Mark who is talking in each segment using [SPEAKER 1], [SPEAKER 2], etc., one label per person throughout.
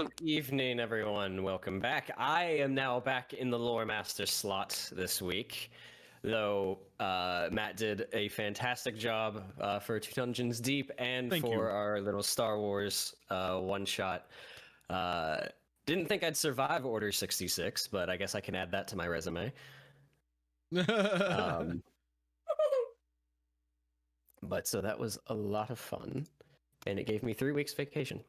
[SPEAKER 1] Good evening, everyone. Welcome back. I am now back in the Lore Master slot this week, though Matt did a fantastic job for Two Dungeons Deep and
[SPEAKER 2] Thank
[SPEAKER 1] for
[SPEAKER 2] you.
[SPEAKER 1] our little Star Wars one-shot. Didn't think I'd survive Order 66, but I guess I can add that to my resume. But so that was a lot of fun, and it gave me 3 weeks vacation.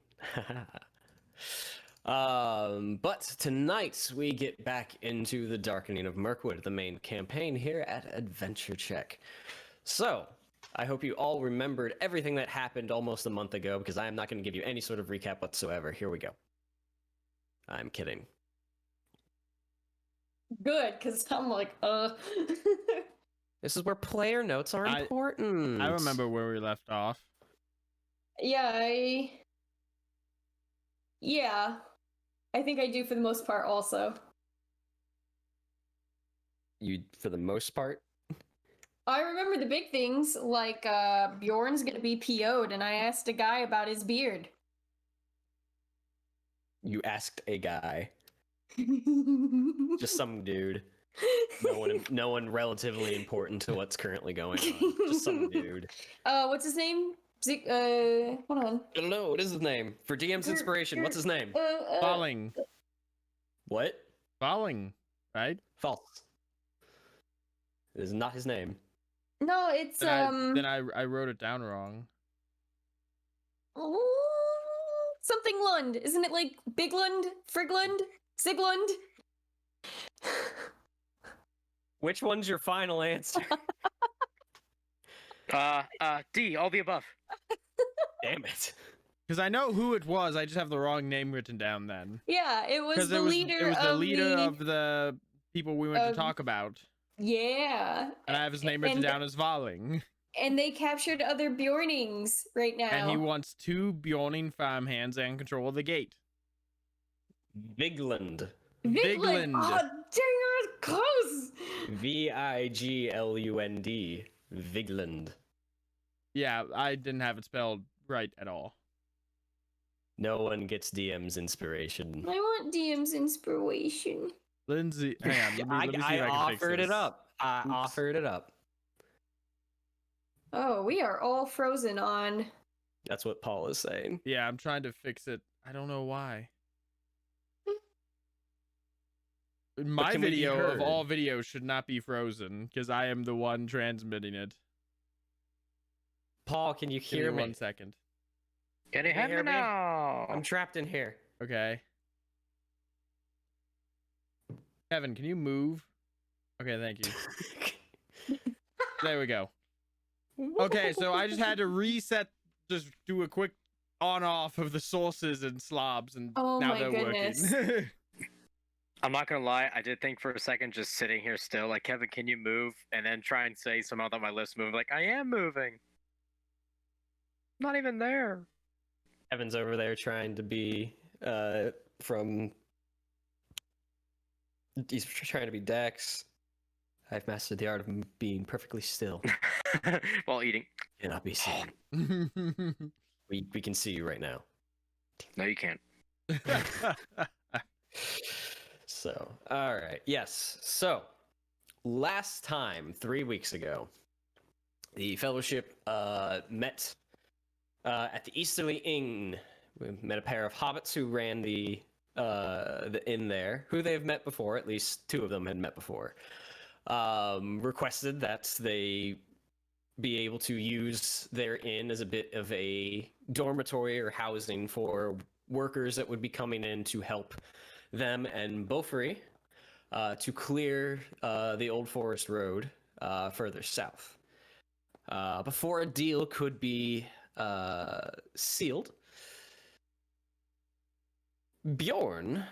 [SPEAKER 1] But tonight we get back into the Darkening of Mirkwood, the main campaign here at AdventureCheck. So, I hope you all remembered everything that happened almost a month ago, because I am not going to give you any sort of recap whatsoever. Here we go. I'm kidding.
[SPEAKER 3] Good, because I'm like,
[SPEAKER 1] This is where player notes are important.
[SPEAKER 2] I remember where we left off.
[SPEAKER 3] Yeah, I think I do for the most part also.
[SPEAKER 1] You, for the most part?
[SPEAKER 3] I remember the big things, like Beorn's gonna be PO'd, and I asked a guy about his beard.
[SPEAKER 1] You asked a guy. Just some dude. No one relatively important to what's currently going on. Just some dude.
[SPEAKER 3] What's his name? Hold on.
[SPEAKER 1] I don't know. What is his name? For DM's inspiration, what's his name?
[SPEAKER 2] Falling.
[SPEAKER 1] What?
[SPEAKER 2] Falling, right?
[SPEAKER 1] False. It is not his name.
[SPEAKER 3] No, it's
[SPEAKER 2] Then I wrote it down wrong.
[SPEAKER 3] Something Lund. Isn't it like Biglund, Friglund, Siglund?
[SPEAKER 1] Which one's your final answer?
[SPEAKER 4] D, all the above.
[SPEAKER 1] Damn it.
[SPEAKER 2] Because I know who it was, I just have the wrong name written down then.
[SPEAKER 3] Yeah, it was the leader
[SPEAKER 2] It was the leader
[SPEAKER 3] the...
[SPEAKER 2] of the people we went to talk about.
[SPEAKER 3] Yeah.
[SPEAKER 2] And I have his name written down as Valing.
[SPEAKER 3] And they captured other Bjornings right now.
[SPEAKER 2] And he wants 2 Bjorning farmhands and control of the gate.
[SPEAKER 1] Viglund.
[SPEAKER 3] Viglund. Oh, dang it, close.
[SPEAKER 1] Viglund. Viglund.
[SPEAKER 2] Yeah, I didn't have it spelled right at all.
[SPEAKER 1] No one gets DM's inspiration.
[SPEAKER 3] I want DM's inspiration.
[SPEAKER 2] Lindsay, hang on. Let me see if I can fix
[SPEAKER 1] offered
[SPEAKER 2] this.
[SPEAKER 1] it up. I offered it up.
[SPEAKER 3] Oh, we are all frozen on.
[SPEAKER 1] That's what Paul is saying.
[SPEAKER 2] Yeah, I'm trying to fix it. I don't know why. My video of all videos should not be frozen because I am the one transmitting it.
[SPEAKER 1] Paul, can you hear me?
[SPEAKER 2] 1 second.
[SPEAKER 4] Can you hear me now?
[SPEAKER 1] I'm trapped in here.
[SPEAKER 2] Okay. Kevin, can you move? Okay, thank you. There we go. Okay, so I just had to reset, just do a quick on-off of the sources and slobs, and now they're working.
[SPEAKER 4] I'm not gonna lie, I did think for a second just sitting here still, like, Kevin, can you move? And then try and say somehow that my lips move. Like, I am moving. I'm not even there.
[SPEAKER 1] Evan's over there trying to be he's trying to be Dex. I've mastered the art of being perfectly still.
[SPEAKER 4] While eating.
[SPEAKER 1] Cannot be seen. We can see you right now.
[SPEAKER 4] No, you can't.
[SPEAKER 1] So, all right. Yes. So, last time, 3 weeks ago, the Fellowship met at the Easterly Inn. We met a pair of hobbits who ran the inn there, who they have met before. At least 2 of them had met before. Requested that they be able to use their inn as a bit of a dormitory or housing for workers that would be coming in to help them and Beaufry to clear the Old Forest Road further south. Before a deal could be sealed, Beorn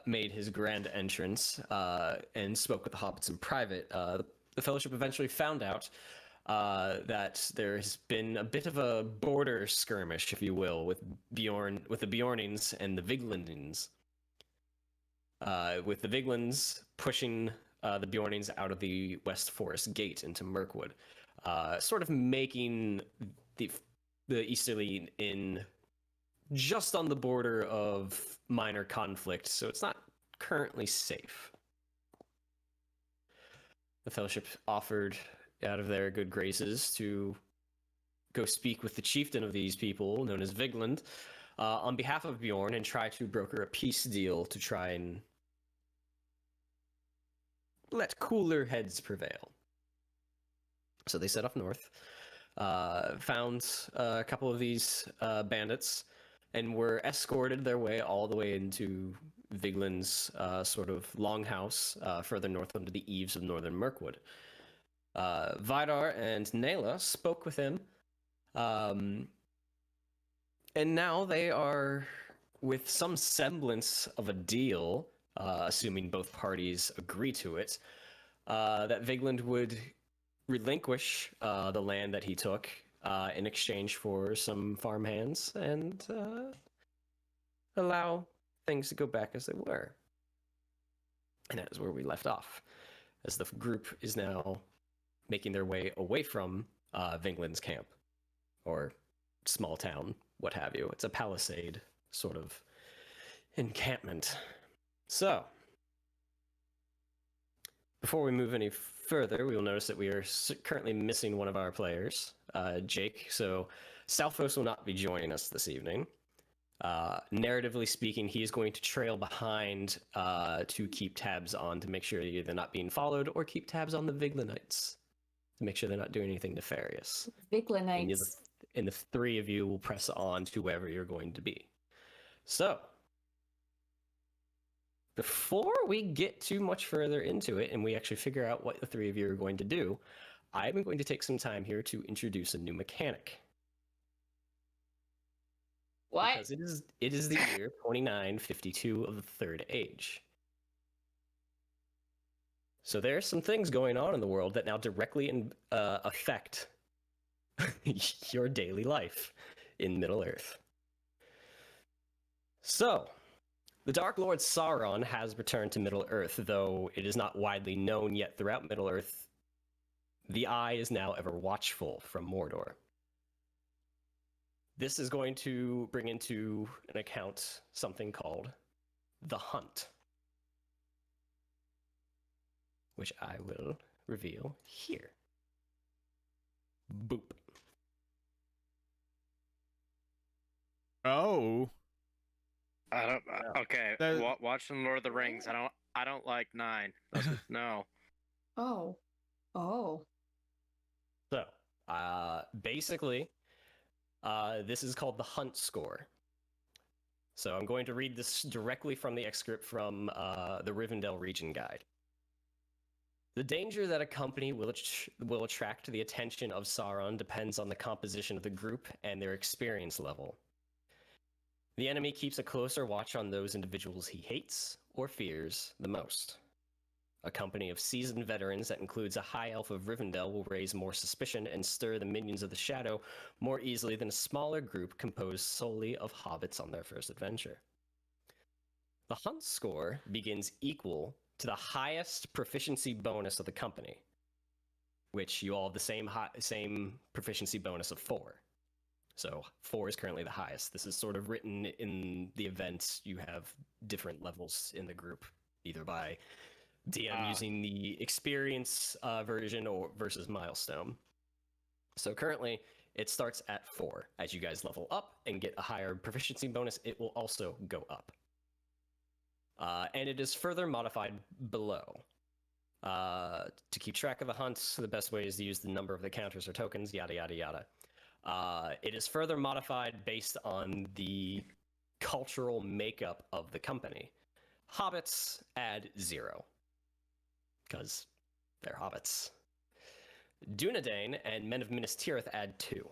[SPEAKER 1] made his grand entrance and spoke with the hobbits in private. The Fellowship eventually found out that there has been a bit of a border skirmish, if you will, with the Beornings and the Viglundings. With the Viglunds pushing the Beornings out of the West Forest Gate into Mirkwood, sort of making the Easterly Inn just on the border of minor conflict, so it's not currently safe. The Fellowship offered, out of their good graces, to go speak with the chieftain of these people, known as Viglund, on behalf of Beorn, and try to broker a peace deal to try and let cooler heads prevail. So they set off north, found a couple of these bandits, and were escorted their way all the way into Viglund's sort of longhouse further north under the eaves of northern Mirkwood. Vidar and Nayla spoke with him, and now they are, with some semblance of a deal, assuming both parties agree to it, that Viglund would relinquish the land that he took in exchange for some farmhands and allow things to go back as they were. And that is where we left off, as the group is now making their way away from Viglund's camp, or small town, what have you. It's a palisade sort of encampment. So, before we move any further, we will notice that we are currently missing one of our players, Jake. So, Southos will not be joining us this evening. Narratively speaking, he is going to trail behind to keep tabs on, to make sure they're either not being followed, or keep tabs on the Viglundites to make sure they're not doing anything nefarious.
[SPEAKER 3] Viglundites.
[SPEAKER 1] And the three of you will press on to wherever you're going to be. So, before we get too much further into it and we actually figure out what the three of you are going to do, I'm going to take some time here to introduce a new mechanic.
[SPEAKER 3] What?
[SPEAKER 1] Because it is the year 2952 of the Third Age. So there are some things going on in the world that now directly affect your daily life in Middle-earth. So, the Dark Lord Sauron has returned to Middle-earth, though it is not widely known yet throughout Middle-earth. The Eye is now ever watchful from Mordor. This is going to bring into an account something called the Hunt, which I will reveal here. Boop.
[SPEAKER 2] Oh.
[SPEAKER 4] I don't. Okay, watching Lord of the Rings. I don't like 9. No.
[SPEAKER 3] Oh. Oh.
[SPEAKER 1] So, basically, this is called the Hunt score. So I'm going to read this directly from the excerpt from the Rivendell Region Guide. The danger that a company will attract the attention of Sauron depends on the composition of the group and their experience level. The enemy keeps a closer watch on those individuals he hates or fears the most. A company of seasoned veterans that includes a high elf of Rivendell will raise more suspicion and stir the minions of the shadow more easily than a smaller group composed solely of hobbits on their first adventure. The Hunt score begins equal to the highest proficiency bonus of the company, which you all have the same proficiency bonus of 4. So 4 is currently the highest. This is sort of written in the event. You have different levels in the group, either by DM using the experience version or versus milestone. So currently it starts at 4. As you guys level up and get a higher proficiency bonus, it will also go up. And it is further modified below. To keep track of the hunts, the best way is to use the number of the counters or tokens, yada, yada, yada. It is further modified based on the cultural makeup of the company. Hobbits add 0, because they're hobbits. Dunedain and men of Minas Tirith add 2.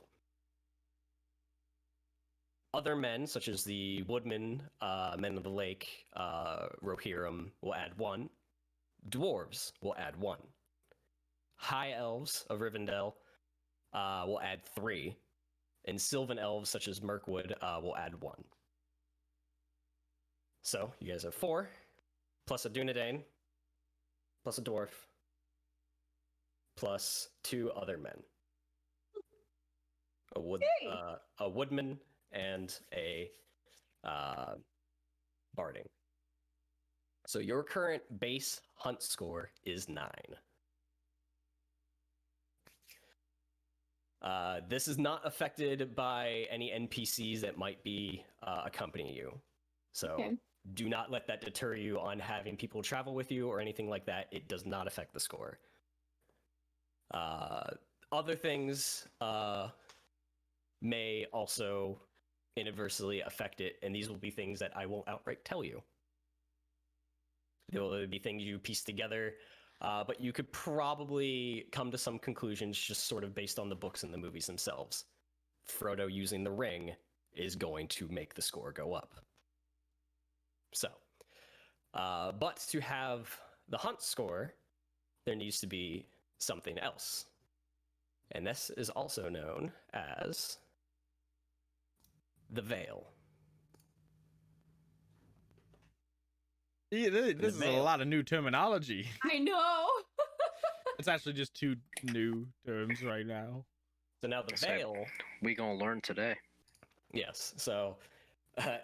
[SPEAKER 1] Other men, such as the woodmen, men of the lake, Rohirrim, will add 1. Dwarves will add 1. High elves of Rivendell will add 3. And Sylvan elves, such as Mirkwood, will add 1. So, you guys have 4, plus a Dunedain, plus a dwarf, plus 2 other men. A woodman and a barding. So your current base hunt score is 9. This is not affected by any NPCs that might be accompanying you. So
[SPEAKER 3] Okay.
[SPEAKER 1] do not let that deter you on having people travel with you or anything like that. It does not affect the score. Other things may also inadvertently affect it, and these will be things that I won't outright tell you. There will be things you piece together, but you could probably come to some conclusions just sort of based on the books and the movies themselves. Frodo using the ring is going to make the score go up. So, but to have the hunt score, there needs to be something else. And this is also known as the Veil.
[SPEAKER 2] Yeah, this is a
[SPEAKER 1] veil.
[SPEAKER 2] lot of new terminology.
[SPEAKER 3] I know.
[SPEAKER 2] It's actually just 2 new terms right now.
[SPEAKER 1] So now the
[SPEAKER 4] Guess
[SPEAKER 1] Veil.
[SPEAKER 4] We gonna learn today.
[SPEAKER 1] Yes. So,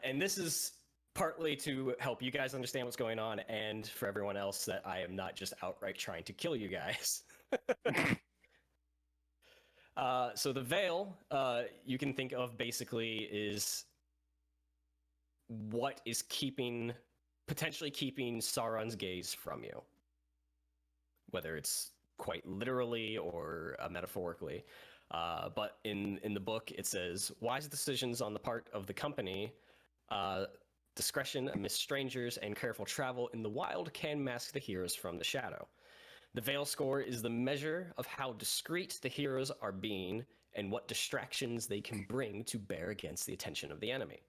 [SPEAKER 1] and this is partly to help you guys understand what's going on, and for everyone else that I am not just outright trying to kill you guys. So the Veil, you can think of basically is what is potentially keeping Sauron's gaze from you, whether it's quite literally or metaphorically. But in the book, it says, wise decisions on the part of the company, discretion amidst strangers, and careful travel in the wild can mask the heroes from the shadow. The Veil score is the measure of how discreet the heroes are being and what distractions they can bring to bear against the attention of the enemy.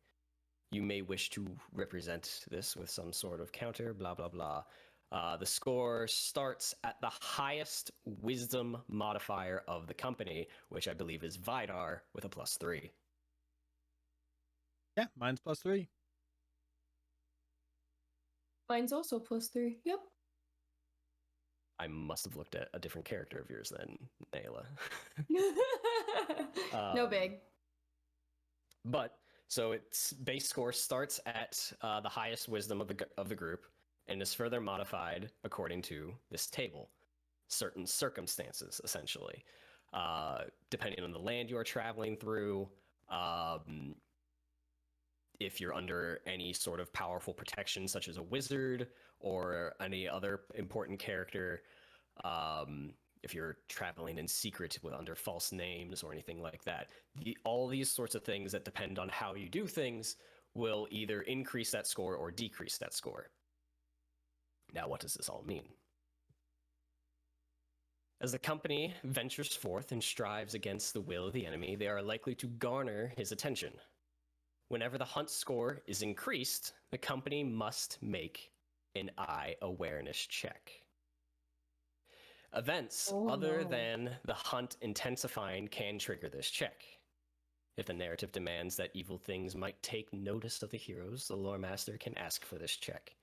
[SPEAKER 1] You may wish to represent this with some sort of counter, blah, blah, blah. The score starts at the highest wisdom modifier of the company, which I believe is Vidar, with a +3.
[SPEAKER 2] Yeah, mine's +3.
[SPEAKER 3] Mine's also +3. Yep.
[SPEAKER 1] I must have looked at a different character of yours then, Naila.
[SPEAKER 3] No big.
[SPEAKER 1] But so its base score starts at the highest wisdom of the group and is further modified according to this table. Certain circumstances, essentially, depending on the land you are traveling through. If you're under any sort of powerful protection, such as a wizard or any other important character, if you're traveling in secret under false names or anything like that, all these sorts of things that depend on how you do things will either increase that score or decrease that score. Now, what does this all mean? As the company ventures forth and strives against the will of the enemy, they are likely to garner his attention. Whenever the hunt score is increased, the company must make an eye awareness check. Events other than the hunt intensifying can trigger this check. If the narrative demands that evil things might take notice of the heroes, the lore master can ask for this check.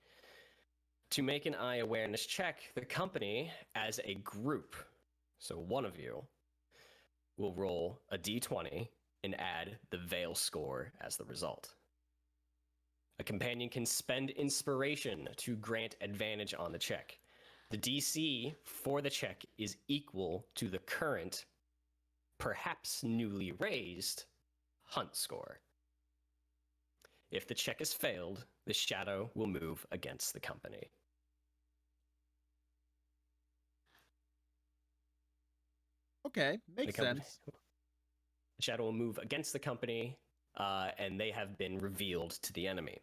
[SPEAKER 1] To make an eye awareness check, the company, as a group, so one of you, will roll a d20 and add the Veil score as the result. A companion can spend inspiration to grant advantage on the check. The DC for the check is equal to the current, perhaps newly raised, hunt score. If the check is failed, the shadow will move against the company.
[SPEAKER 2] Okay, makes sense.
[SPEAKER 1] The shadow will move against the company, and they have been revealed to the enemy.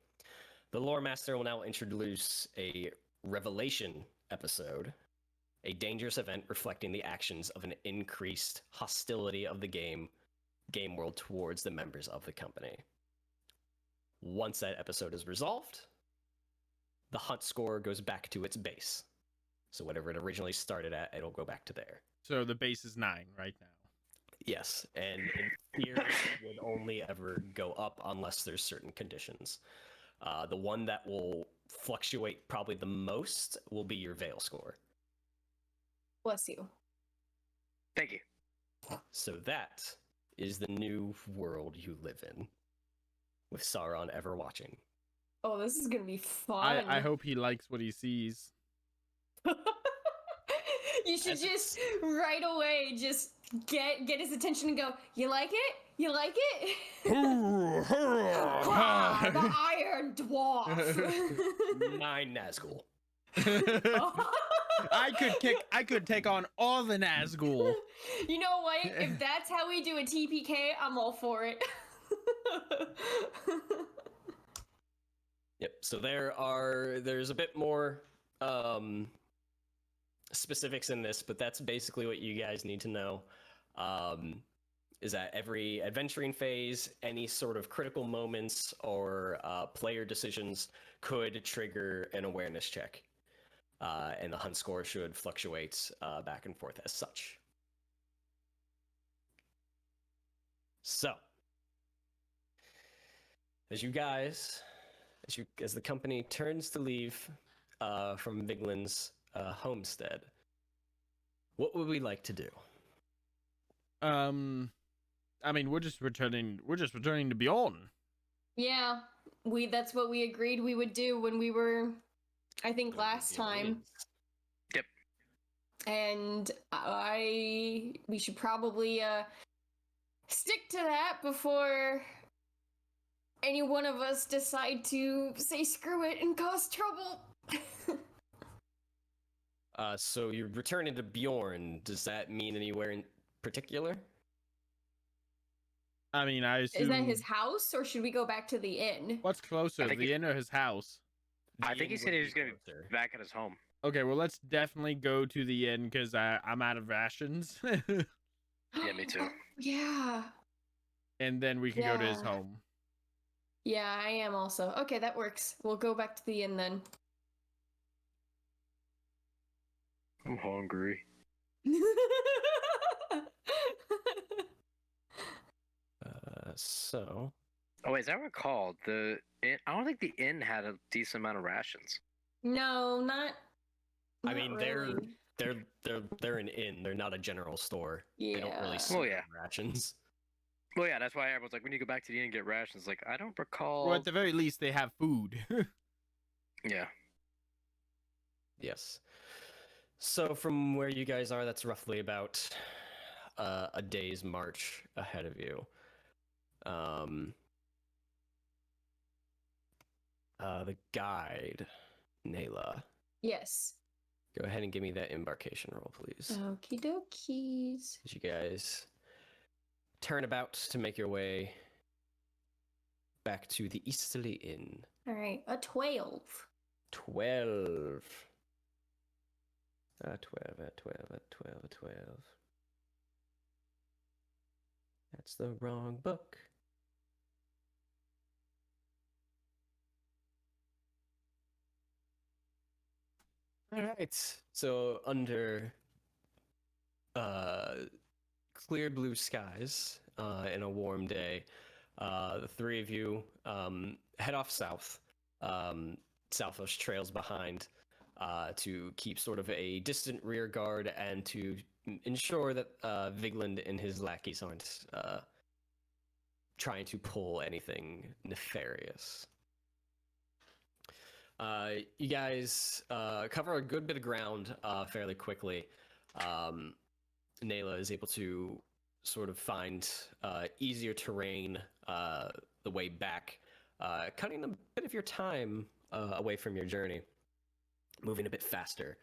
[SPEAKER 1] The lore master will now introduce a revelation episode, a dangerous event reflecting the actions of an increased hostility of the game world towards the members of the company. Once that episode is resolved, the hunt score goes back to its base. So whatever it originally started at, it'll go back to there.
[SPEAKER 2] So the base is 9 right now.
[SPEAKER 1] Yes, and in theory, it would only ever go up unless there's certain conditions. The one that will fluctuate probably the most will be your Veil score.
[SPEAKER 3] Bless you.
[SPEAKER 4] Thank you.
[SPEAKER 1] So that is the new world you live in. with Sauron ever watching.
[SPEAKER 3] Oh, this is gonna be fun.
[SPEAKER 2] I hope he likes what he sees.
[SPEAKER 3] You should
[SPEAKER 1] As
[SPEAKER 3] just right away just get his attention and go, you like it? You like it? Ah, the Iron Dwarf.
[SPEAKER 1] Nine Nazgul.
[SPEAKER 2] I could take on all the Nazgul.
[SPEAKER 3] You know what? If that's how we do a TPK, I'm all for it.
[SPEAKER 1] Yep. So there's a bit more specifics in this, but that's basically what you guys need to know. Is that every adventuring phase, any sort of critical moments or player decisions could trigger an awareness check, and the hunt score should fluctuate back and forth as such. So, as the company turns to leave from Viglund's homestead, what would we like to do?
[SPEAKER 2] I mean, we're just returning to Beorn.
[SPEAKER 3] Yeah, that's what we agreed we would do when we were, I think, last time.
[SPEAKER 4] Yep.
[SPEAKER 3] And we should probably stick to that before any one of us decide to say screw it and cause trouble.
[SPEAKER 1] So you're returning to Beorn. Does that mean anywhere in particular?
[SPEAKER 2] I mean, I assume...
[SPEAKER 3] Is that his house, or should we go back to the inn?
[SPEAKER 2] What's closer, the inn or his house?
[SPEAKER 4] I think he said he was going to be back at his home.
[SPEAKER 2] Okay, well, let's definitely go to the inn, because I'm out of rations.
[SPEAKER 4] Yeah, me too.
[SPEAKER 3] Yeah.
[SPEAKER 2] And then we can go to his home.
[SPEAKER 3] Yeah, I am also. Okay, that works. We'll go back to the inn then.
[SPEAKER 4] I'm hungry.
[SPEAKER 1] So.
[SPEAKER 4] Oh wait, as I recall, the inn, I don't think the inn had a decent amount of rations.
[SPEAKER 3] No, not.
[SPEAKER 1] I mean,
[SPEAKER 3] really.
[SPEAKER 1] they're an inn. They're not a general store.
[SPEAKER 3] Yeah.
[SPEAKER 1] They don't really
[SPEAKER 4] Well,
[SPEAKER 1] serve
[SPEAKER 4] yeah.
[SPEAKER 1] rations.
[SPEAKER 4] Well, yeah, that's why everyone's like, we need to go back to the inn and get rations. Like, I don't recall.
[SPEAKER 2] Well, at the very least, they have food.
[SPEAKER 4] Yeah.
[SPEAKER 1] Yes. So from where you guys are, that's roughly about a day's march ahead of you. The guide, Nayla.
[SPEAKER 3] Yes.
[SPEAKER 1] Go ahead and give me that embarkation roll, please.
[SPEAKER 3] Okie dokies.
[SPEAKER 1] As you guys turn about to make your way back to the Easterly Inn.
[SPEAKER 3] All right, a 12.
[SPEAKER 1] 12. 12. That's the wrong book. All right. So under clear blue skies in a warm day, the three of you head off south. Southwest trails behind to keep sort of a distant rear guard and to ensure that Viglund and his lackeys aren't trying to pull anything nefarious. You guys cover a good bit of ground fairly quickly. Nayla is able to sort of find easier terrain the way back, cutting a bit of your time away from your journey, moving a bit faster.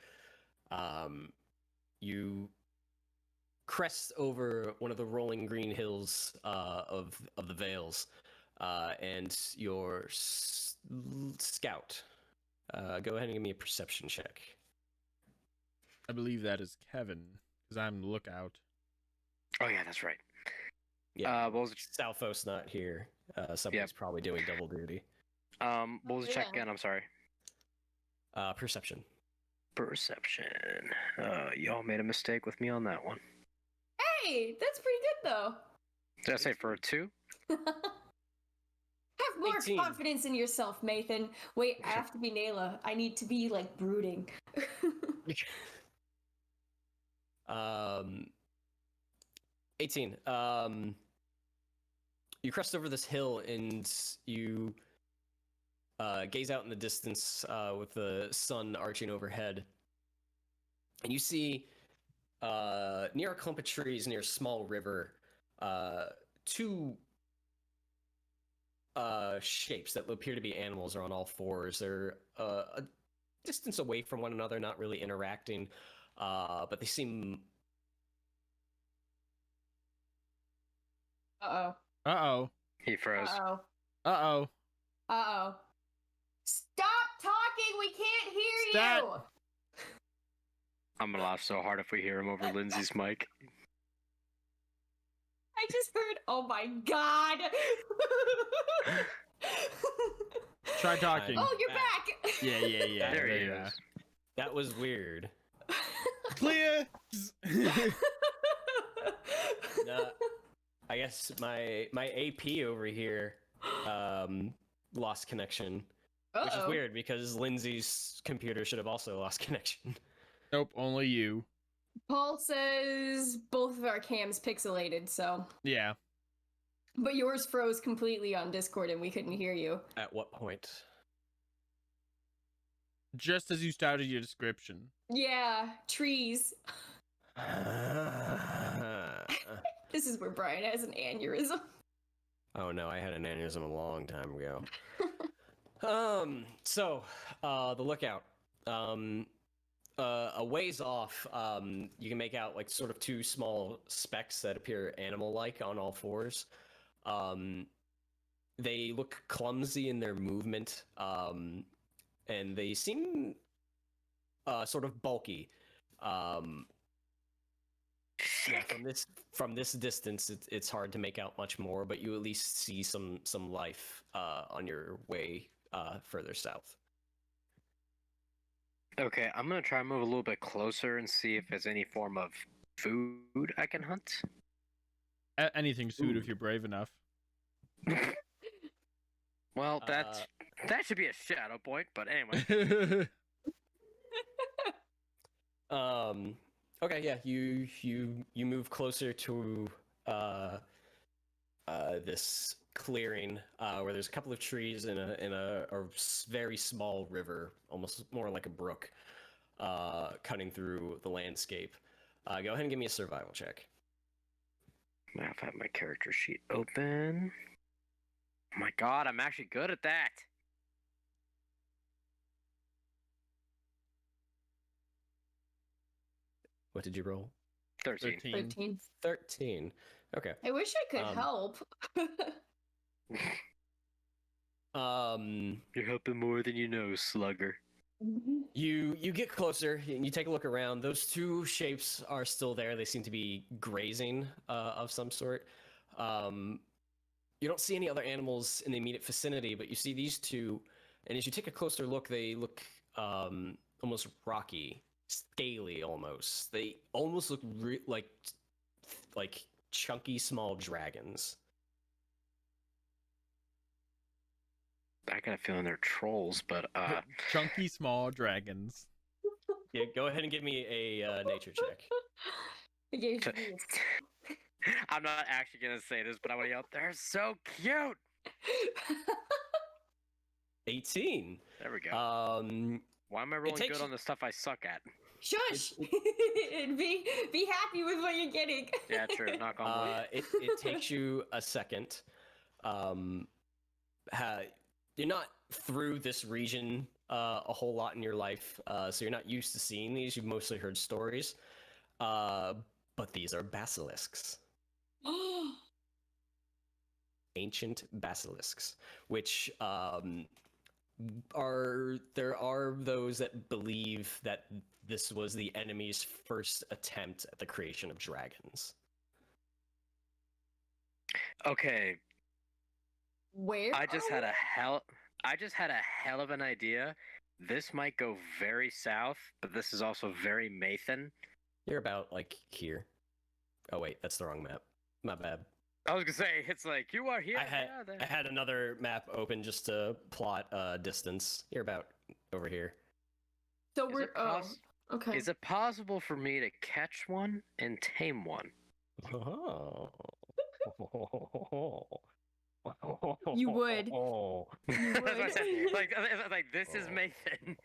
[SPEAKER 1] You crest over one of the rolling green hills of the Vales, and your scout. Go ahead and give me a perception check.
[SPEAKER 2] I believe that is Kevin, because I'm the lookout.
[SPEAKER 4] Oh yeah, that's right.
[SPEAKER 1] Yeah.
[SPEAKER 4] What was it?
[SPEAKER 1] Southos not here. Someone's probably doing double duty.
[SPEAKER 4] What was the check
[SPEAKER 3] Yeah.
[SPEAKER 4] again? I'm sorry.
[SPEAKER 1] Perception.
[SPEAKER 4] Perception. Y'all made a mistake with me on that one.
[SPEAKER 3] Hey, that's pretty good though.
[SPEAKER 4] Did I say for a 2?
[SPEAKER 3] Have more
[SPEAKER 1] 18.
[SPEAKER 3] confidence in yourself, Maethon. Wait, I have to be Nayla. I need to be like brooding.
[SPEAKER 1] 18. you crest over this hill and you gaze out in the distance with the sun arching overhead, and you see near a clump of trees near a small river, two shapes that appear to be animals are on all fours. They're a distance away from one another, not really interacting, but they seem...
[SPEAKER 3] Uh-oh.
[SPEAKER 2] Uh-oh.
[SPEAKER 4] He froze.
[SPEAKER 3] Uh-oh.
[SPEAKER 2] Uh-oh.
[SPEAKER 3] Uh-oh. Stop talking! We can't hear
[SPEAKER 2] Stat.
[SPEAKER 3] you!
[SPEAKER 4] I'm gonna laugh so hard if we hear him over Lindsay's mic.
[SPEAKER 3] I just heard, oh my god!
[SPEAKER 2] Try talking.
[SPEAKER 3] Oh, you're back!
[SPEAKER 2] Yeah.
[SPEAKER 4] There he
[SPEAKER 2] you
[SPEAKER 4] is.
[SPEAKER 2] are.
[SPEAKER 1] That was weird.
[SPEAKER 2] Clear.
[SPEAKER 1] No, I guess my AP over here lost connection, which is
[SPEAKER 3] Uh-oh.
[SPEAKER 1] weird because Lindsay's computer should have also lost connection.
[SPEAKER 2] Nope, only you.
[SPEAKER 3] Paul says both of our cams pixelated, so...
[SPEAKER 2] Yeah.
[SPEAKER 3] But yours froze completely on Discord and we couldn't hear you.
[SPEAKER 1] At what point?
[SPEAKER 2] Just as you started your description.
[SPEAKER 3] Yeah, trees. This is where Brian has an aneurysm.
[SPEAKER 1] Oh no, I had an aneurysm a long time ago. So, the lookout. A ways off, you can make out like sort of two small specks that appear animal-like on all fours. They look clumsy in their movement, and they seem sort of bulky. From this distance, it's hard to make out much more, but you at least see some life on your way further south.
[SPEAKER 4] Okay, I'm gonna try and move a little bit closer and see if there's any form of food I can hunt.
[SPEAKER 2] Anything suit if you're brave enough.
[SPEAKER 4] Well, that should be a shadow point, but anyway.
[SPEAKER 1] Okay, yeah, you move closer to this clearing where there's a couple of trees and a very small river, almost more like a brook, cutting through the landscape. Go ahead and give me a survival check.
[SPEAKER 4] I have my character sheet open. Oh my god, I'm actually good at that.
[SPEAKER 1] What did you roll?
[SPEAKER 4] 13.
[SPEAKER 3] 13.
[SPEAKER 1] 13. Okay.
[SPEAKER 3] I wish I could help.
[SPEAKER 4] You're helping more than you know, slugger.
[SPEAKER 1] You get closer and you take a look around. Those two shapes are still there. They seem to be grazing of some sort. You don't see any other animals in the immediate vicinity, but you see these two, and as you take a closer look, they look almost rocky, scaly almost. They almost look like chunky small dragons.
[SPEAKER 4] I got a feeling they're trolls, but
[SPEAKER 2] Chunky small dragons.
[SPEAKER 1] Yeah, go ahead and give me a nature check.
[SPEAKER 3] I gave you
[SPEAKER 4] I'm not actually gonna say this, but I want to yell, they're so cute.
[SPEAKER 1] 18.
[SPEAKER 4] There we go. Why am I rolling
[SPEAKER 1] takes-
[SPEAKER 4] good on the stuff I suck at?
[SPEAKER 3] Shush! be happy with what you're getting.
[SPEAKER 4] Yeah, true. Knock on wood.
[SPEAKER 1] It takes you a second. You're not through this region a whole lot in your life, so you're not used to seeing these. You've mostly heard stories, but these are basilisks, ancient basilisks, which there are those that believe that this was the enemy's first attempt at the creation of dragons.
[SPEAKER 4] Okay,
[SPEAKER 3] Where?
[SPEAKER 4] I just
[SPEAKER 3] are
[SPEAKER 4] had
[SPEAKER 3] we?
[SPEAKER 4] a hell of an idea. This might go very south, but this is also very Maethon.
[SPEAKER 1] You're about like here. Oh wait, that's the wrong map. My bad.
[SPEAKER 4] I was gonna say it's like you are here.
[SPEAKER 1] I had another map open just to plot distance. You're about over here.
[SPEAKER 3] So
[SPEAKER 4] Is
[SPEAKER 3] we're.
[SPEAKER 4] it
[SPEAKER 3] Oh, okay.
[SPEAKER 4] Is it possible for me to catch one and tame one?
[SPEAKER 1] Oh.
[SPEAKER 3] You would.
[SPEAKER 1] Oh.
[SPEAKER 3] You
[SPEAKER 4] That's what I
[SPEAKER 3] would.
[SPEAKER 4] said. Like this is Maethon.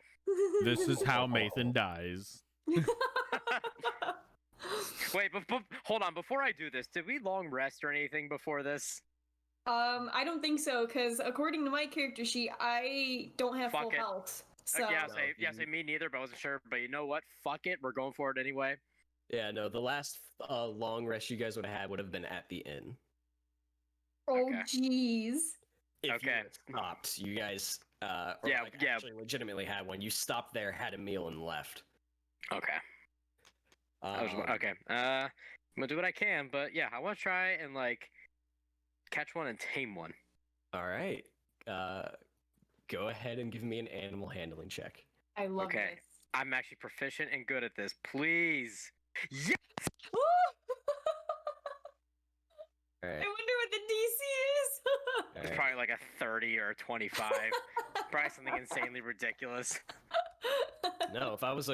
[SPEAKER 2] This is how Maethon dies.
[SPEAKER 4] Wait, but hold on. Before I do this, did we long rest or anything before this?
[SPEAKER 3] I don't think so, because according to my character sheet, I don't have
[SPEAKER 4] Fuck
[SPEAKER 3] full
[SPEAKER 4] it.
[SPEAKER 3] health. So
[SPEAKER 4] Say me neither, but I wasn't sure. But you know what? Fuck it. We're going for it anyway.
[SPEAKER 1] Yeah, no, the last long rest you guys would have had would have been at the inn.
[SPEAKER 3] oh
[SPEAKER 4] Okay.
[SPEAKER 3] jeez.
[SPEAKER 1] If you
[SPEAKER 4] Okay.
[SPEAKER 1] had stopped, you guys
[SPEAKER 4] Yeah, yeah.
[SPEAKER 1] actually legitimately had one. You stopped there, had a meal, and left.
[SPEAKER 4] Okay.
[SPEAKER 1] Um,
[SPEAKER 4] Okay. I'm gonna do what I can, but yeah, I want to try and like catch one and tame one.
[SPEAKER 1] All right. Go ahead and give me an animal handling check.
[SPEAKER 3] I love
[SPEAKER 4] Okay.
[SPEAKER 3] this.
[SPEAKER 4] I'm actually proficient and good at this. Please. Yeah.
[SPEAKER 1] All
[SPEAKER 3] I
[SPEAKER 1] right.
[SPEAKER 3] wonder what the DC is.
[SPEAKER 1] All
[SPEAKER 4] It's
[SPEAKER 1] right.
[SPEAKER 4] probably like a 30 or a 25. Probably something insanely ridiculous.
[SPEAKER 1] No, if I was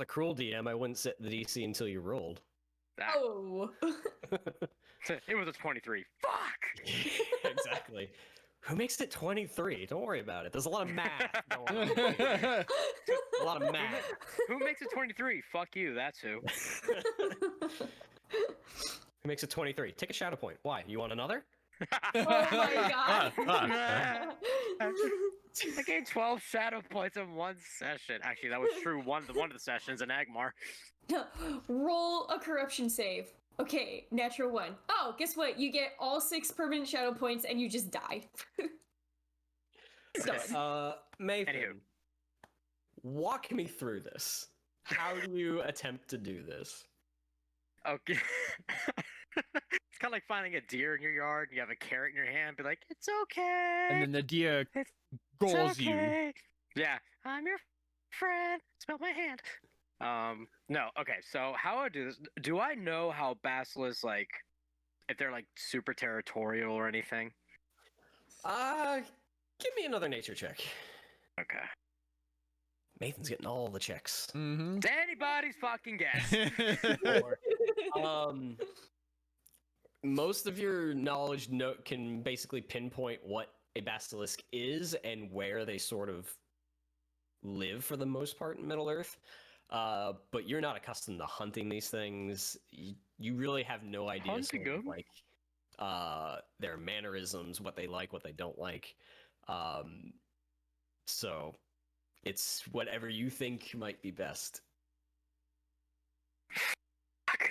[SPEAKER 1] a cruel DM, I wouldn't set the DC until you rolled.
[SPEAKER 4] Ah,
[SPEAKER 3] Oh.
[SPEAKER 4] it was a 23. Fuck.
[SPEAKER 1] Exactly. Who makes it 23? Don't worry about it. There's a lot of math going on. A lot of math.
[SPEAKER 4] Who makes it 23? Fuck you. That's who.
[SPEAKER 1] Who makes it 23? Take a shadow point. Why? You want another?
[SPEAKER 3] Oh my god.
[SPEAKER 4] I gained 12 shadow points in one session. Actually, that was true. One of the sessions in Agmar.
[SPEAKER 3] Roll a corruption save. Okay, natural 1. Oh, guess what? You get all 6 permanent shadow points and you just die. Done.
[SPEAKER 1] Maython,
[SPEAKER 4] Anywho.
[SPEAKER 1] walk me through this. How do you attempt to do this?
[SPEAKER 4] Okay. It's kind of like finding a deer in your yard and you have a carrot in your hand. Be like, it's okay.
[SPEAKER 2] And then the deer
[SPEAKER 4] It's
[SPEAKER 2] goals you.
[SPEAKER 4] okay. Yeah, I'm your friend. Smell my hand. No. Okay. So how I do this? Do I know how basilisks like, if they're like super territorial or anything?
[SPEAKER 1] Give me another nature check.
[SPEAKER 4] Okay.
[SPEAKER 1] Maethon's getting all the checks.
[SPEAKER 2] Mm-hmm.
[SPEAKER 4] It's anybody's fucking guess.
[SPEAKER 1] Most of your knowledge can basically pinpoint what a basilisk is and where they sort of live for the most part in Middle Earth. But you're not accustomed to hunting these things. You really have no idea
[SPEAKER 4] Hunting
[SPEAKER 1] sort of,
[SPEAKER 4] 'em?
[SPEAKER 1] like their mannerisms, what they like, what they don't like. So it's whatever you think might be best.
[SPEAKER 4] Fuck.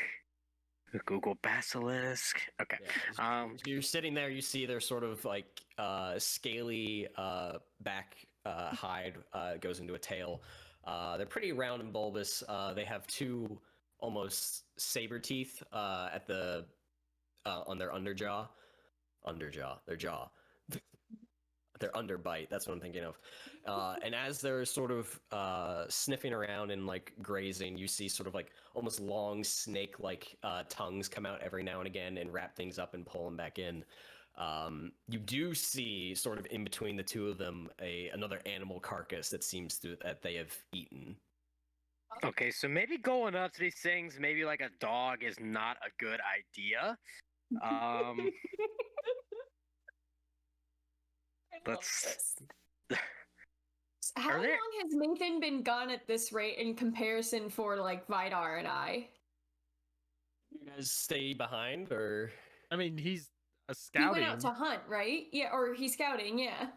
[SPEAKER 4] Google basilisk. Okay.
[SPEAKER 1] Yeah, you're sitting there, you see their sort of like scaly back hide goes into a tail. They're pretty round and bulbous. They have 2 almost saber teeth at the on their underjaw. Their jaw. Their underbite, that's what I'm thinking of. And as they're sort of sniffing around and like grazing, you see sort of like almost long snake-like tongues come out every now and again and wrap things up and pull them back in. You do see sort of in between the 2 of them another animal carcass that seems that they have eaten.
[SPEAKER 4] Okay, so maybe going up to these things, maybe like a dog is not a good idea. Let's.
[SPEAKER 3] How
[SPEAKER 4] Are there-
[SPEAKER 3] long has Maethon been gone at this rate in comparison for like Vidar and I?
[SPEAKER 1] You guys stay behind, or
[SPEAKER 2] I mean, he's a
[SPEAKER 3] He
[SPEAKER 2] scouting.
[SPEAKER 3] went out to hunt, right? Yeah, or he's scouting, yeah.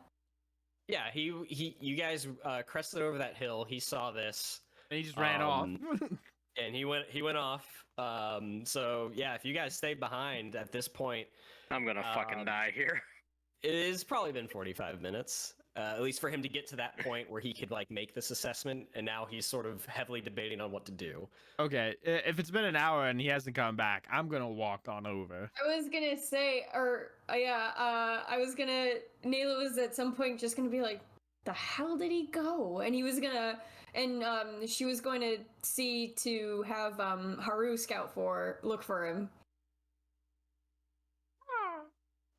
[SPEAKER 1] yeah, you guys crested over that hill. He saw this.
[SPEAKER 2] And he just ran off.
[SPEAKER 1] And he went off. So yeah, if you guys stay behind at this point,
[SPEAKER 4] I'm gonna fucking die here.
[SPEAKER 1] it has probably been 45 minutes, at least for him to get to that point where he could like make this assessment. And now he's sort of heavily debating on what to do.
[SPEAKER 2] Okay, if it's been an hour and he hasn't come back, I'm gonna walk on over.
[SPEAKER 3] I was gonna say, Nayla was at some point just gonna be like, the hell did he go? And he was gonna, and she was going to see to have Haru look for him.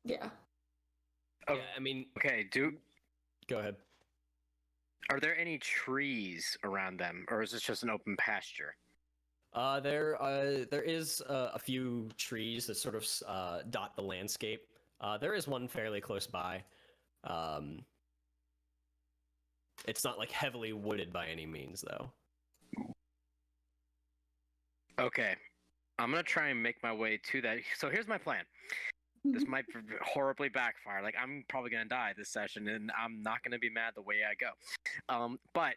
[SPEAKER 3] Yeah.
[SPEAKER 4] Oh.
[SPEAKER 1] Yeah, I mean,
[SPEAKER 4] Okay,
[SPEAKER 1] go ahead.
[SPEAKER 4] are there any trees around them, or is this just an open pasture?
[SPEAKER 1] There is a few trees that sort of dot the landscape. There is one fairly close by. It's not like heavily wooded by any means, though.
[SPEAKER 4] Okay, I'm gonna try and make my way to that. So here's my plan. This might horribly backfire. Like, I'm probably gonna die this session, and I'm not gonna be mad the way I go. But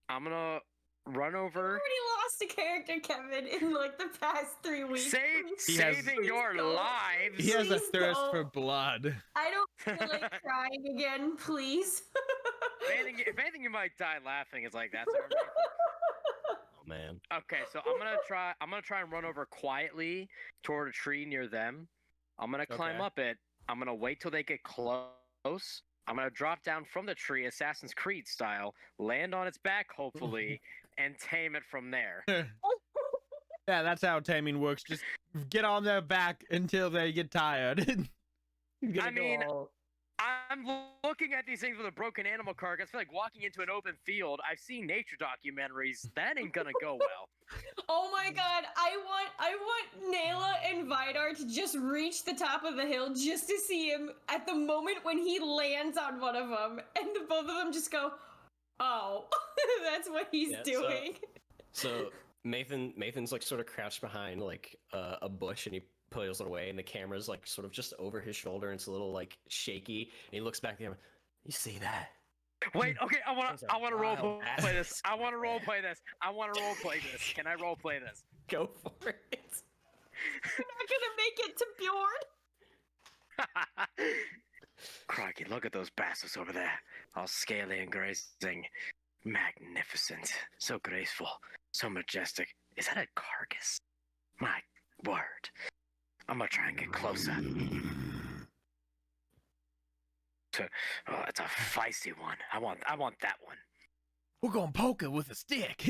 [SPEAKER 4] I'm gonna run over.
[SPEAKER 3] already lost a character, Kevin, in like the past 3 weeks.
[SPEAKER 4] Saving your lives.
[SPEAKER 2] He has a
[SPEAKER 3] Please
[SPEAKER 2] thirst
[SPEAKER 3] don't.
[SPEAKER 2] for blood.
[SPEAKER 3] I don't feel like crying again, please.
[SPEAKER 4] If anything, you might die laughing. It's like that's.
[SPEAKER 1] Oh man.
[SPEAKER 4] Okay, so I'm gonna try and run over quietly toward a tree near them. I'm gonna climb
[SPEAKER 1] Okay.
[SPEAKER 4] up it. I'm gonna wait till they get close. I'm gonna drop down from the tree, Assassin's Creed style, land on its back, hopefully, and tame it from there.
[SPEAKER 2] Yeah, that's how taming works. Just get on their back until they get tired.
[SPEAKER 4] I mean, I'm looking at these things with a broken animal carcass. I feel like walking into an open field. I've seen nature documentaries. That ain't gonna go well.
[SPEAKER 3] Oh my god, I want Nayla and Vidar to just reach the top of the hill just to see him at the moment when he lands on one of them, and the both of them just go, "Oh, that's what he's
[SPEAKER 1] Yeah,
[SPEAKER 3] doing."
[SPEAKER 1] So Maethon's like sort of crouched behind like a bush, and he pulls it away, and the camera's like sort of just over his shoulder, and it's a little like shaky. And he looks back at him. You see that?
[SPEAKER 4] Wait, okay, I want
[SPEAKER 1] Those are
[SPEAKER 4] to role
[SPEAKER 1] wild
[SPEAKER 4] play this.
[SPEAKER 1] asses.
[SPEAKER 4] I want to role play this. I want to role play this. Can I role play this?
[SPEAKER 1] Go for it.
[SPEAKER 3] You're not gonna make it to Beorn.
[SPEAKER 4] Crikey, look at those bastards over there. All scaly and grazing. Magnificent. So graceful. So majestic. Is that a carcass? My word. I'm gonna try and get closer. Oh, it's a feisty one. I want that one.
[SPEAKER 2] We're gonna poke it with a stick.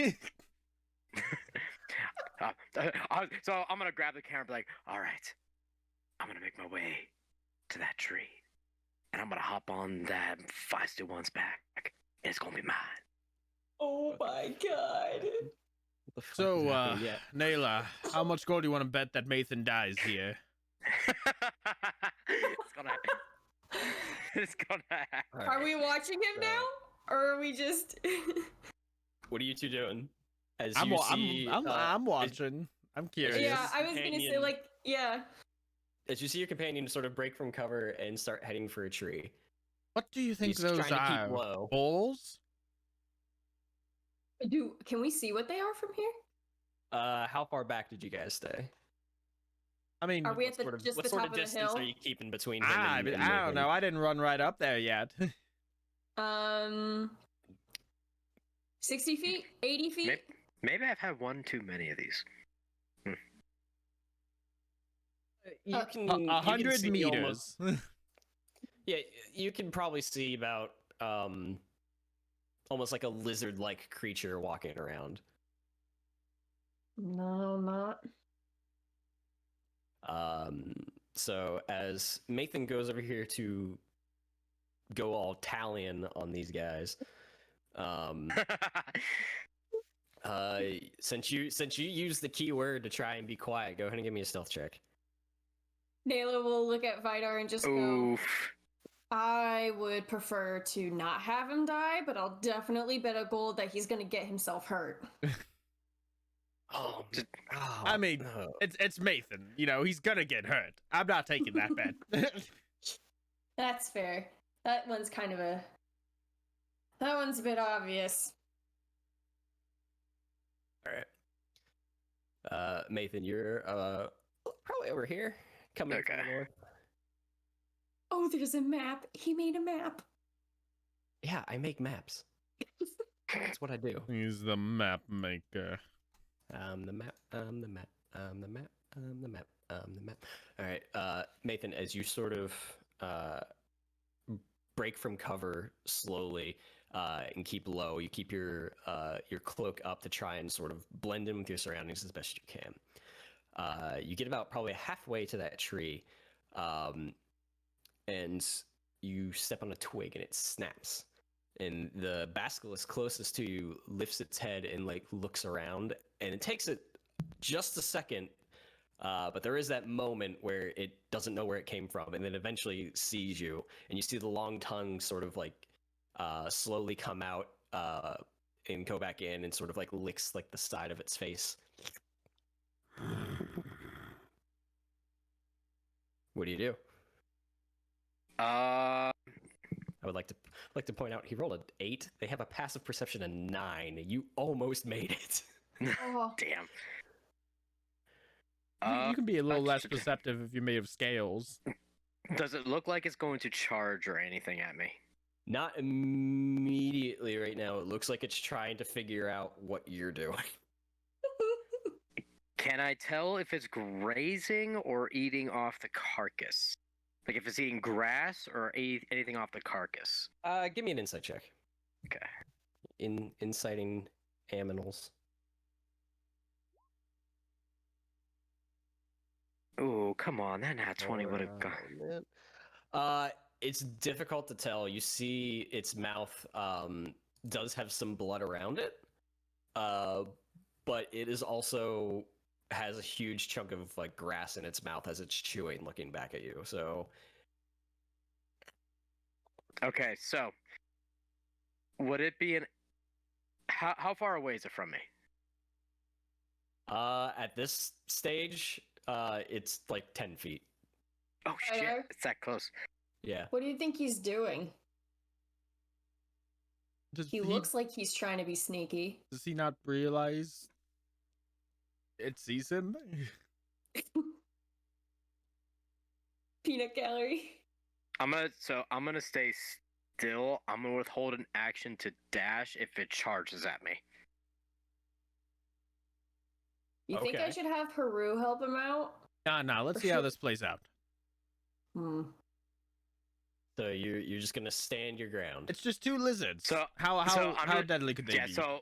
[SPEAKER 4] So I'm gonna grab the camera and be like, all right, I'm gonna make my way to that tree. And I'm gonna hop on that feisty one's back. And it's gonna be mine.
[SPEAKER 3] Oh my god.
[SPEAKER 1] What the fuck is
[SPEAKER 2] So,
[SPEAKER 1] happening yet?
[SPEAKER 2] Nayla, how much gold do you want to bet that Maethon dies here?
[SPEAKER 4] It's gonna happen. It's gonna happen.
[SPEAKER 1] All
[SPEAKER 3] Are
[SPEAKER 1] right,
[SPEAKER 3] we watching him
[SPEAKER 1] so-
[SPEAKER 3] now? Or are we just
[SPEAKER 1] What are you two doing? As
[SPEAKER 2] I'm,
[SPEAKER 1] you
[SPEAKER 2] wa-
[SPEAKER 1] see,
[SPEAKER 2] I'm watching. I'm curious.
[SPEAKER 3] Yeah, I was gonna say
[SPEAKER 1] companion-
[SPEAKER 3] like yeah.
[SPEAKER 1] as you see your companion sort of break from cover and start heading for a tree.
[SPEAKER 2] What do you think
[SPEAKER 1] He's
[SPEAKER 2] those
[SPEAKER 1] trying to
[SPEAKER 2] are?
[SPEAKER 1] keep low.
[SPEAKER 2] Bulls?
[SPEAKER 3] Can we see what they are from here?
[SPEAKER 1] How far back did you guys stay?
[SPEAKER 2] I mean,
[SPEAKER 3] Are we at
[SPEAKER 1] What
[SPEAKER 3] the
[SPEAKER 1] sort of,
[SPEAKER 3] just
[SPEAKER 1] what
[SPEAKER 3] the
[SPEAKER 1] sort
[SPEAKER 3] top
[SPEAKER 1] of
[SPEAKER 3] of the
[SPEAKER 1] distance
[SPEAKER 3] hill?
[SPEAKER 1] are you keeping between him
[SPEAKER 2] I
[SPEAKER 1] and
[SPEAKER 2] don't
[SPEAKER 1] Nathan?
[SPEAKER 2] know. I didn't run right up there yet.
[SPEAKER 3] 60 feet? 80 feet?
[SPEAKER 4] Maybe I've had one too many of these.
[SPEAKER 1] You can you can
[SPEAKER 2] 100
[SPEAKER 1] see
[SPEAKER 2] meters.
[SPEAKER 1] Yeah, you can probably see about almost like a lizard-like creature walking around.
[SPEAKER 3] No, not.
[SPEAKER 1] So as Maethon goes over here to go all Talion on these guys, since you used the keyword to try and be quiet, go ahead and give me a stealth check.
[SPEAKER 3] Nayla will look at Vidar and just go,
[SPEAKER 4] Oof.
[SPEAKER 3] I would prefer to not have him die, but I'll definitely bet a gold that he's gonna get himself hurt.
[SPEAKER 1] Oh,
[SPEAKER 2] I mean,
[SPEAKER 1] no.
[SPEAKER 2] it's Maethon. You know, he's gonna get hurt. I'm not taking that bet.
[SPEAKER 3] That's fair. That one's a bit obvious.
[SPEAKER 1] All right. Maethon, you're probably over here, coming from the
[SPEAKER 4] Okay.
[SPEAKER 1] north.
[SPEAKER 3] Oh, there's a map. He made a map.
[SPEAKER 1] Yeah, I make maps. That's what I do.
[SPEAKER 2] He's the map maker.
[SPEAKER 1] The map, the map, the map, the map, the map. All right, Maethon, as you sort of break from cover slowly and keep low, you keep your cloak up to try and sort of blend in with your surroundings as best you can. You get about probably halfway to that tree, and you step on a twig and it snaps. And the basilisk closest to you lifts its head and like looks around, and it takes it just a second But there is that moment where it doesn't know where it came from, and then eventually sees you, and you see the long tongue sort of like slowly come out and go back in, and sort of like licks like the side of its face. What do you do?
[SPEAKER 4] Uh,
[SPEAKER 1] I would like to point out he rolled an 8. They have a passive perception of 9. You almost made it.
[SPEAKER 3] Oh,
[SPEAKER 4] damn.
[SPEAKER 2] You can be a little less
[SPEAKER 4] sh-
[SPEAKER 2] perceptive if you're made of scales.
[SPEAKER 4] Does it look like it's going to charge or anything at me?
[SPEAKER 1] Not immediately right now. It looks like it's trying to figure out what you're doing.
[SPEAKER 4] Can I tell if it's grazing or eating off the carcass? Like if it's eating grass or anything off the carcass?
[SPEAKER 1] Give me an insight check.
[SPEAKER 4] Okay.
[SPEAKER 1] Inciting aminals.
[SPEAKER 4] Oh, come on. That nat 20 would have gone.
[SPEAKER 1] It's difficult to tell. You see its mouth does have some blood around it, but it is also has a huge chunk of like grass in its mouth as it's chewing, looking back at you. So
[SPEAKER 4] Okay, so would it be an how far away is it from me?
[SPEAKER 1] at this stage, it's like 10 feet.
[SPEAKER 4] Oh shit,
[SPEAKER 3] Hello?
[SPEAKER 4] it's that close.
[SPEAKER 1] Yeah.
[SPEAKER 3] what do you think he's doing?
[SPEAKER 2] Does
[SPEAKER 3] He looks like he's trying to be sneaky.
[SPEAKER 2] Does he not realize it sees him?
[SPEAKER 3] Peanut gallery.
[SPEAKER 4] I'm gonna stay still. I'm gonna withhold an action to dash if it charges at me.
[SPEAKER 3] You think I
[SPEAKER 1] Okay.
[SPEAKER 3] should have Haru help him out?
[SPEAKER 2] Nah. Let's see how this plays out.
[SPEAKER 3] Hmm.
[SPEAKER 1] So you're just gonna stand your ground.
[SPEAKER 2] It's just 2 lizards.
[SPEAKER 4] So-
[SPEAKER 2] how
[SPEAKER 4] so I'm
[SPEAKER 2] how
[SPEAKER 4] gonna-
[SPEAKER 2] deadly could they
[SPEAKER 4] Yeah,
[SPEAKER 2] be?
[SPEAKER 4] so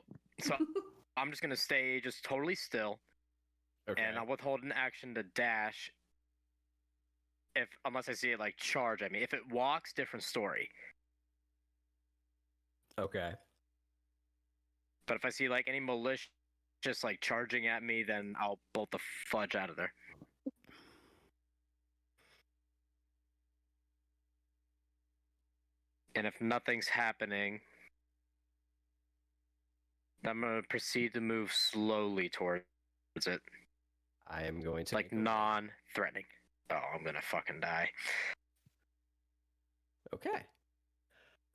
[SPEAKER 4] I'm just gonna stay just totally still,
[SPEAKER 1] Okay.
[SPEAKER 4] and I'll withhold an action to dash. Unless I see it like charge at me. If it walks, different story.
[SPEAKER 1] Okay.
[SPEAKER 4] But if I see like any malicious like charging at me, then I'll bolt the fudge out of there. And if nothing's happening, I'm gonna proceed to move slowly towards it,
[SPEAKER 1] I am going to
[SPEAKER 4] like
[SPEAKER 1] make a-
[SPEAKER 4] non-threatening. Oh, I'm gonna fucking die.
[SPEAKER 1] Okay.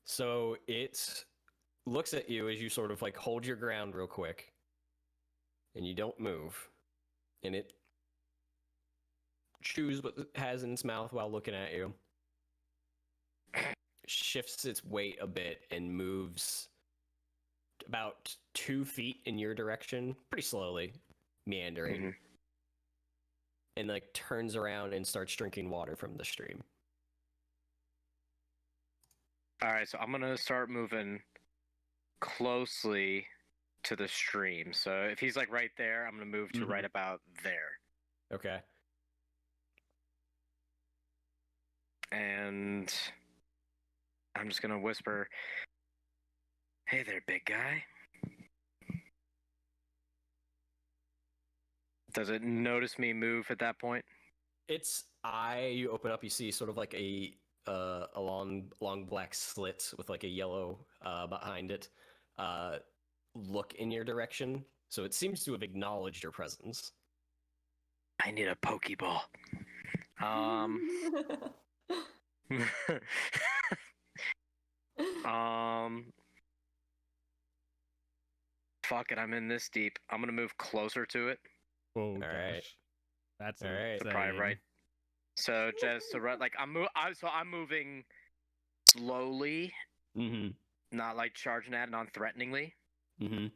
[SPEAKER 1] So it looks at you as you sort of like hold your ground real quick, and you don't move, and it chews what it has in its mouth while looking at you, shifts its weight a bit, and moves about 2 feet in your direction, pretty slowly, meandering,
[SPEAKER 4] Mhm.
[SPEAKER 1] and like turns around and starts drinking water from the stream.
[SPEAKER 4] All right, so I'm gonna start moving closely to the stream. So if he's like right there, I'm gonna move to
[SPEAKER 1] Mhm.
[SPEAKER 4] right about there.
[SPEAKER 1] Okay.
[SPEAKER 4] And I'm just gonna whisper, "Hey there, big guy." Does it notice me move at that point?
[SPEAKER 1] Its eye, you open up, you see sort of like a long black slit with like a yellow behind it. Look in your direction, so it seems to have acknowledged your presence.
[SPEAKER 4] I need a Pokeball. Fuck it, I'm in this deep. I'm gonna move closer to it.
[SPEAKER 2] Whoa,
[SPEAKER 1] right.
[SPEAKER 2] gosh. That's
[SPEAKER 1] All right.
[SPEAKER 2] insane.
[SPEAKER 4] Probably right. So just to like I'm moving slowly,
[SPEAKER 1] Mm-hmm.
[SPEAKER 4] not like charging at it non-threateningly,
[SPEAKER 1] Mm-hmm.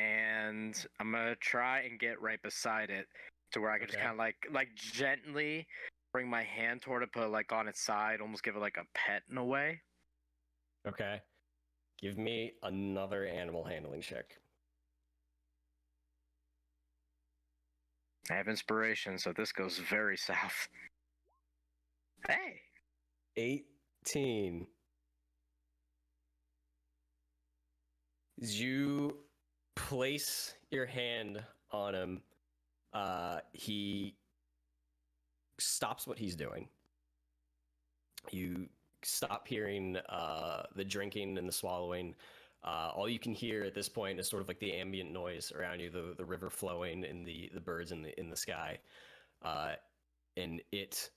[SPEAKER 4] and I'm gonna try and get right beside it to where I can just
[SPEAKER 1] Okay.
[SPEAKER 4] kind of like gently bring my hand toward it, put it like on its side, almost give it like a pet in a way.
[SPEAKER 1] Okay. Give me another animal handling check.
[SPEAKER 4] I have inspiration, so this goes very south. Hey,
[SPEAKER 1] 18. As you place your hand on him, he stops what he's doing. You stop hearing the drinking and the swallowing. All you can hear at this point is sort of like the ambient noise around you, the river flowing and the birds in the sky. And it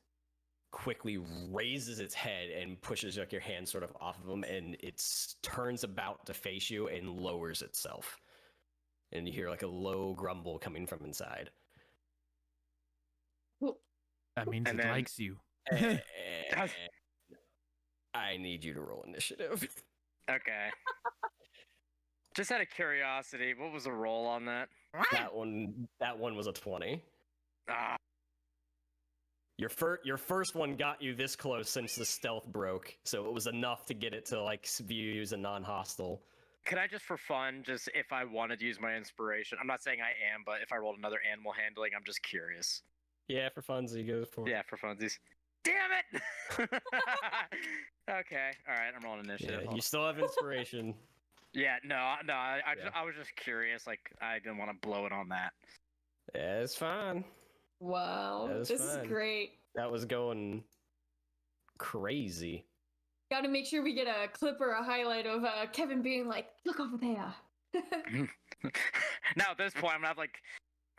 [SPEAKER 1] quickly raises its head and pushes like your hand sort of off of him, and it turns about to face you and lowers itself. And you hear like a low grumble coming from inside.
[SPEAKER 2] That means
[SPEAKER 4] And
[SPEAKER 2] it
[SPEAKER 4] then-
[SPEAKER 2] likes you.
[SPEAKER 1] I need you to roll initiative.
[SPEAKER 4] Okay. Just out of curiosity, what was the roll on that?
[SPEAKER 1] That one was a 20.
[SPEAKER 4] Ah,
[SPEAKER 1] Your first one got you this close since the stealth broke, so it was enough to get it to like view you as a non-hostile.
[SPEAKER 4] could I just for fun, just if I wanted to use my inspiration, I'm not saying I am, but if I rolled another animal handling, I'm just curious.
[SPEAKER 1] Yeah, for funsies, go for it.
[SPEAKER 4] Yeah, for funsies. Damn it! Okay, all right, I'm rolling initiative.
[SPEAKER 1] Yeah,
[SPEAKER 4] Hold
[SPEAKER 1] you
[SPEAKER 4] on.
[SPEAKER 1] still have inspiration.
[SPEAKER 4] Yeah, no, I
[SPEAKER 1] Yeah.
[SPEAKER 4] I was just curious. Like, I didn't want to blow it on that.
[SPEAKER 1] Yeah, it's fine.
[SPEAKER 3] Wow,
[SPEAKER 1] That was
[SPEAKER 3] this
[SPEAKER 1] fun.
[SPEAKER 3] is great.
[SPEAKER 1] That was going crazy.
[SPEAKER 3] Got to make sure we get a clip or a highlight of Kevin being like, "Look over there."
[SPEAKER 4] Now at this point, I'm gonna have like,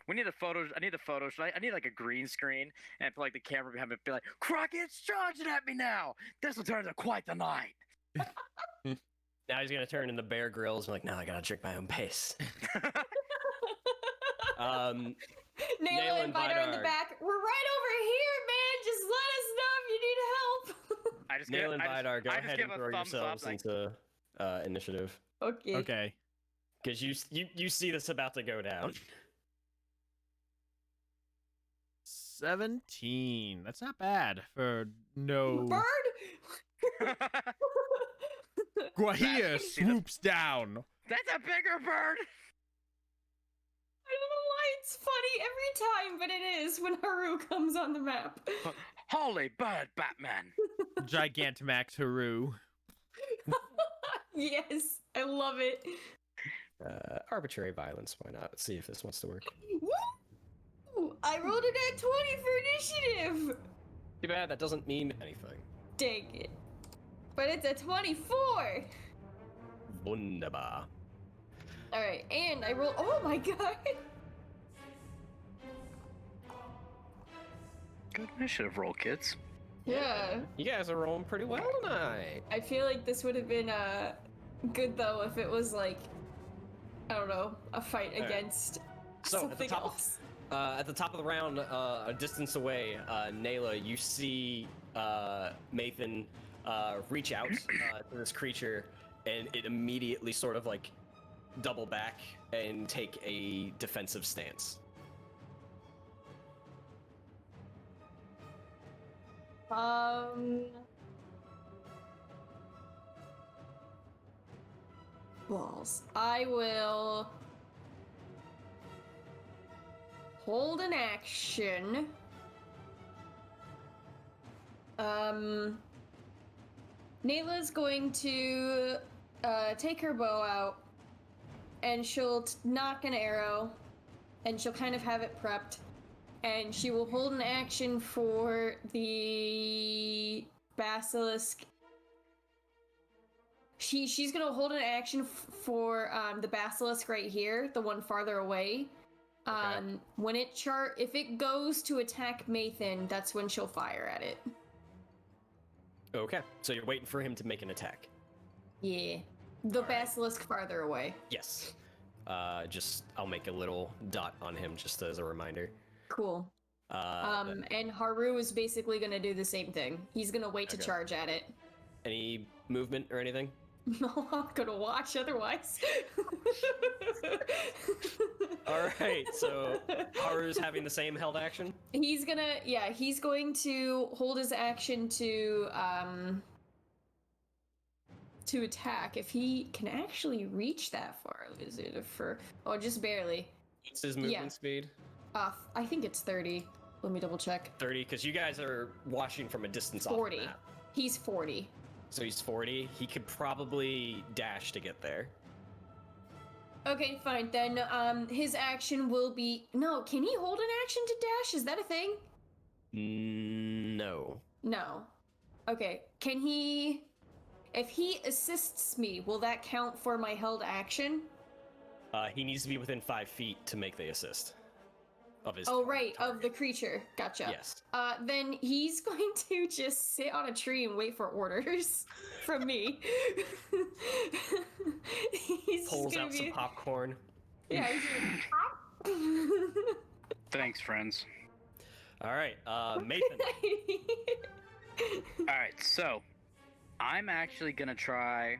[SPEAKER 4] we need the photos. I need the photos. I need like a green screen and for like the camera behind me be like, Crockett's charging at me now. This will turn into quite the night.
[SPEAKER 1] Now he's gonna turn into Bear Grylls and like, now I gotta drink my own pace.
[SPEAKER 3] Naila
[SPEAKER 1] Naila
[SPEAKER 3] and Vidar in the
[SPEAKER 1] Vidar.
[SPEAKER 3] back. We're right over here, man. Just let us know if you need help.
[SPEAKER 4] I just
[SPEAKER 1] Nail
[SPEAKER 4] give,
[SPEAKER 1] and
[SPEAKER 4] I just-
[SPEAKER 1] Vidar, go
[SPEAKER 4] I just
[SPEAKER 1] ahead
[SPEAKER 4] give
[SPEAKER 1] and
[SPEAKER 4] a
[SPEAKER 1] throw
[SPEAKER 4] thumbs
[SPEAKER 1] yourselves
[SPEAKER 4] up, like,
[SPEAKER 1] into initiative.
[SPEAKER 3] Okay.
[SPEAKER 2] Okay.
[SPEAKER 1] Because you see this about to go down.
[SPEAKER 2] 17. That's not bad for no.
[SPEAKER 3] Bird.
[SPEAKER 2] Guahia
[SPEAKER 4] That's- see, that's-
[SPEAKER 2] swoops down.
[SPEAKER 4] That's a bigger bird.
[SPEAKER 3] I don't know why it's funny every time, but it is when Haru comes on the map.
[SPEAKER 4] Holy bird, Batman.
[SPEAKER 2] Gigantamax Haru.
[SPEAKER 3] Yes, I love it.
[SPEAKER 1] Arbitrary violence. Why not? Let's see if this wants to work.
[SPEAKER 3] Woo! I rolled it at 20 for initiative.
[SPEAKER 1] Too bad that doesn't mean anything.
[SPEAKER 3] Dang it. But it's a 24.
[SPEAKER 1] Wunderbar.
[SPEAKER 3] Alright, and I roll. Oh my god.
[SPEAKER 4] Good initiative roll, kids.
[SPEAKER 3] Yeah.
[SPEAKER 1] You guys are rolling pretty well tonight.
[SPEAKER 3] I feel like this would have been good though if it was like, I don't know, a fight
[SPEAKER 1] Alright.
[SPEAKER 3] against
[SPEAKER 1] So, at the
[SPEAKER 3] something
[SPEAKER 1] top-
[SPEAKER 3] else.
[SPEAKER 1] At the top of the round, a distance away, Naila, you see Maethon reach out to this creature, and it immediately sort of like double back and take a defensive stance.
[SPEAKER 3] Balls. I will hold an action. Nayla's going to take her bow out, and she'll knock an arrow, and she'll kind of have it prepped, and she will hold an action for the basilisk. She's gonna hold an action for the basilisk right here, the one farther away.
[SPEAKER 1] Okay.
[SPEAKER 3] When it if it goes to attack Maethon, that's when she'll fire at it.
[SPEAKER 1] Okay, so you're waiting for him to make an attack.
[SPEAKER 3] Yeah, the
[SPEAKER 1] Alright.
[SPEAKER 3] basilisk farther away.
[SPEAKER 1] Yes. I'll make a little dot on him just as a reminder.
[SPEAKER 3] Cool. And Haru is basically gonna do the same thing. He's gonna wait to
[SPEAKER 1] Okay.
[SPEAKER 3] charge at it.
[SPEAKER 1] Any movement or anything?
[SPEAKER 3] No, I'm gonna watch otherwise.
[SPEAKER 1] All right, so Haru's having the same held action.
[SPEAKER 3] He's going to hold his action to attack if he can actually reach that far. Is it just barely?
[SPEAKER 1] What's his movement
[SPEAKER 3] Yeah.
[SPEAKER 1] speed?
[SPEAKER 3] I think it's 30. Let me double check.
[SPEAKER 1] 30, because you guys are watching from a distance off
[SPEAKER 3] 40.
[SPEAKER 1] the map.
[SPEAKER 3] He's 40.
[SPEAKER 1] So he's 40. He could probably dash to get there.
[SPEAKER 3] Okay, fine. Then his action will be no. Can he hold an action to dash? Is that a thing?
[SPEAKER 1] No.
[SPEAKER 3] No. Okay. Can he? If he assists me, will that count for my held action?
[SPEAKER 1] He needs to be within 5 feet to make the assist. Of his
[SPEAKER 3] Oh right,
[SPEAKER 1] target.
[SPEAKER 3] of the creature. Gotcha.
[SPEAKER 1] Yes.
[SPEAKER 3] Then he's going to just sit on a tree and wait for orders from me. He's
[SPEAKER 1] Pulls
[SPEAKER 3] just gonna
[SPEAKER 1] out
[SPEAKER 3] be...
[SPEAKER 1] some popcorn.
[SPEAKER 3] Yeah. He's
[SPEAKER 4] Thanks, friends.
[SPEAKER 1] All right, Maethon.
[SPEAKER 4] All right, so I'm actually gonna try.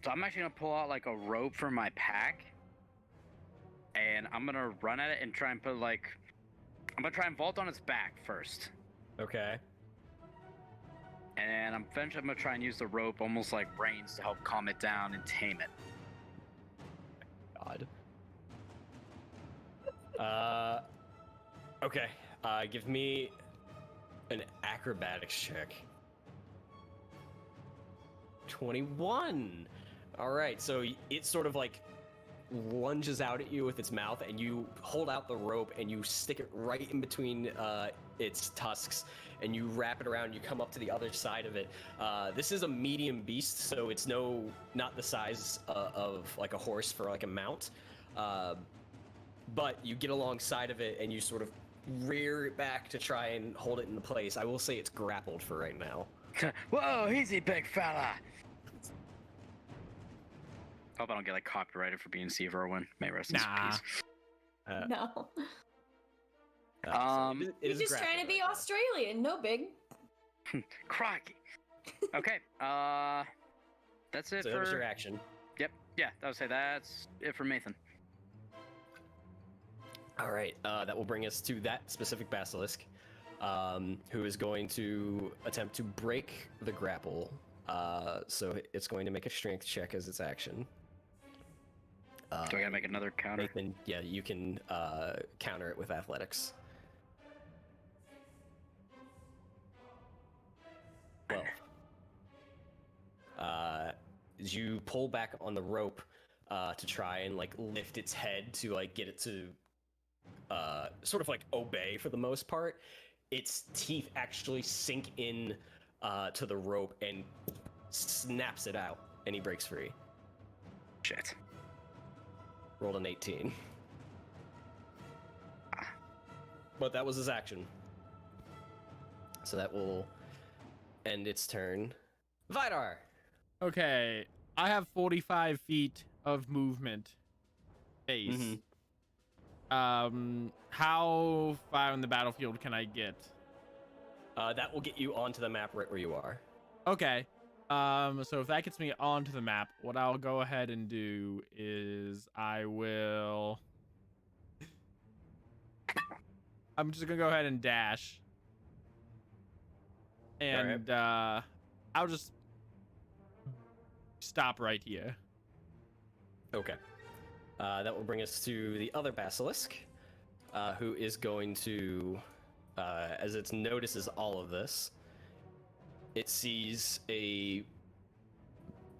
[SPEAKER 4] So I'm actually gonna pull out like a rope from my pack, and I'm gonna run at it and try and put like, I'm gonna try and vault on its back first,
[SPEAKER 1] Okay.
[SPEAKER 4] and eventually I'm gonna try and use the rope almost like reins to help calm it down and tame it.
[SPEAKER 1] God. Okay. Give me an acrobatics check. 21. All right. So it sort of like lunges out at you with its mouth, and you hold out the rope and you stick it right in between its tusks, and you wrap it around. You come up to the other side of it. This is a medium beast, so it's not the size of like a horse for like a mount. But you get alongside of it and you sort of rear it back to try and hold it in place. I will say it's grappled for right now.
[SPEAKER 4] Whoa, easy, big fella. Hope I don't get like copyrighted for being Steve Irwin. May rest in
[SPEAKER 2] Nah.
[SPEAKER 4] peace.
[SPEAKER 3] No.
[SPEAKER 1] So it
[SPEAKER 3] He's
[SPEAKER 1] is
[SPEAKER 3] just trying to
[SPEAKER 1] grappled
[SPEAKER 3] be
[SPEAKER 1] right now.
[SPEAKER 3] Australian. No big.
[SPEAKER 4] Crikey. Okay. That's it
[SPEAKER 1] So
[SPEAKER 4] for.
[SPEAKER 1] that was your action.
[SPEAKER 4] Yep. Yeah. I would say that's it for Maethon.
[SPEAKER 1] All right, that will bring us to that specific basilisk, who is going to attempt to break the grapple. So it's going to make a strength check as its action.
[SPEAKER 4] Do I gotta make another counter?
[SPEAKER 1] Nathan, yeah, you can counter it with athletics. Well, as you pull back on the rope to try and like lift its head to like get it to sort of like obey for the most part, its teeth actually sink in to the rope and snaps it out, and he breaks free.
[SPEAKER 4] Shit.
[SPEAKER 1] Rolled an 18. But that was his action. So that will end its turn. Vidar!
[SPEAKER 2] Okay, I have 45 feet of movement. Base.
[SPEAKER 1] Mhm.
[SPEAKER 2] How far in the battlefield can I get?
[SPEAKER 1] That will get you onto the map right where you are.
[SPEAKER 2] Okay. So if that gets me onto the map, what I'll go ahead and do is I'm just gonna go ahead and dash. And I'll just stop right here.
[SPEAKER 1] Okay. That will bring us to the other basilisk, who is going to, as it notices all of this, it sees a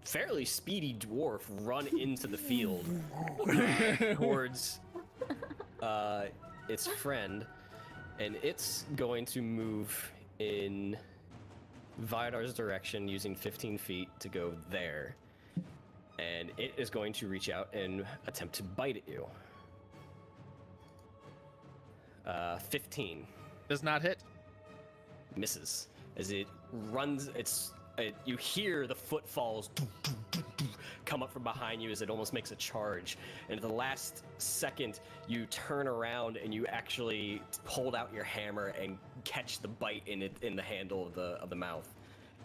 [SPEAKER 1] fairly speedy dwarf run into the field towards its friend, and it's going to move in Vidar's direction using 15 feet to go there. And it is going to reach out and attempt to bite at you. 15.
[SPEAKER 2] Does not hit.
[SPEAKER 1] Misses. As it runs, you hear the footfalls come up from behind you as it almost makes a charge. And at the last second, you turn around and you actually hold out your hammer and catch the bite in the handle of the mouth.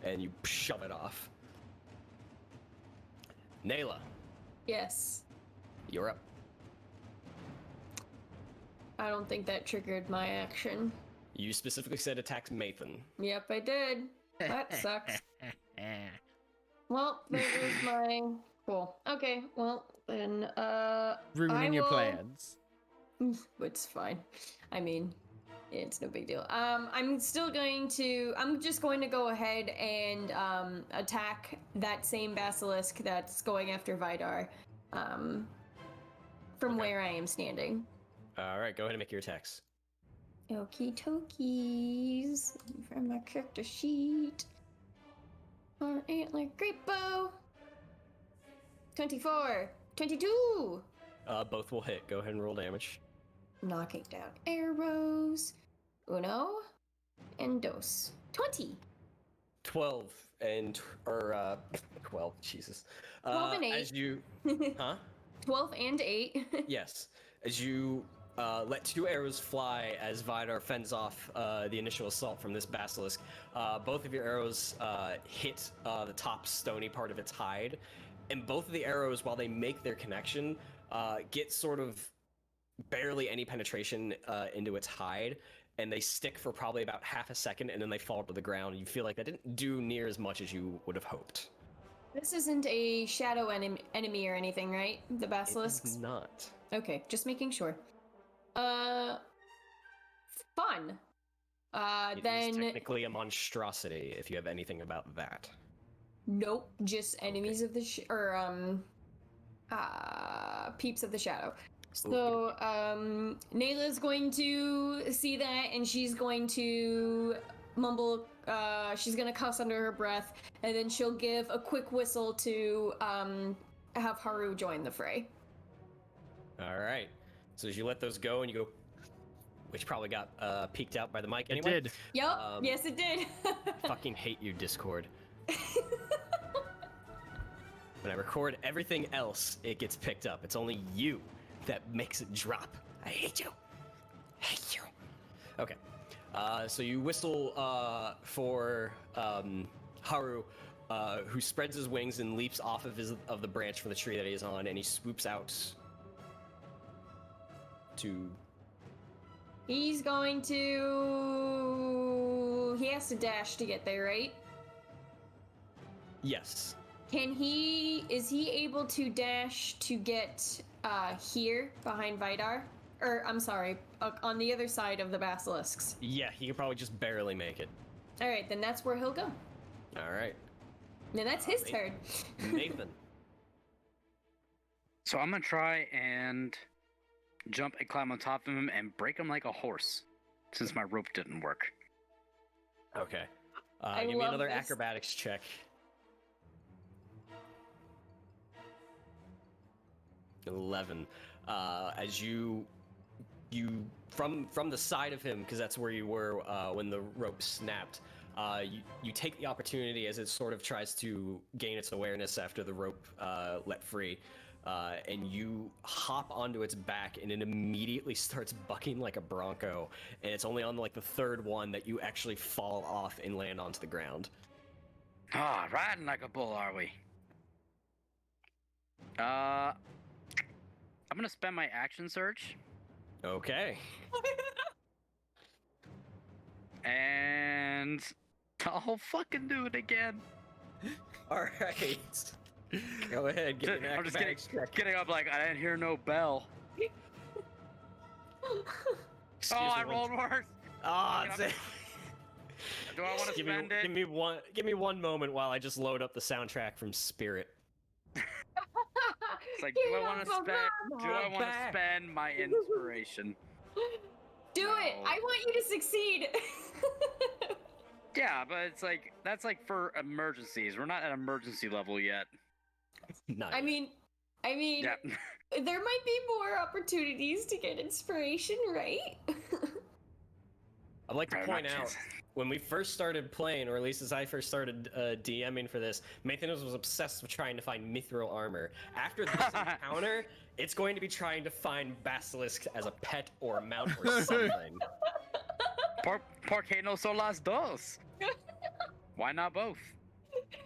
[SPEAKER 1] And you shove it off. Nayla,
[SPEAKER 3] Yes.
[SPEAKER 1] you're up.
[SPEAKER 3] I don't think that triggered my action.
[SPEAKER 1] You specifically said attacks Maethon.
[SPEAKER 3] Yep, I did. That sucks. Well, there goes my... Cool. Okay, well, then,
[SPEAKER 2] Ruining your
[SPEAKER 3] will-
[SPEAKER 2] plans.
[SPEAKER 3] It's fine. I mean, it's no big deal. I'm just going to go ahead and attack that same basilisk that's going after Vidar. from
[SPEAKER 1] Okay.
[SPEAKER 3] where I am standing.
[SPEAKER 1] All right, go ahead and make your attacks.
[SPEAKER 3] Okie dokies. From my character sheet. Our antler great bow. 24. 22.
[SPEAKER 1] Both will hit. Go ahead and roll damage.
[SPEAKER 3] Knocking down arrows. Uno. And dos. 20.
[SPEAKER 1] 12 and 12. Jesus.
[SPEAKER 3] 12 and 8.
[SPEAKER 1] As you, huh?
[SPEAKER 3] 12 and 8.
[SPEAKER 1] Yes. As you let 2 arrows fly as Vidar fends off the initial assault from this basilisk, both of your arrows hit the top stony part of its hide, and both of the arrows, while they make their connection, get sort of barely any penetration into its hide, and they stick for probably about half a second, and then they fall to the ground. You feel like that didn't do near as much as you would have hoped.
[SPEAKER 3] This isn't a shadow enemy or anything, right? The basilisks?
[SPEAKER 1] It's not.
[SPEAKER 3] Okay, just making sure. Fun.
[SPEAKER 1] It is
[SPEAKER 3] Then
[SPEAKER 1] technically a monstrosity if you have anything about that.
[SPEAKER 3] nope, just enemies of the peeps of the shadow. So Nayla's going to see that, and she's going to mumble. She's gonna cuss under her breath, and then she'll give a quick whistle to have Haru join the fray.
[SPEAKER 1] All right. So as you let those go and you go, which probably got peeked out by the mic
[SPEAKER 2] It
[SPEAKER 1] anyway.
[SPEAKER 2] did.
[SPEAKER 3] Yup, yes it did.
[SPEAKER 1] Fucking hate you, Discord. When I record everything else, it gets picked up. It's only you that makes it drop. I hate you. Hate you. Okay. So you whistle for Haru, who spreads his wings and leaps off of the branch from the tree that he is on, and he swoops out to.
[SPEAKER 3] He's going to. He has to dash to get there, right?
[SPEAKER 1] Yes.
[SPEAKER 3] Is he able to dash to get here behind Vidar? Or, I'm sorry, on the other side of the basilisks.
[SPEAKER 1] Yeah, he could probably just barely make it.
[SPEAKER 3] Alright, then that's where he'll go.
[SPEAKER 1] All right.
[SPEAKER 3] Then that's his turn.
[SPEAKER 1] Nathan.
[SPEAKER 4] So I'm gonna try and jump and climb on top of him and break him like a horse, since my rope didn't work.
[SPEAKER 1] Okay.
[SPEAKER 3] I
[SPEAKER 1] Give me
[SPEAKER 3] love
[SPEAKER 1] another
[SPEAKER 3] this.
[SPEAKER 1] acrobatics check. $11. As you from the side of him, because that's where you were when the rope snapped. You take the opportunity as it sort of tries to gain its awareness after the rope let free, and you hop onto its back, and it immediately starts bucking like a bronco. And it's only on like the third one that you actually fall off and land onto the ground.
[SPEAKER 4] Ah, riding like a bull, are we? I'm gonna spend my action surge,
[SPEAKER 1] Okay.
[SPEAKER 4] and I'll fucking do it again.
[SPEAKER 1] All right. Go ahead. Get an
[SPEAKER 4] I'm just
[SPEAKER 1] acrobatics check.
[SPEAKER 4] getting up like I didn't hear no bell.
[SPEAKER 1] Excuse
[SPEAKER 4] Oh,
[SPEAKER 1] me
[SPEAKER 4] I
[SPEAKER 1] one-
[SPEAKER 4] rolled worse.
[SPEAKER 1] Ah,
[SPEAKER 4] Fucking up. Do I want to
[SPEAKER 1] give me,
[SPEAKER 4] spend it?
[SPEAKER 1] give me one moment while I just load up the soundtrack from Spirit.
[SPEAKER 4] It's like, do I want to spend my inspiration?
[SPEAKER 3] Do it!
[SPEAKER 4] No.
[SPEAKER 3] I want you to succeed!
[SPEAKER 4] Yeah, but it's like that's like for emergencies. We're not at emergency level yet.
[SPEAKER 1] Not
[SPEAKER 3] I
[SPEAKER 1] yet.
[SPEAKER 3] mean,
[SPEAKER 4] Yeah.
[SPEAKER 3] there might be more opportunities to get inspiration, right?
[SPEAKER 1] I'd like to
[SPEAKER 4] Right,
[SPEAKER 1] point
[SPEAKER 4] not
[SPEAKER 1] out,
[SPEAKER 4] chance.
[SPEAKER 1] when we first started playing, or at least as I first started DMing for this, Maethon was obsessed with trying to find mithril armor. After this encounter, it's going to be trying to find basilisks as a pet or a mount or something.
[SPEAKER 4] ¿Por qué no son las dos? Why not both?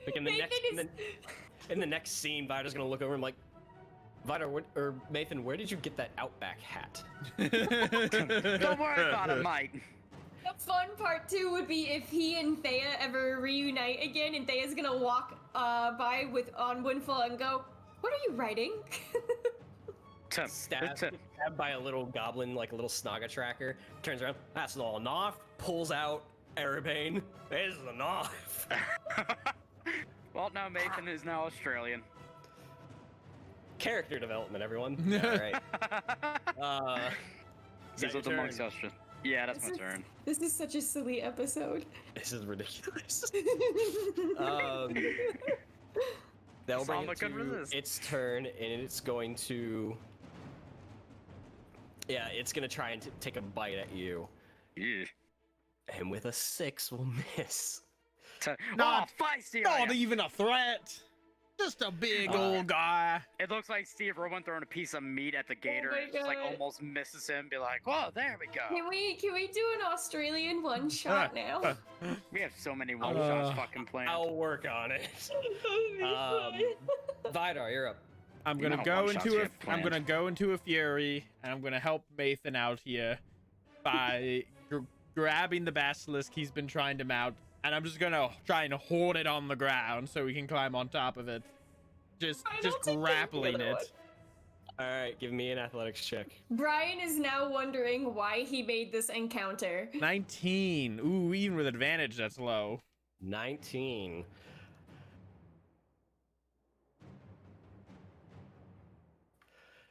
[SPEAKER 1] Like in the
[SPEAKER 3] Maethon
[SPEAKER 1] in the next scene, Vidar's gonna look over and like, Vidar, or Maethon, where did you get that Outback hat?
[SPEAKER 4] Don't worry about it, Mike.
[SPEAKER 3] The fun part too would be if he and Thea ever reunite again, and Thea's gonna walk by on Windfall and go, "What are you writing?"
[SPEAKER 1] Stabbed by a little goblin, like a little Snaga tracker. Turns around, that's not enough. Pulls out Erebane. This is enough.
[SPEAKER 4] Well, now Maethon is now Australian.
[SPEAKER 1] Character development, everyone. All right. Is that
[SPEAKER 4] He's with the
[SPEAKER 1] your
[SPEAKER 4] monks.
[SPEAKER 1] turn?
[SPEAKER 4] Yeah, that's my turn.
[SPEAKER 3] This is such a silly episode.
[SPEAKER 1] This is ridiculous. That will bring
[SPEAKER 4] Salma
[SPEAKER 1] it
[SPEAKER 4] could
[SPEAKER 1] to
[SPEAKER 4] resist.
[SPEAKER 1] its turn, and it's going to. Yeah, it's gonna try and take a bite at you,
[SPEAKER 4] Yeah.
[SPEAKER 1] and with a 6, will miss.
[SPEAKER 2] Not-
[SPEAKER 4] Feisty!
[SPEAKER 2] Not even a threat. Just a big old guy.
[SPEAKER 4] It looks like Steve Irwin throwing a piece of meat at the gator
[SPEAKER 3] my
[SPEAKER 4] and just like
[SPEAKER 3] God.
[SPEAKER 4] almost misses him. Be like, "Whoa, there we go."
[SPEAKER 3] Can we do an Australian one shot now?
[SPEAKER 4] We have so many one shots fucking planned.
[SPEAKER 1] I'll work on it. Vidar, you're up.
[SPEAKER 2] I'm gonna
[SPEAKER 4] No
[SPEAKER 2] go
[SPEAKER 4] one-shots
[SPEAKER 2] into
[SPEAKER 4] you
[SPEAKER 2] a.
[SPEAKER 4] have
[SPEAKER 2] I'm gonna
[SPEAKER 4] planned.
[SPEAKER 2] go into a fury, and I'm gonna help Maethon out here by grabbing the basilisk he's been trying to mount, and I'm just gonna try and hold it on the ground so we can climb on top of it. Just grappling it.
[SPEAKER 1] All right, give me an athletics check.
[SPEAKER 3] Brian is now wondering why he made this encounter.
[SPEAKER 2] 19. Ooh, even with advantage, that's low.
[SPEAKER 1] 19.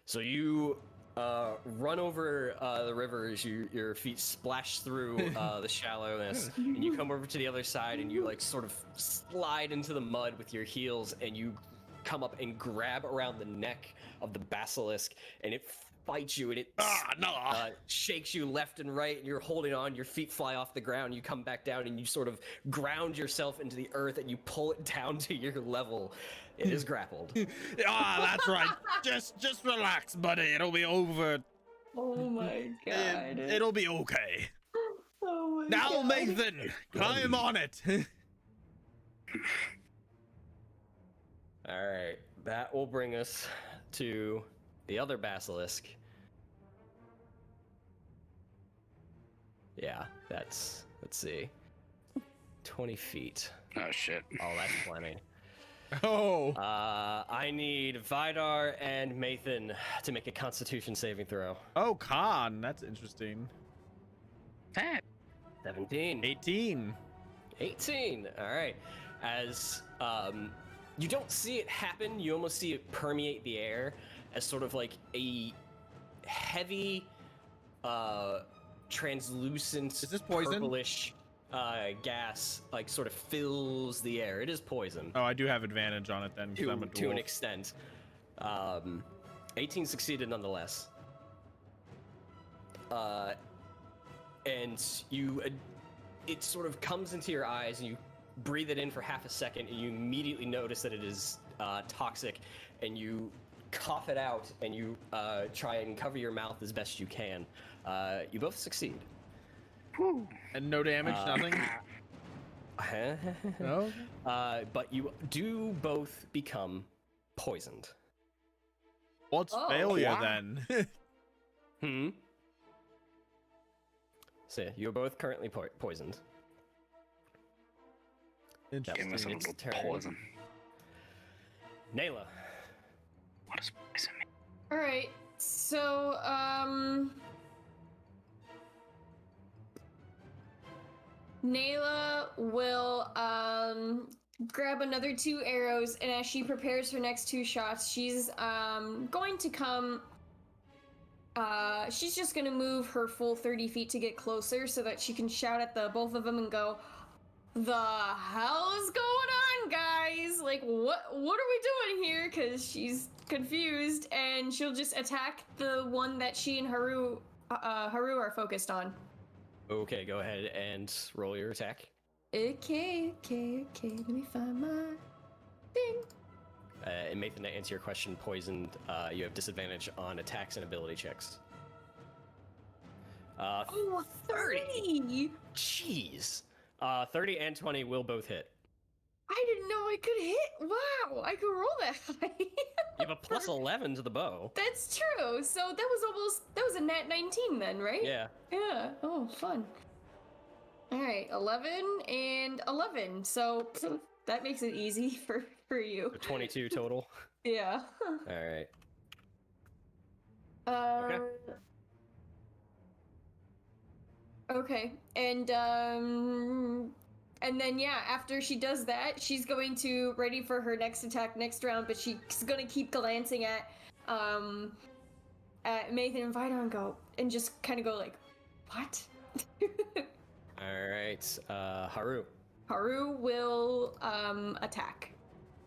[SPEAKER 1] So you run over the river as your feet splash through the shallowness, and you come over to the other side, and you like sort of slide into the mud with your heels, and you come up and grab around the neck of the basilisk, and it bites you, and it shakes you left and right, and you're holding on. Your feet fly off the ground. You come back down, and you sort of ground yourself into the earth, and you pull it down to your level. It is grappled.
[SPEAKER 2] That's right. Just relax, buddy. It'll be over.
[SPEAKER 3] Oh my god.
[SPEAKER 2] It'll be okay.
[SPEAKER 3] Oh my
[SPEAKER 2] Now,
[SPEAKER 3] god.
[SPEAKER 2] Maethon, climb on it.
[SPEAKER 1] All right, that will bring us to the other basilisk. Yeah, let's see. 20 feet.
[SPEAKER 4] Oh shit.
[SPEAKER 1] Oh, that's plenty.
[SPEAKER 2] Oh.
[SPEAKER 1] I need Vidar and Maethon to make a Constitution saving throw.
[SPEAKER 2] Oh, Khan. That's interesting.
[SPEAKER 4] Hey.
[SPEAKER 1] 17.
[SPEAKER 2] 18.
[SPEAKER 1] 18. All right. As you don't see it happen, you almost see it permeate the air as sort of like a heavy, translucent,
[SPEAKER 2] Is this poison?
[SPEAKER 1] purplish gas, like sort of fills the air. It is poison.
[SPEAKER 2] Oh, I do have advantage on it then because I'm a
[SPEAKER 1] To an
[SPEAKER 2] dwarf.
[SPEAKER 1] extent. 18 succeeded nonetheless. And you, it sort of comes into your eyes, and you breathe it in for half a second, and you immediately notice that it is toxic, and you cough it out, and you try and cover your mouth as best you can. You both succeed.
[SPEAKER 4] Whew.
[SPEAKER 2] And no damage, nothing. No.
[SPEAKER 1] But you do both become poisoned.
[SPEAKER 2] What's
[SPEAKER 3] Oh,
[SPEAKER 2] failure
[SPEAKER 4] wow.
[SPEAKER 2] then?
[SPEAKER 1] So yeah, you're both currently poisoned.
[SPEAKER 4] Give us a
[SPEAKER 2] Interesting.
[SPEAKER 1] It's
[SPEAKER 4] little
[SPEAKER 1] turn.
[SPEAKER 4] poison.
[SPEAKER 1] Nayla.
[SPEAKER 4] What does poison mean?
[SPEAKER 3] Alright, so, Nayla will, grab another 2 arrows, and as she prepares her next 2 shots, she's, going to come, she's just gonna move her full 30 feet to get closer so that she can shout at the both of them and go, "The hell is going on, guys? Like, what are we doing here?" Because she's confused, and she'll just attack the one that she and Haru are focused on.
[SPEAKER 1] Okay, go ahead and roll your attack.
[SPEAKER 3] Okay. Let me find my thing.
[SPEAKER 1] And Maethon, to answer your question, poisoned, you have disadvantage on attacks and ability checks.
[SPEAKER 3] Oh, 30!
[SPEAKER 1] Jeez. 30 and 20 will both hit.
[SPEAKER 3] I didn't know I could hit. Wow, I could roll that high.
[SPEAKER 1] You have a plus 11 to the bow.
[SPEAKER 3] That's true. So that was a nat 19 then, right?
[SPEAKER 1] Yeah.
[SPEAKER 3] Yeah. Oh, fun. All right, 11 and 11. So that makes it easy for you.
[SPEAKER 1] So 22 total.
[SPEAKER 3] Yeah.
[SPEAKER 1] All right.
[SPEAKER 3] Okay. And And then yeah, after she does that, she's going to ready for her next attack next round, but she's gonna keep glancing at Maethon and Vidar and go and just kind of go like, what?
[SPEAKER 1] All right, Haru.
[SPEAKER 3] Haru will attack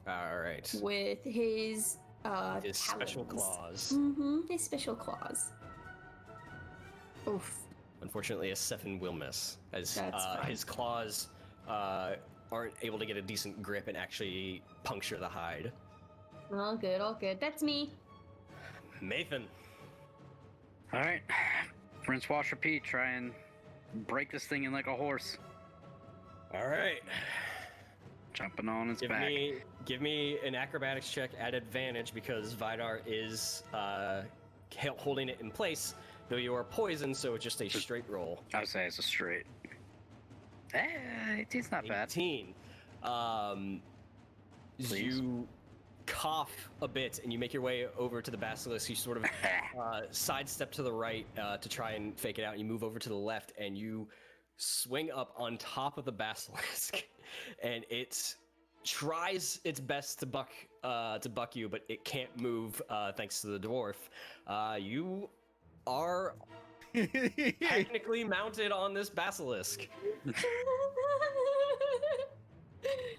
[SPEAKER 1] All right.
[SPEAKER 3] with his
[SPEAKER 1] His special
[SPEAKER 3] talons.
[SPEAKER 1] claws.
[SPEAKER 3] His special claws. Oof.
[SPEAKER 1] Unfortunately, a 7 will miss, as
[SPEAKER 3] That's fine.
[SPEAKER 1] his claws aren't able to get a decent grip and actually puncture the hide.
[SPEAKER 3] All good, all good. That's me.
[SPEAKER 1] Maethon.
[SPEAKER 4] All right, rinse, wash, repeat. Try and break this thing in like a horse.
[SPEAKER 1] All right.
[SPEAKER 4] Jumping on its back.
[SPEAKER 1] Give me an acrobatics check at advantage because Vidar is holding it in place, though you are poisoned, so it's just a straight roll.
[SPEAKER 4] I would say it's a straight. 18's not bad.
[SPEAKER 1] 18. You cough a bit and you make your way over to the basilisk. You sort of sidestep to the right to try and fake it out. And you move over to the left and you swing up on top of the basilisk, and it tries its best to buck you, but it can't move thanks to the dwarf. You are technically mounted on this basilisk.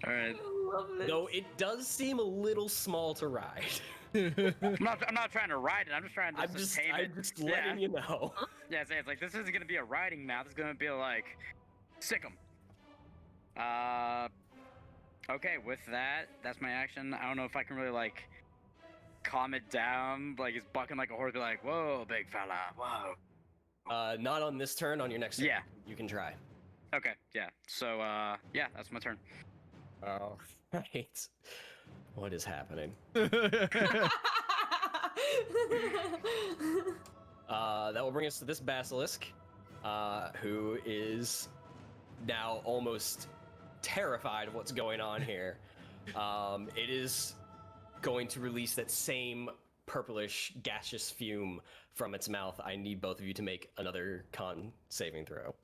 [SPEAKER 4] All right.
[SPEAKER 3] I love this.
[SPEAKER 1] Though it does seem a little small to ride.
[SPEAKER 4] I'm not trying to ride it. I'm just trying to
[SPEAKER 1] I'm just
[SPEAKER 4] tame it.
[SPEAKER 1] letting you know.
[SPEAKER 4] Yeah, it's like this isn't gonna be a riding mount. It's gonna be like sick 'em. Okay, with that, that's my action. I don't know if I can really like calm it down. Like it's bucking like a horse. Be like, whoa, big fella, whoa.
[SPEAKER 1] Not on this turn. On your next turn,
[SPEAKER 4] Yeah.
[SPEAKER 1] you can try.
[SPEAKER 4] Okay, yeah. So yeah, that's my turn.
[SPEAKER 1] Oh, right. What is happening? That will bring us to this basilisk, who is now almost terrified of what's going on here. It is going to release that same purplish gaseous fume from its mouth. I need both of you to make another con saving throw.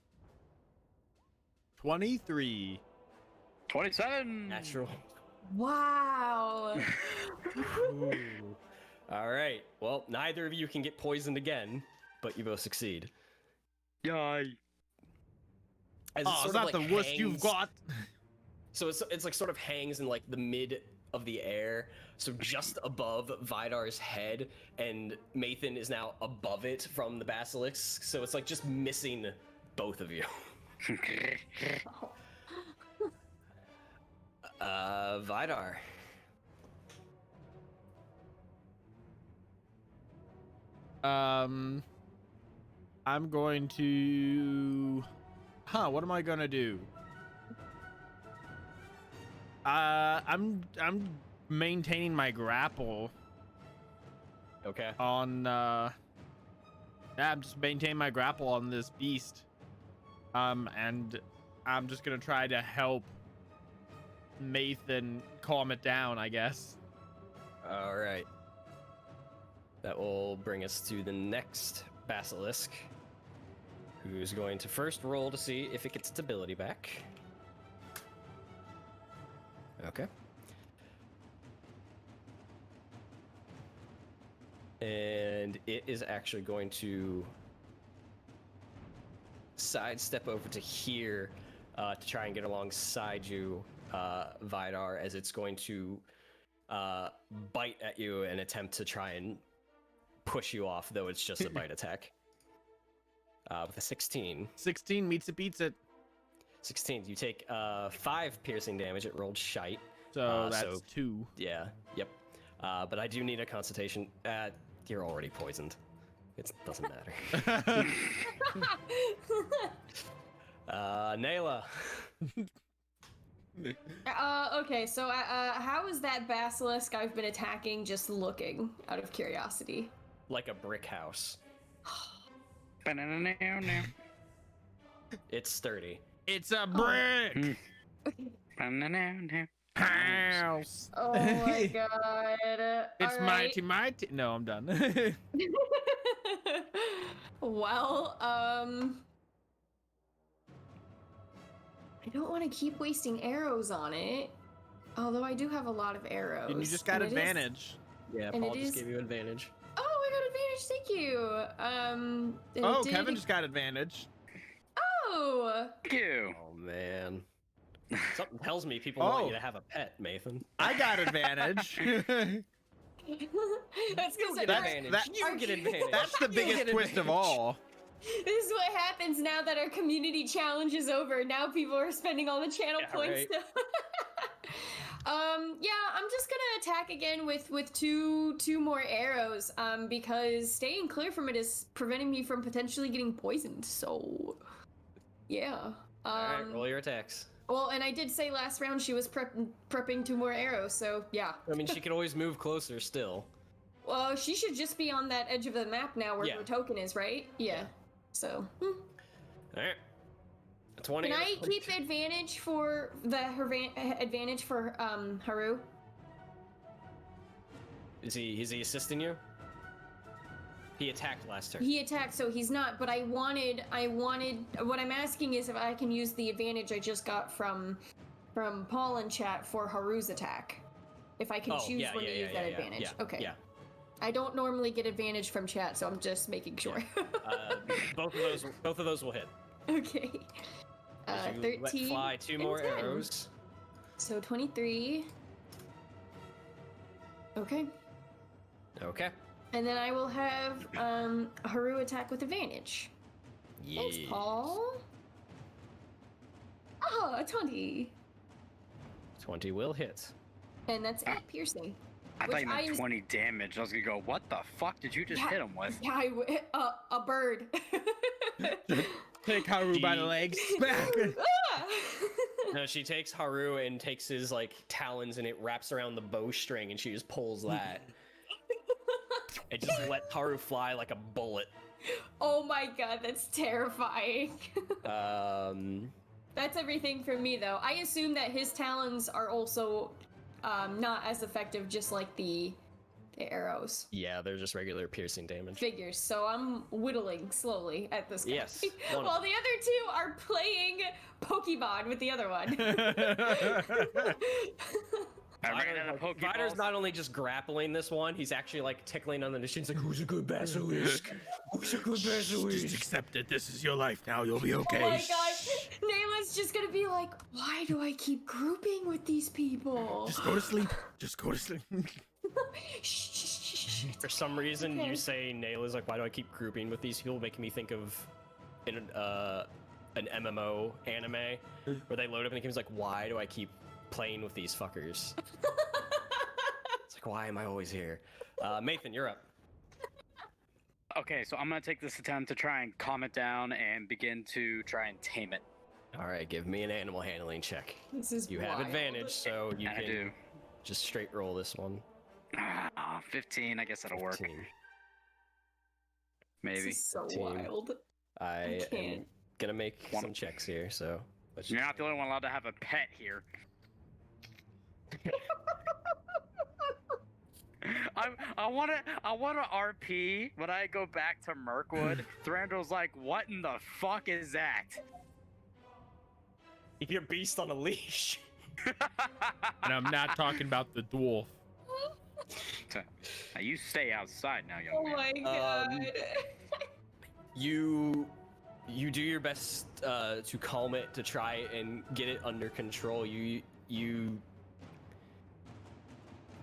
[SPEAKER 2] 23.
[SPEAKER 4] 27.
[SPEAKER 1] Natural.
[SPEAKER 3] Wow.
[SPEAKER 2] Ooh.
[SPEAKER 1] All right. Well, neither of you can get poisoned again, but you both succeed.
[SPEAKER 4] Yay.
[SPEAKER 1] As it
[SPEAKER 2] Oh,
[SPEAKER 1] sort
[SPEAKER 2] is
[SPEAKER 1] of,
[SPEAKER 2] that
[SPEAKER 1] like,
[SPEAKER 2] the worst you've
[SPEAKER 1] hangs-
[SPEAKER 2] got?
[SPEAKER 1] So it's like sort of hangs in like the mid of the air, so just above Vidar's head, and Maethon is now above it from the basilisk. So it's like just missing both of you. Vidar.
[SPEAKER 2] I'm going to... what am I gonna do? I'm maintaining my grapple
[SPEAKER 1] Okay.
[SPEAKER 2] on, yeah, I'm just maintaining my grapple on this beast. And I'm just gonna try to help Maethon calm it down, I guess.
[SPEAKER 1] All right. That will bring us to the next basilisk, who's going to first roll to see if it gets its ability back. Okay. And it is actually going to sidestep over to here to try and get alongside you, Vidar, as it's going to bite at you and attempt to try and push you off, though it's just a bite attack. With a 16.
[SPEAKER 2] 16 meets it, beats it.
[SPEAKER 1] 16, you take 5 piercing damage. It rolled shite.
[SPEAKER 2] So that's
[SPEAKER 1] so-
[SPEAKER 2] 2.
[SPEAKER 1] Yeah, yep. But I do need a constitution. You're already poisoned. It doesn't matter. Nayla.
[SPEAKER 3] Okay, so how is that basilisk I've been attacking just looking, out of curiosity?
[SPEAKER 1] Like a brick house. It's sturdy.
[SPEAKER 2] It's a brick house.
[SPEAKER 3] Oh my god.
[SPEAKER 2] It's mighty. No, I'm done.
[SPEAKER 3] Well, I don't want to keep wasting arrows on it. Although I do have a lot of arrows.
[SPEAKER 2] And you just got
[SPEAKER 3] and it is-
[SPEAKER 2] advantage.
[SPEAKER 1] Yeah,
[SPEAKER 3] And
[SPEAKER 1] Paul
[SPEAKER 3] it
[SPEAKER 1] just
[SPEAKER 3] is-
[SPEAKER 1] gave you advantage.
[SPEAKER 3] Oh, I got advantage. Thank you. And
[SPEAKER 2] Oh,
[SPEAKER 3] it did-
[SPEAKER 2] Kevin just got advantage.
[SPEAKER 3] Oh.
[SPEAKER 4] Thank you.
[SPEAKER 1] Oh man. Something tells me people want you to have a pet, Maethon.
[SPEAKER 2] I got advantage.
[SPEAKER 3] That's because
[SPEAKER 1] You get advantage. You get advantage.
[SPEAKER 2] That's the
[SPEAKER 1] You
[SPEAKER 2] biggest
[SPEAKER 1] get
[SPEAKER 2] twist of
[SPEAKER 1] advantage.
[SPEAKER 2] all.
[SPEAKER 3] This is what happens now that our community challenge is over. Now people are spending all the channel
[SPEAKER 1] Yeah,
[SPEAKER 3] points.
[SPEAKER 1] right.
[SPEAKER 3] Yeah, I'm just gonna attack again with two more arrows. Because staying clear from it is preventing me from potentially getting poisoned. So, yeah.
[SPEAKER 1] Alright, roll your attacks.
[SPEAKER 3] Well, and I did say last round she was prepping 2 more arrows. So yeah.
[SPEAKER 1] I mean, she could always move closer still.
[SPEAKER 3] Well, she should just be on that edge of the map now where
[SPEAKER 1] Yeah.
[SPEAKER 3] her token is, right? Yeah. So.
[SPEAKER 1] Alright. 20.
[SPEAKER 3] Can I keep advantage for advantage for Haru?
[SPEAKER 1] Is he assisting you? He attacked last turn.
[SPEAKER 3] He attacked, so he's not. But I wanted. What I'm asking is if I can use the advantage I just got from Paul in chat for Haru's attack. If I can choose when to use that advantage.
[SPEAKER 1] Yeah,
[SPEAKER 3] Okay.
[SPEAKER 1] Yeah.
[SPEAKER 3] I don't normally get advantage from chat, so I'm just making sure.
[SPEAKER 1] Both of those will hit.
[SPEAKER 3] Okay.
[SPEAKER 1] You
[SPEAKER 3] 13.
[SPEAKER 1] let fly 2 more
[SPEAKER 3] 10.
[SPEAKER 1] arrows.
[SPEAKER 3] So 23. Okay.
[SPEAKER 1] Okay.
[SPEAKER 3] And then I will have Haru attack with advantage.
[SPEAKER 1] Yeah.
[SPEAKER 3] Thanks, Paul. Ah, 20.
[SPEAKER 1] 20 will hit.
[SPEAKER 3] And that's 8 piercing.
[SPEAKER 4] I thought you
[SPEAKER 3] Which
[SPEAKER 4] meant 20 damage. I was gonna go, what the fuck did you just hit him with?
[SPEAKER 3] Yeah, a bird.
[SPEAKER 2] Take Haru by the
[SPEAKER 1] Gee.
[SPEAKER 2] legs. Smack.
[SPEAKER 3] Ah!
[SPEAKER 1] No, she takes Haru and takes his like talons and it wraps around the bowstring and she just pulls that. And just let Haru fly like a bullet.
[SPEAKER 3] Oh my god, that's terrifying.
[SPEAKER 1] That's
[SPEAKER 3] That's everything from me, though. I assume that his talons are also not as effective, just like the arrows.
[SPEAKER 1] Yeah, they're just regular piercing damage.
[SPEAKER 3] Figures. So I'm whittling slowly at this guy.
[SPEAKER 1] Yes,
[SPEAKER 3] While the other 2 are playing Pokemon with the other one.
[SPEAKER 4] I ran out of Pokeballs.
[SPEAKER 1] Vider's not only just grappling this one, he's actually like tickling on the machine. He's like, who's a good basilisk? Who's a good basilisk?
[SPEAKER 2] Just accept it. This is your life now. You'll be okay.
[SPEAKER 3] Oh my god. Nayla's just gonna be like, why do I keep grouping with these people?
[SPEAKER 2] Just go to sleep. Just go to sleep.
[SPEAKER 3] Shh, shh, shh, shh.
[SPEAKER 1] For some reason,
[SPEAKER 3] Okay.
[SPEAKER 1] you say Nayla's like, why do I keep grouping with these people? Making me think of an MMO anime where they load up and the game's like, why do I keep playing with these fuckers? It's like, why am I always here? Maethon, you're up.
[SPEAKER 4] Okay, so I'm gonna take this attempt to try and calm it down and begin to try and tame it.
[SPEAKER 1] All right, give me an animal handling check.
[SPEAKER 3] This is
[SPEAKER 1] You have
[SPEAKER 3] wild.
[SPEAKER 1] advantage, so you
[SPEAKER 4] I
[SPEAKER 1] can
[SPEAKER 4] do.
[SPEAKER 1] just straight roll this one.
[SPEAKER 4] 15, I guess that'll work.
[SPEAKER 1] 15.
[SPEAKER 3] This
[SPEAKER 4] Maybe.
[SPEAKER 3] is so
[SPEAKER 1] 15.
[SPEAKER 3] wild.
[SPEAKER 1] I am
[SPEAKER 3] can't.
[SPEAKER 1] gonna make
[SPEAKER 4] One-
[SPEAKER 1] some checks here, so. let's
[SPEAKER 4] You're
[SPEAKER 1] just-
[SPEAKER 4] not the only one allowed to have a pet here. I want to RP when I go back to Mirkwood. Thranduil's like, what in the fuck is that?
[SPEAKER 1] Keep your beast on a leash.
[SPEAKER 2] And I'm not talking about the dwarf.
[SPEAKER 4] Now you stay outside now, young
[SPEAKER 3] Oh
[SPEAKER 4] man.
[SPEAKER 3] my god.
[SPEAKER 1] You do your best to calm it, to try and get it under control.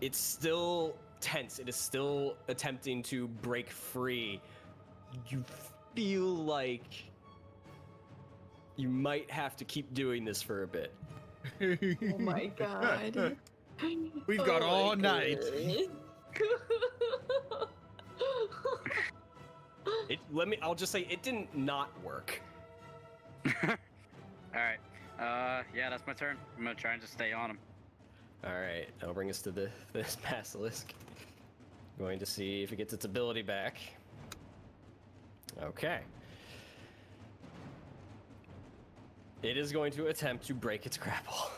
[SPEAKER 1] It's still tense. It is still attempting to break free. You feel like you might have to keep doing this for a bit.
[SPEAKER 3] Oh my god.
[SPEAKER 2] We've got
[SPEAKER 3] Oh
[SPEAKER 2] all
[SPEAKER 3] my
[SPEAKER 2] night.
[SPEAKER 3] God.
[SPEAKER 1] I'll just say it didn't not work.
[SPEAKER 4] All right. Yeah, that's my turn. I'm gonna try and just stay on him.
[SPEAKER 1] All right, that'll bring us to this basilisk. Going to see if it gets its ability back. Okay. It is going to attempt to break its grapple.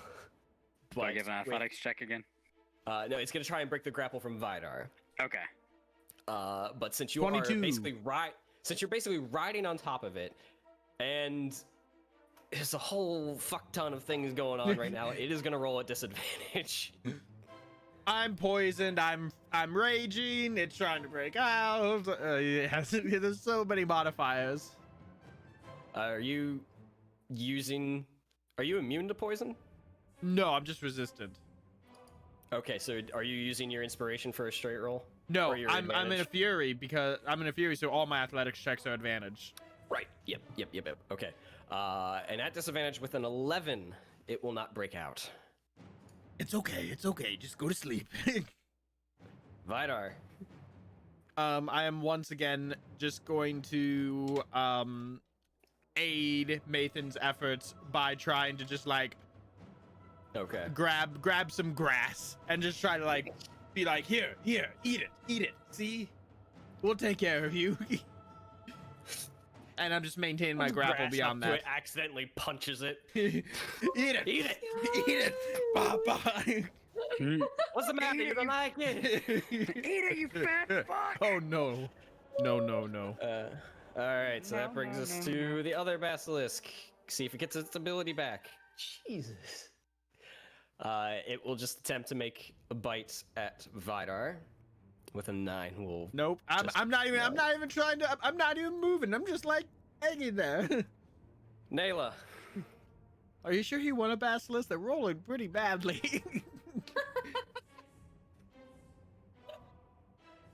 [SPEAKER 4] Do I give an athletics check again?
[SPEAKER 1] No, it's going to try and break the grapple from Vidar.
[SPEAKER 4] Okay.
[SPEAKER 1] But since you
[SPEAKER 2] 22.
[SPEAKER 1] are basically riding on top of it, and there's a whole fuck ton of things going on right now. It is gonna roll at disadvantage.
[SPEAKER 2] I'm poisoned. I'm raging. It's trying to break out. There's so many modifiers.
[SPEAKER 1] Are you immune to poison?
[SPEAKER 2] No, I'm just resistant.
[SPEAKER 1] Okay, so are you using your inspiration for a straight roll?
[SPEAKER 2] No,
[SPEAKER 1] Or your
[SPEAKER 2] I'm in a
[SPEAKER 1] advantage?
[SPEAKER 2] fury because I'm in a fury, so all my athletics checks are advantage.
[SPEAKER 1] Right. Yep. Okay. And at disadvantage with an 11, it will not break out.
[SPEAKER 2] It's okay. Just go to sleep.
[SPEAKER 1] Vidar.
[SPEAKER 2] I am once again just going to aid Maethon's efforts by trying to just like
[SPEAKER 1] Okay.
[SPEAKER 2] grab some grass and just try to like be like, here, eat it. See, we'll take care of you. And I'm just maintaining my grapple
[SPEAKER 1] Grass
[SPEAKER 2] beyond
[SPEAKER 1] up to
[SPEAKER 2] that.
[SPEAKER 1] it, accidentally punches it.
[SPEAKER 2] Eat it, Papa.
[SPEAKER 1] What's the matter? You don't like it?
[SPEAKER 4] Eat it, you fat fuck!
[SPEAKER 2] Oh no.
[SPEAKER 1] All right, so
[SPEAKER 4] No,
[SPEAKER 1] that brings
[SPEAKER 4] no,
[SPEAKER 1] us
[SPEAKER 4] no,
[SPEAKER 1] to the other basilisk. See if it gets its ability back. Jesus. It will just attempt to make a bite at Vidar with a 9. Will
[SPEAKER 2] Nope. I'm not even trying to. I'm not even moving. I'm just like hanging there.
[SPEAKER 1] Nayla.
[SPEAKER 2] Are you sure he won a basilisk? They're rolling pretty badly.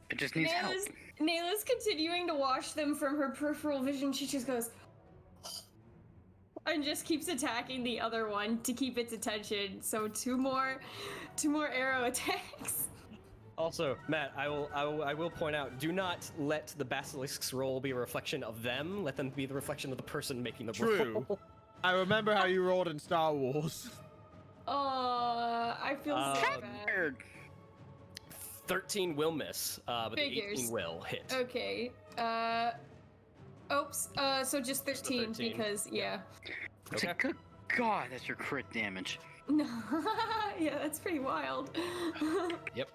[SPEAKER 4] It just needs help.
[SPEAKER 3] Nayla's continuing to watch them from her peripheral vision. She just goes and just keeps attacking the other one to keep its attention. So two more arrow attacks.
[SPEAKER 1] Also, Matt, I will point out: do not let the basilisk's roll be a reflection of them. Let them be the reflection of the person making the
[SPEAKER 2] True.
[SPEAKER 1] roll.
[SPEAKER 2] I remember how you rolled in Star Wars.
[SPEAKER 3] I feel so bad.
[SPEAKER 4] Weird.
[SPEAKER 1] 13 will miss, but
[SPEAKER 3] Figures.
[SPEAKER 1] the 18 will hit.
[SPEAKER 3] Okay. Oops. So just 13
[SPEAKER 1] 13.
[SPEAKER 3] because yeah.
[SPEAKER 4] It's
[SPEAKER 1] Okay.
[SPEAKER 4] a good God, that's your crit damage.
[SPEAKER 3] No. Yeah, that's pretty wild.
[SPEAKER 1] Yep.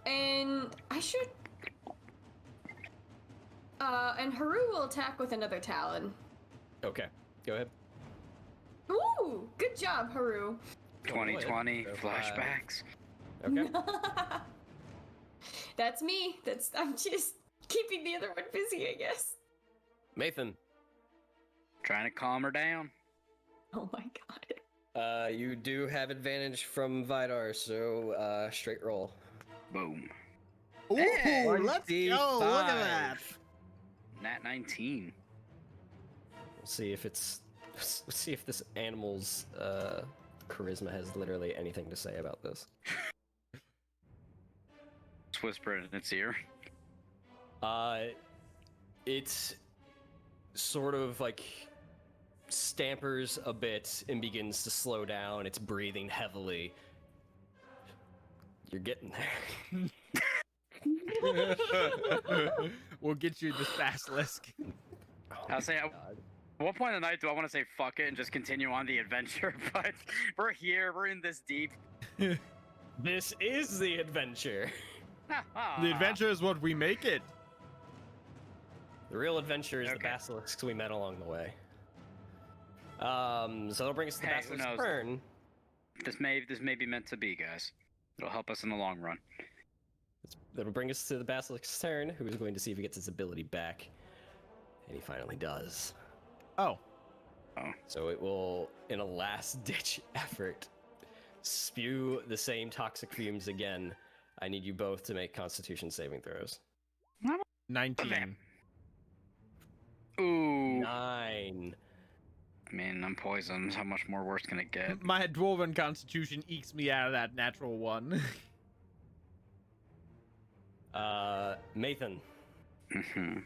[SPEAKER 3] And I should. And Haru will attack with another Talon.
[SPEAKER 1] Okay. Go ahead.
[SPEAKER 3] Ooh, good job, Haru.
[SPEAKER 4] 2020
[SPEAKER 1] So,
[SPEAKER 4] flashbacks.
[SPEAKER 1] Okay.
[SPEAKER 3] That's me. I'm just keeping the other one busy, I guess.
[SPEAKER 1] Maethon.
[SPEAKER 4] Trying to calm her down.
[SPEAKER 3] Oh my god.
[SPEAKER 1] You do have advantage from Vidar, so straight roll.
[SPEAKER 4] Boom.
[SPEAKER 2] Ooh,
[SPEAKER 4] Hey,
[SPEAKER 2] let's go! Look at that.
[SPEAKER 4] Nat 19.
[SPEAKER 1] We'll see if it's. Let's see if this animal's charisma has literally anything to say about this.
[SPEAKER 4] Just whisper it in its ear.
[SPEAKER 1] It sort of like stampers a bit and begins to slow down. It's breathing heavily. You're getting there.
[SPEAKER 2] We'll get you this basilisk.
[SPEAKER 4] I'll say, at what point in the night do I want to say fuck it and just continue on the adventure? But we're here, we're in this deep.
[SPEAKER 1] This is the adventure.
[SPEAKER 2] The adventure is what we make it.
[SPEAKER 1] The real adventure is the
[SPEAKER 4] Okay.
[SPEAKER 1] basilisks we met along the way. So that'll bring us to the
[SPEAKER 4] Hey, who
[SPEAKER 1] basilisk's
[SPEAKER 4] knows?
[SPEAKER 1] turn.
[SPEAKER 4] This may be meant to be, guys. It'll help us in the long run.
[SPEAKER 1] That'll bring us to the basilisk's turn, who is going to see if he gets his ability back. And he finally does.
[SPEAKER 2] Oh.
[SPEAKER 1] So it will, in a last-ditch effort, spew the same toxic fumes again. I need you both to make Constitution saving throws.
[SPEAKER 2] 19.
[SPEAKER 4] Ooh.
[SPEAKER 1] 9.
[SPEAKER 4] I mean, I'm poisoned. How much more worse can it get?
[SPEAKER 2] My dwarven constitution ekes me out of that natural one.
[SPEAKER 1] Maethon,
[SPEAKER 4] Mhm.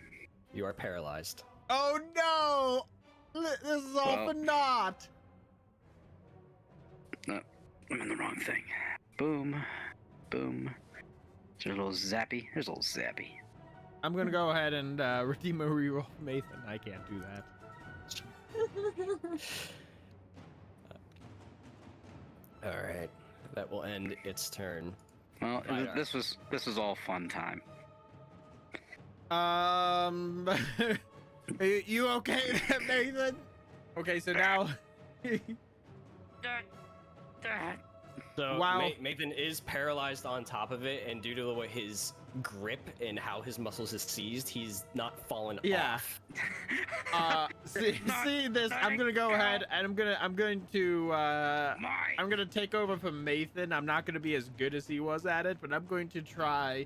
[SPEAKER 1] you are paralyzed.
[SPEAKER 2] Oh no! This is all for naught.
[SPEAKER 4] No, I'm in the wrong thing. Boom. Boom. There's a little zappy. There's a little zappy.
[SPEAKER 2] I'm gonna go ahead and redeem a reroll Maethon. I can't do that.
[SPEAKER 1] All right, that will end its turn.
[SPEAKER 4] Well,
[SPEAKER 1] Right,
[SPEAKER 4] this was all fun time.
[SPEAKER 2] Are you okay, Nathan? Okay, so now.
[SPEAKER 1] So
[SPEAKER 2] Wow.
[SPEAKER 1] Maethon is paralyzed on top of it, and due to what his grip and how his muscles is seized, he's not fallen
[SPEAKER 2] Yeah.
[SPEAKER 1] off.
[SPEAKER 2] See this? I'm gonna go ahead and I'm going to take over from Maethon. I'm not gonna be as good as he was at it, but I'm going to try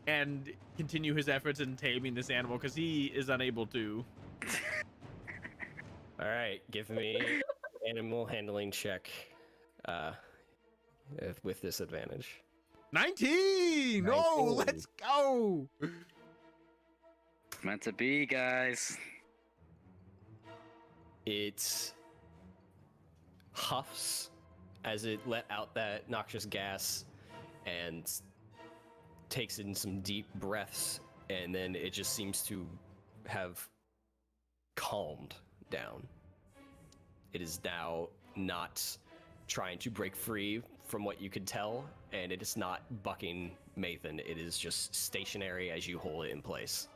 [SPEAKER 2] and continue his efforts in taming this animal because he is unable to.
[SPEAKER 1] All right, give me animal handling check with disadvantage.
[SPEAKER 2] 19! Oh, let's go!
[SPEAKER 4] Meant to be, guys.
[SPEAKER 1] It huffs as it let out that noxious gas and takes in some deep breaths, and then it just seems to have calmed down. It is now not trying to break free from what you could tell, and it is not bucking Maethon. It is just stationary as you hold it in place.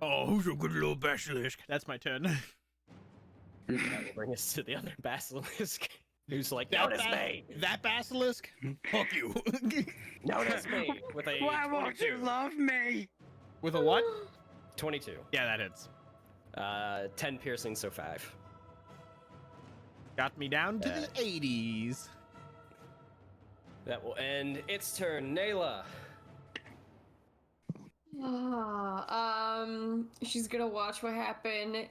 [SPEAKER 2] Oh, who's a good little basilisk? That's my turn.
[SPEAKER 1] That will bring us to the other basilisk, who's like, notice me!
[SPEAKER 2] That basilisk? Fuck you.
[SPEAKER 1] Notice me! With a
[SPEAKER 4] Why won't you
[SPEAKER 1] 22.
[SPEAKER 4] love me?
[SPEAKER 2] With a what?
[SPEAKER 1] 22.
[SPEAKER 2] Yeah, that hits.
[SPEAKER 1] 10 piercing, so 5.
[SPEAKER 2] Got me down to the 80s.
[SPEAKER 1] That will end its turn. Nayla.
[SPEAKER 3] She's gonna watch what happened.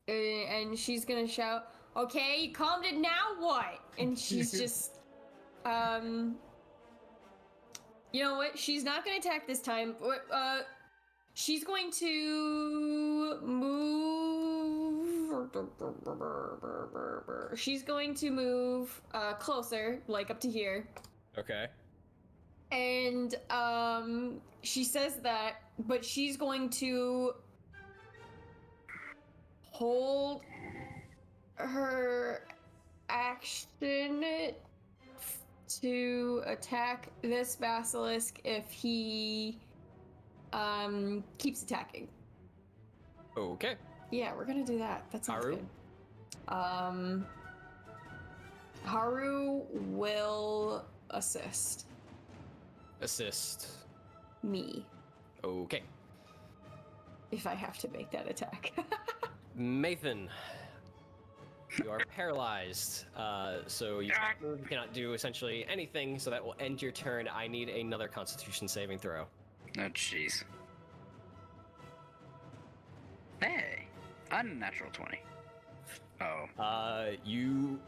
[SPEAKER 3] And she's gonna shout, "Okay, you calmed it. Now what?" And she's just, you know what? She's not gonna attack this time. She's going to move. She's going to move closer, like up to here.
[SPEAKER 1] Okay.
[SPEAKER 3] And she says that, but she's going to hold her action to attack this basilisk if he keeps attacking.
[SPEAKER 1] Okay.
[SPEAKER 3] Yeah, we're gonna do that. That sounds
[SPEAKER 1] Haru?
[SPEAKER 3] good. Haru will assist
[SPEAKER 1] Assist.
[SPEAKER 3] me
[SPEAKER 1] Okay.
[SPEAKER 3] if I have to make that attack.
[SPEAKER 1] Maethon. You are paralyzed. So you can't move, you cannot do essentially anything, so that will end your turn. I need another Constitution saving throw.
[SPEAKER 4] Oh, jeez. Hey, unnatural 20. Oh.
[SPEAKER 1] You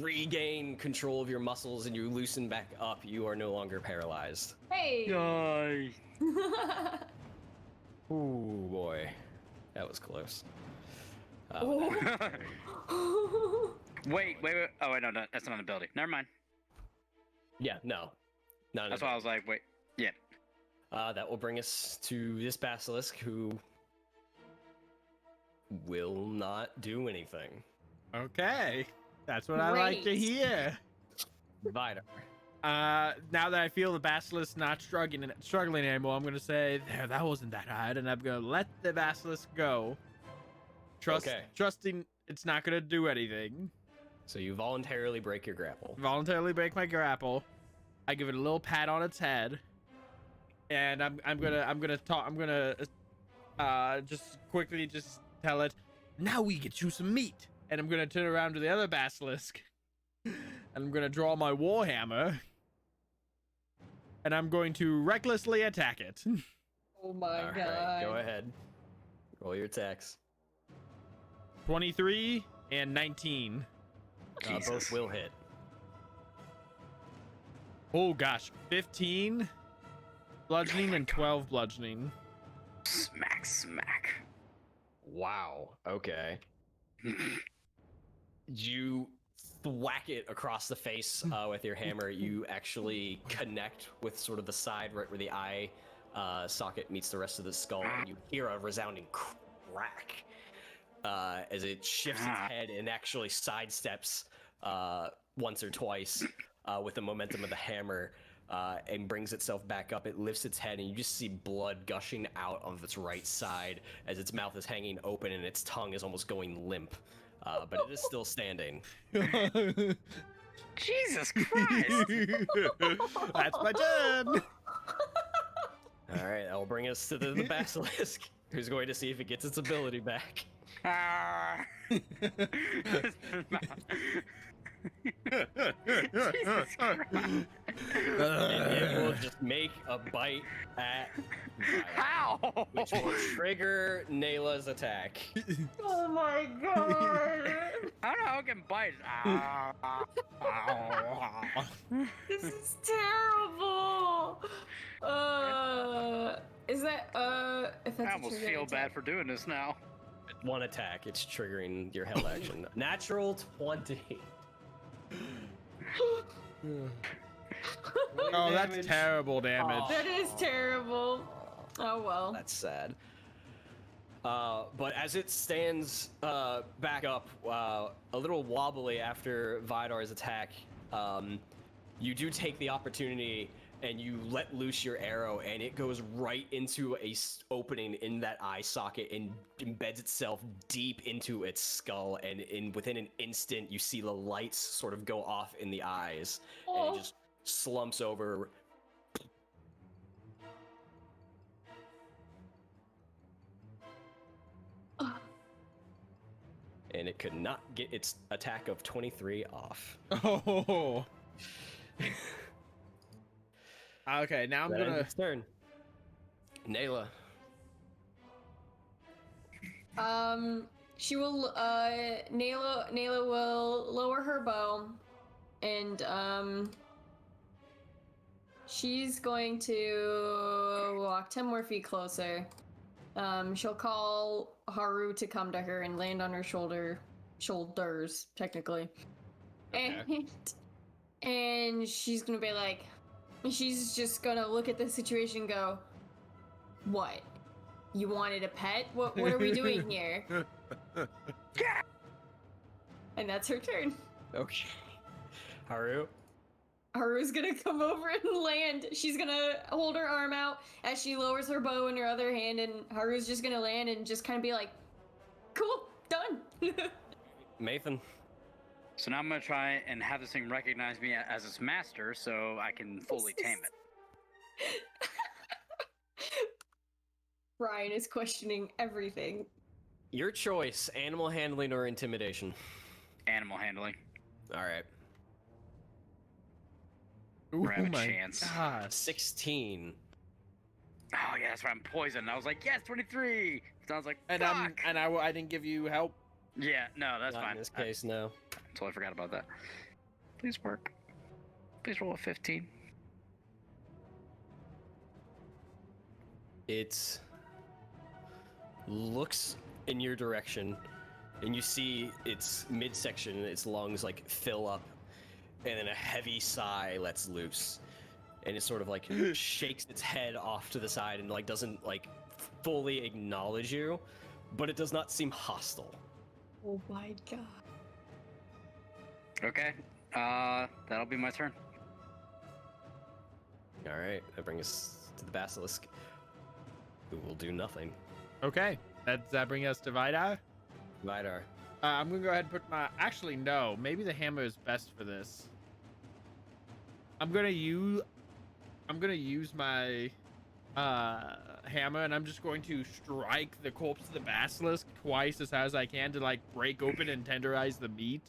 [SPEAKER 1] regain control of your muscles and you loosen back up. You are no longer paralyzed.
[SPEAKER 3] Hey!
[SPEAKER 4] Yay.
[SPEAKER 1] Ooh, boy. That was close.
[SPEAKER 4] Wait. Oh, wait, no, that's not an ability. Never mind.
[SPEAKER 1] Yeah, no. No,
[SPEAKER 4] That's why I was like, wait. Yeah.
[SPEAKER 1] That will bring us to this basilisk who will not do anything.
[SPEAKER 2] Okay. That's what I like to
[SPEAKER 3] Great.
[SPEAKER 2] hear.
[SPEAKER 1] Vidar.
[SPEAKER 2] Now that I feel the basilisk not struggling anymore, I'm gonna say, there, that wasn't that hard, and I'm gonna let the basilisk go. Trusting it's not gonna do anything.
[SPEAKER 1] So you voluntarily break your grapple.
[SPEAKER 2] Voluntarily break my grapple. I give it a little pat on its head, and I'm gonna just quickly just tell it, now we get you some meat. And I'm gonna turn around to the other basilisk, and I'm gonna draw my warhammer, and I'm going to recklessly attack it.
[SPEAKER 3] Oh my
[SPEAKER 1] All
[SPEAKER 3] god.
[SPEAKER 1] right, go ahead. Roll your attacks.
[SPEAKER 2] 23 and 19.
[SPEAKER 4] Jesus.
[SPEAKER 1] Both will hit.
[SPEAKER 2] Oh gosh, 15 bludgeoning and 12 bludgeoning.
[SPEAKER 4] Smack.
[SPEAKER 1] Wow. Okay. You thwack it across the face with your hammer. You actually connect with sort of the side right where the eye socket meets the rest of the skull, and you hear a resounding crack as it shifts its head and actually sidesteps once or twice with the momentum of the hammer. and brings itself back up. It lifts its head, and you just see blood gushing out of its right side as its mouth is hanging open and its tongue is almost going limp. But it is still standing.
[SPEAKER 4] Jesus Christ!
[SPEAKER 2] That's my turn.
[SPEAKER 1] All right, that will bring us to the basilisk, who's going to see if it gets its ability back.
[SPEAKER 4] Ah. Jesus Christ.
[SPEAKER 1] It will just make a bite at Violet,
[SPEAKER 4] How?
[SPEAKER 1] which will trigger Nayla's attack.
[SPEAKER 3] Oh my god!
[SPEAKER 4] I don't know how it can bite.
[SPEAKER 3] This is terrible. Is that if that's
[SPEAKER 4] I
[SPEAKER 3] a
[SPEAKER 4] almost
[SPEAKER 3] trigger
[SPEAKER 4] feel
[SPEAKER 3] attack?
[SPEAKER 4] bad for doing this now.
[SPEAKER 1] One attack, it's triggering your held action. Natural 20.
[SPEAKER 2] Oh, that's terrible damage.
[SPEAKER 3] That is terrible. Oh well.
[SPEAKER 1] That's sad. But as it stands back up, a little wobbly after Vidar's attack, you do take the opportunity and you let loose your arrow, and it goes right into a opening in that eye socket and embeds itself deep into its skull. And within an instant, you see the lights sort of go off in the eyes, and it just slumps over. And it could not get its attack of 23 off.
[SPEAKER 2] Oh. Okay, now I'm
[SPEAKER 1] That ends
[SPEAKER 2] gonna.
[SPEAKER 1] its turn. Nayla.
[SPEAKER 3] She will Nayla will lower her bow, and she's going to walk 10 more feet closer. She'll call Haru to come to her and land on her shoulders, technically.
[SPEAKER 1] Okay.
[SPEAKER 3] And she's gonna be like, she's just gonna look at the situation and go, what? You wanted a pet? What are we doing here? And that's her turn.
[SPEAKER 1] Okay. Haru.
[SPEAKER 3] Haru's gonna come over and land. She's gonna hold her arm out as she lowers her bow in her other hand, and Haru's just gonna land and just kind of be like, cool, done.
[SPEAKER 1] Maethon.
[SPEAKER 4] So now I'm gonna try and have this thing recognize me as its master, so I can fully tame it.
[SPEAKER 3] Ryan is questioning everything.
[SPEAKER 1] Your choice, animal handling or intimidation.
[SPEAKER 4] Animal handling.
[SPEAKER 1] All right.
[SPEAKER 2] Ooh,
[SPEAKER 4] Have a
[SPEAKER 2] my
[SPEAKER 4] chance.
[SPEAKER 2] God.
[SPEAKER 1] 16.
[SPEAKER 4] Oh yeah, that's right. I'm poisoned. I was like, yes, 23. Sounds like
[SPEAKER 2] And
[SPEAKER 4] fuck.
[SPEAKER 2] I didn't give you help.
[SPEAKER 4] Yeah, no, that's
[SPEAKER 1] Not
[SPEAKER 4] fine.
[SPEAKER 1] in this case, no.
[SPEAKER 4] I totally forgot about that. Please work. Please roll a 15.
[SPEAKER 1] It looks in your direction, and you see its midsection, its lungs like fill up, and then a heavy sigh lets loose, and it sort of like shakes its head off to the side and like doesn't like fully acknowledge you, but it does not seem hostile.
[SPEAKER 3] Oh my god.
[SPEAKER 4] Okay. That'll be my turn.
[SPEAKER 1] All right, that brings us to the basilisk, who will do nothing.
[SPEAKER 2] Okay, does that bring us to Vidar?
[SPEAKER 1] Vidar.
[SPEAKER 2] I'm gonna go ahead and put my. Actually, no. Maybe the hammer is best for this. I'm gonna use my hammer, and I'm just going to strike the corpse of the basilisk twice as hard as I can to like break open and tenderize the meat.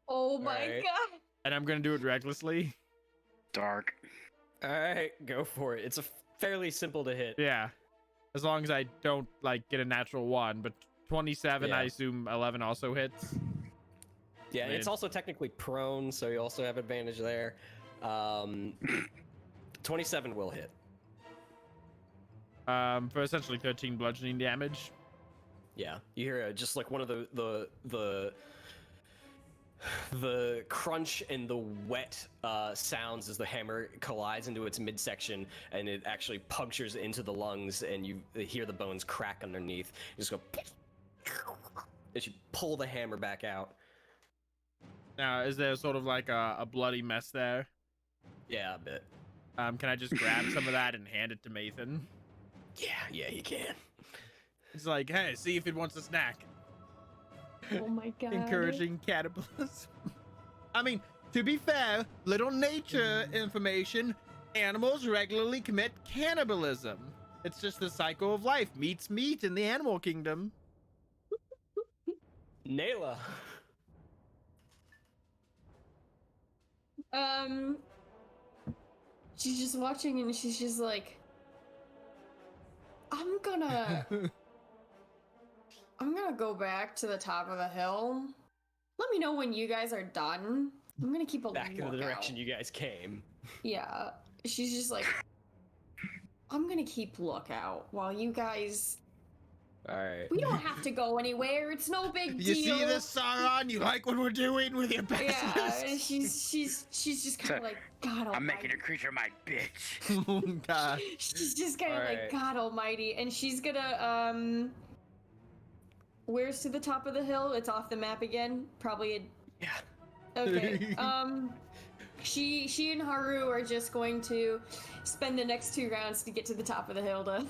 [SPEAKER 3] Oh my
[SPEAKER 1] Alright.
[SPEAKER 3] god.
[SPEAKER 2] And I'm gonna do it recklessly.
[SPEAKER 4] Dark.
[SPEAKER 1] All right, go for it. It's a fairly simple to hit.
[SPEAKER 2] Yeah, as long as I don't like get a natural one. But 27,
[SPEAKER 1] Yeah.
[SPEAKER 2] I assume 11 also hits.
[SPEAKER 1] Yeah, and it's
[SPEAKER 2] Mid.
[SPEAKER 1] also technically prone, so you also have advantage there. 27 will hit.
[SPEAKER 2] For essentially 13 bludgeoning damage.
[SPEAKER 1] Yeah, you hear just like one of the crunch and the wet sounds as the hammer collides into its midsection, and it actually punctures into the lungs, and you hear the bones crack underneath. You just go, as you pull the hammer back out.
[SPEAKER 2] Now, is there sort of like a bloody mess there?
[SPEAKER 1] Yeah, a bit.
[SPEAKER 2] Can I just grab some of that and hand it to Maethon?
[SPEAKER 1] Yeah, you can.
[SPEAKER 2] It's like, hey, see if it wants a snack.
[SPEAKER 3] Oh my god.
[SPEAKER 2] Encouraging cannibalism. I mean, to be fair, little nature information, animals regularly commit cannibalism. It's just the cycle of life. Meat's meat in the animal kingdom.
[SPEAKER 1] Nayla.
[SPEAKER 3] She's just watching and she's just like, I'm gonna go back to the top of the hill. Let me know when you guys are done. I'm gonna keep a
[SPEAKER 1] Back in the
[SPEAKER 3] lookout.
[SPEAKER 1] direction you guys came.
[SPEAKER 3] Yeah, she's just like, I'm gonna keep lookout while you guys.
[SPEAKER 1] All right.
[SPEAKER 3] We don't have to go anywhere. It's no big deal.
[SPEAKER 2] You see this, Sauron? You like what we're doing with your
[SPEAKER 3] Yeah,
[SPEAKER 2] business?
[SPEAKER 3] and she's just kind of like, God Almighty.
[SPEAKER 4] I'm making a creature my bitch.
[SPEAKER 2] Oh, God.
[SPEAKER 3] She's just kind of like,
[SPEAKER 1] Alright.
[SPEAKER 3] God Almighty, and she's gonna Where's to the top of the hill? It's off the map again. Probably.
[SPEAKER 1] Yeah.
[SPEAKER 3] Okay. She and Haru are just going to spend the next 2 rounds to get to the top of the hill to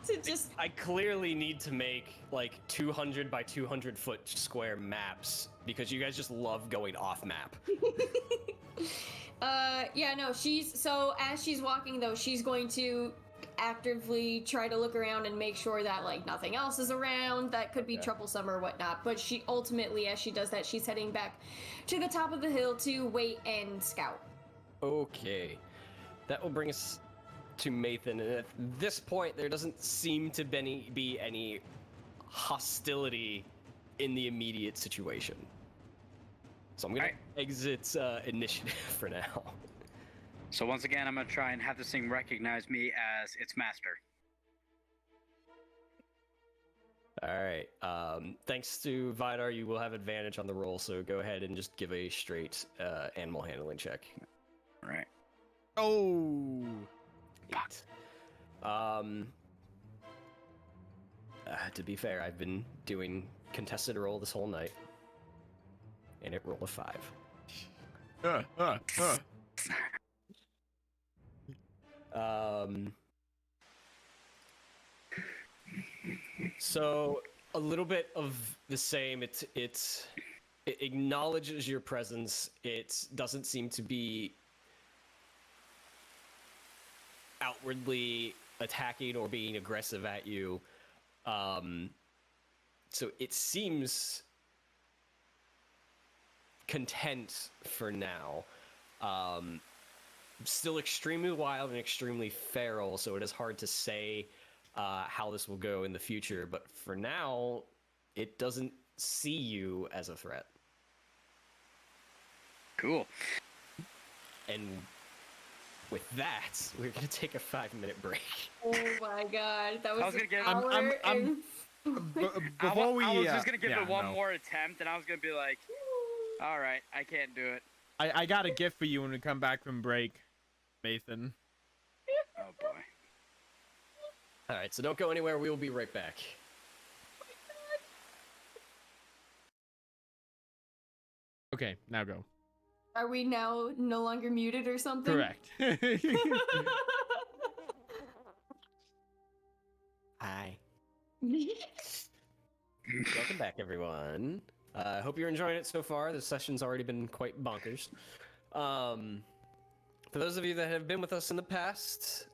[SPEAKER 3] to just.
[SPEAKER 1] I clearly need to make like 200 by 200 foot square maps because you guys just love going off map.
[SPEAKER 3] Yeah, no, so as she's walking though, she's going to actively try to look around and make sure that like nothing else is around that could be troublesome or whatnot. But she ultimately, as she does that, she's heading back to the top of the hill to wait and scout.
[SPEAKER 1] Okay. That will bring us to Maethon, and at this point there doesn't seem to be any hostility in the immediate situation. So I'm gonna exit initiative for now.
[SPEAKER 4] So once again, I'm gonna try and have this thing recognize me as its master.
[SPEAKER 1] All right. Thanks to Vidar, you will have advantage on the roll, so go ahead and just give a straight animal handling check.
[SPEAKER 4] All right.
[SPEAKER 2] Oh.
[SPEAKER 1] Eight. To be fair, I've been doing contested roll this whole night, and it rolled a 5. So a little bit of the same. It acknowledges your presence. It doesn't seem to be outwardly attacking or being aggressive at you. So it seems content for now. Still extremely wild and extremely feral, so it is hard to say how this will go in the future, but for now, it doesn't see you as a threat.
[SPEAKER 4] Cool.
[SPEAKER 1] And with that, we're going to take a 5-minute break.
[SPEAKER 3] Oh my god, that was,
[SPEAKER 4] I was gonna get-
[SPEAKER 3] an hour and...
[SPEAKER 2] Before we,
[SPEAKER 4] I was just gonna give
[SPEAKER 2] yeah,
[SPEAKER 4] it one
[SPEAKER 2] no.
[SPEAKER 4] more attempt, and I was gonna be like, all right, I can't do it.
[SPEAKER 2] I got a gift for you when we come back from break, Maethon.
[SPEAKER 4] Oh boy.
[SPEAKER 1] All right, so don't go anywhere. We will be right back.
[SPEAKER 2] Okay, now go.
[SPEAKER 3] Are we now no longer muted or something?
[SPEAKER 2] Correct.
[SPEAKER 1] Hi. Welcome back, everyone. I hope you're enjoying it so far. The session's already been quite bonkers. For those of you that have been with us in the past,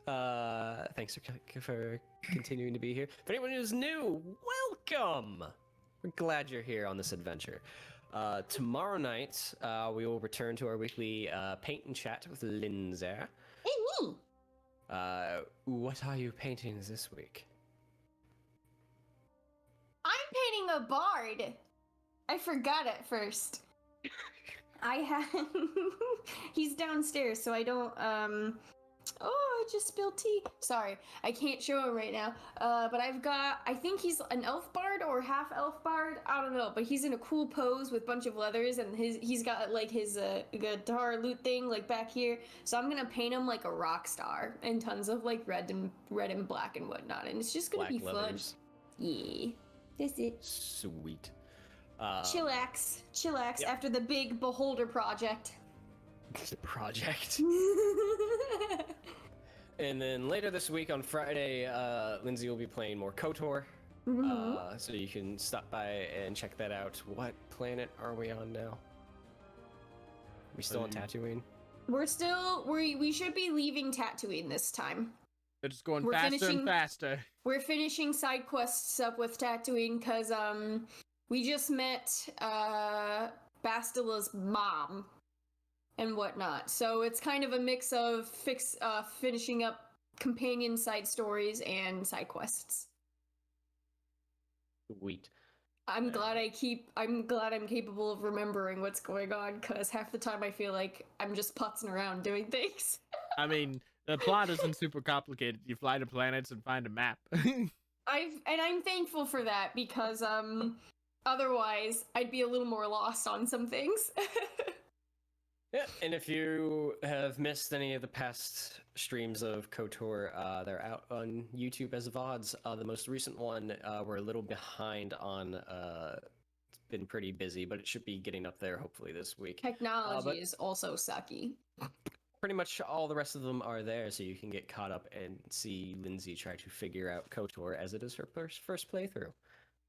[SPEAKER 1] thanks for continuing to be here. For anyone who's new, welcome! We're glad you're here on this adventure. Tomorrow night, we will return to our weekly paint and chat with Lindsay.
[SPEAKER 3] Hey, me!
[SPEAKER 1] What are you painting this week?
[SPEAKER 3] I'm painting a bard. I forgot at first. He's downstairs, so I don't, oh, I just spilled tea. Sorry, I can't show him right now. But I think he's an elf bard or half elf bard. I don't know, but he's in a cool pose with a bunch of leathers, and he's got like his guitar lute thing like back here. So I'm gonna paint him like a rock star and tons of like red and black and whatnot, and it's just gonna
[SPEAKER 1] Black
[SPEAKER 3] be
[SPEAKER 1] leathers.
[SPEAKER 3] fun. Yeah, that's it.
[SPEAKER 1] Sweet.
[SPEAKER 3] Chillax
[SPEAKER 1] Yep.
[SPEAKER 3] after the big beholder project.
[SPEAKER 1] project. And then later this week on Friday, Lindsay will be playing more KOTOR. So you can stop by and check that out. What planet are we on now? We still on Tatooine?
[SPEAKER 3] We should be leaving Tatooine this time.
[SPEAKER 2] They're just going
[SPEAKER 3] We're
[SPEAKER 2] faster
[SPEAKER 3] finishing-
[SPEAKER 2] and faster.
[SPEAKER 3] We're finishing side quests up with Tatooine because we just met Bastila's mom and whatnot. So it's kind of a mix of finishing up companion side stories and side quests.
[SPEAKER 1] Sweet.
[SPEAKER 3] I'm glad I'm capable of remembering what's going on, because half the time I feel like I'm just putzing around doing things.
[SPEAKER 2] I mean, the plot isn't super complicated. You fly to planets and find a map.
[SPEAKER 3] I'm thankful for that, because otherwise I'd be a little more lost on some things.
[SPEAKER 1] Yeah, and if you have missed any of the past streams of KOTOR, they're out on YouTube as VODs. The most recent one, we're a little behind on. It's been pretty busy, but it should be getting up there hopefully this week.
[SPEAKER 3] Technology is also sucky.
[SPEAKER 1] Pretty much all the rest of them are there, so you can get caught up and see Lindsay try to figure out KOTOR as it is her first playthrough.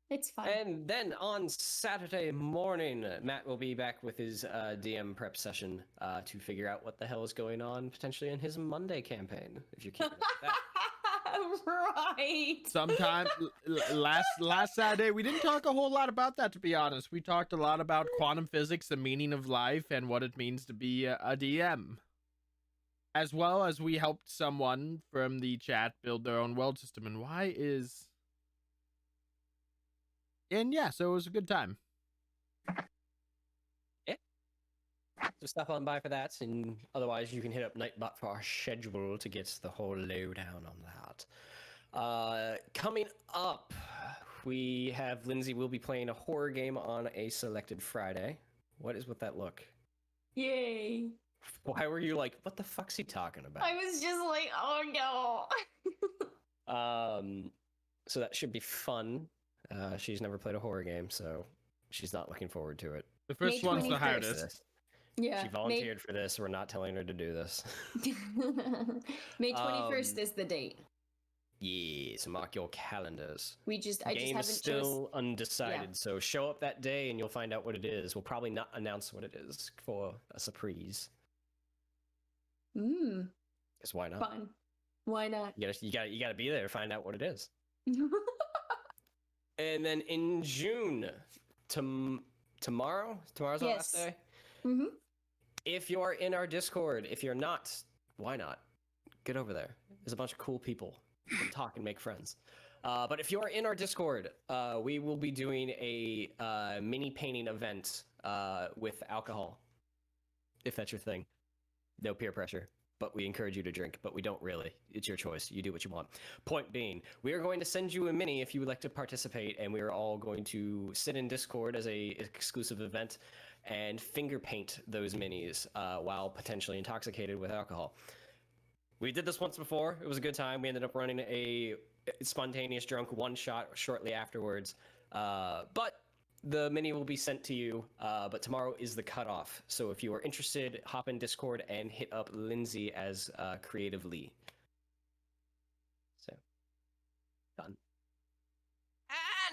[SPEAKER 3] It's fun.
[SPEAKER 1] And then on Saturday morning, Matt will be back with his DM prep session to figure out what the hell is going on potentially in his Monday campaign, if you're keeping up with that.
[SPEAKER 3] Right.
[SPEAKER 2] Sometime last Saturday, we didn't talk a whole lot about that, to be honest. We talked a lot about quantum physics, the meaning of life, and what it means to be a DM. As well as we helped someone from the chat build their own world system. And yeah, so it was a good time.
[SPEAKER 1] Yeah. So stop on by for that, and otherwise you can hit up Nightbot for our schedule to get the whole lowdown on that. Coming up, we have Lindsay will be playing a horror game on a selected Friday. What is with that look?
[SPEAKER 3] Yay.
[SPEAKER 1] Why were you like, what the fuck's he talking about?
[SPEAKER 3] I was just like, oh no.
[SPEAKER 1] So that should be fun. She's never played a horror game, so she's not looking forward to it.
[SPEAKER 2] The first
[SPEAKER 3] May
[SPEAKER 2] one's the
[SPEAKER 3] 21st.
[SPEAKER 2] hardest.
[SPEAKER 3] Yeah.
[SPEAKER 1] She volunteered for this. We're not telling her to do this.
[SPEAKER 3] May 21st is the date.
[SPEAKER 1] Yeah, so mark your calendars.
[SPEAKER 3] I
[SPEAKER 1] The
[SPEAKER 3] just
[SPEAKER 1] game
[SPEAKER 3] haven't
[SPEAKER 1] is still
[SPEAKER 3] chose.
[SPEAKER 1] undecided, so show up that day and you'll find out what it is. We'll probably not announce what it is for a surprise. Because why not?
[SPEAKER 3] Fun. Why not?
[SPEAKER 1] You gotta be there to find out what it is. And then in June, tomorrow's our last day.
[SPEAKER 3] Mm-hmm.
[SPEAKER 1] If you're in our Discord, if you're not, why not? Get over there. There's a bunch of cool people. You can talk and make friends. But if you are in our Discord, we will be doing a mini painting event with alcohol, if that's your thing. No peer pressure, but we encourage you to drink, but we don't really. It's your choice. You do what you want. Point being, we are going to send you a mini if you would like to participate, and we are all going to sit in Discord as a exclusive event and finger paint those minis while potentially intoxicated with alcohol. We did this once before. It was a good time. We ended up running a spontaneous drunk one-shot shortly afterwards. But the mini will be sent to you, but tomorrow is the cutoff. So if you are interested, hop in Discord and hit up Lindsay as Creative Lee. So, done.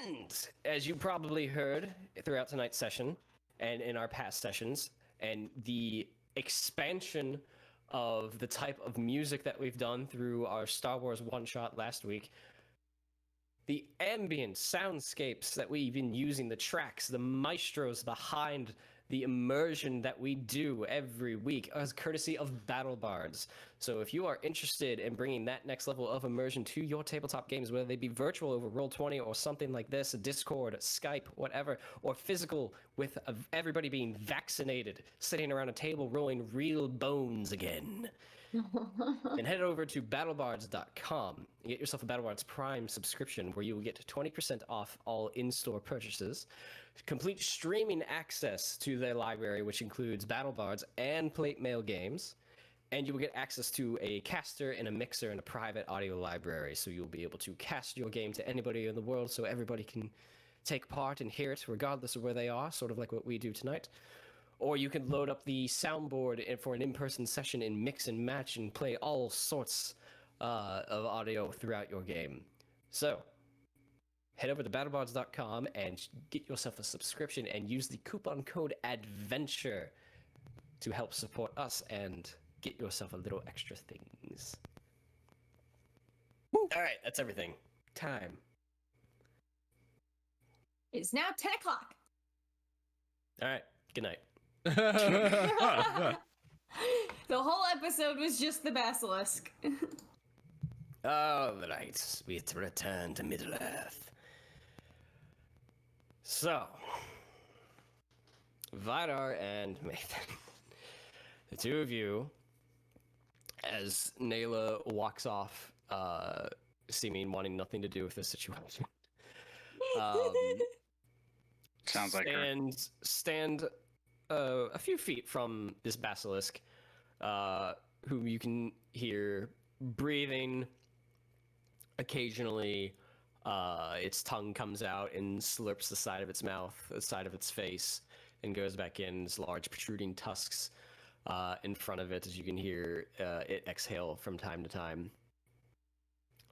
[SPEAKER 1] And as you probably heard throughout tonight's session and in our past sessions, and the expansion of the type of music that we've done through our Star Wars one-shot last week, the ambient soundscapes that we've been using, the tracks, the maestros behind the immersion that we do every week as courtesy of Battle Bards. So if you are interested in bringing that next level of immersion to your tabletop games, whether they be virtual over Roll20 or something like this, a Discord, Skype, whatever, or physical with everybody being vaccinated, sitting around a table rolling real bones again, then head over to battlebards.com and get yourself a BattleBards Prime subscription where you will get 20% off all in-store purchases, complete streaming access to their library, which includes BattleBards and Plate Mail games, and you will get access to a caster and a mixer and a private audio library, so you'll be able to cast your game to anybody in the world so everybody can take part and hear it regardless of where they are, sort of like what we do tonight. or you can load up the soundboard for an in-person session and mix and match and play all sorts of audio throughout your game. So, head over to battlebots.com and get yourself a subscription and use the coupon code ADVENTURE to help support us and get yourself a little extra things. All right, that's everything. Time.
[SPEAKER 3] It's now 10 o'clock.
[SPEAKER 1] All right, good night.
[SPEAKER 3] The whole episode was just the basilisk.
[SPEAKER 1] All right, we return to Middle-earth. So, Vidar and Maethon, the two of you, as Nayla walks off, seeming wanting nothing to do with this situation,
[SPEAKER 4] Sounds like her.
[SPEAKER 1] stand a few feet from this basilisk, whom you can hear breathing. Occasionally, its tongue comes out and slurps the side of its mouth, the side of its face, and goes back in. Its large protruding tusks in front of it, as you can hear it exhale from time to time.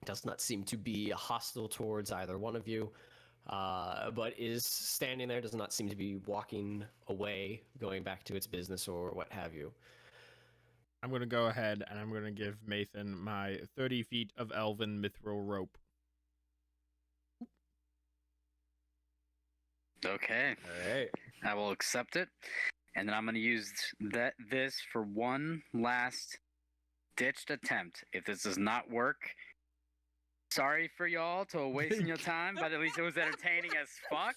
[SPEAKER 1] Does not seem to be hostile towards either one of you, but is standing there, does not seem to be walking away, going back to its business or what have you.
[SPEAKER 2] I'm going to go ahead and I'm going to give Maethon my 30 feet of elven mithril rope.
[SPEAKER 4] Okay.
[SPEAKER 1] All right.
[SPEAKER 4] I will accept it. And then I'm going to use this for one last ditched attempt. If this does not work, sorry for y'all to wasting your time, but at least it was entertaining as fuck.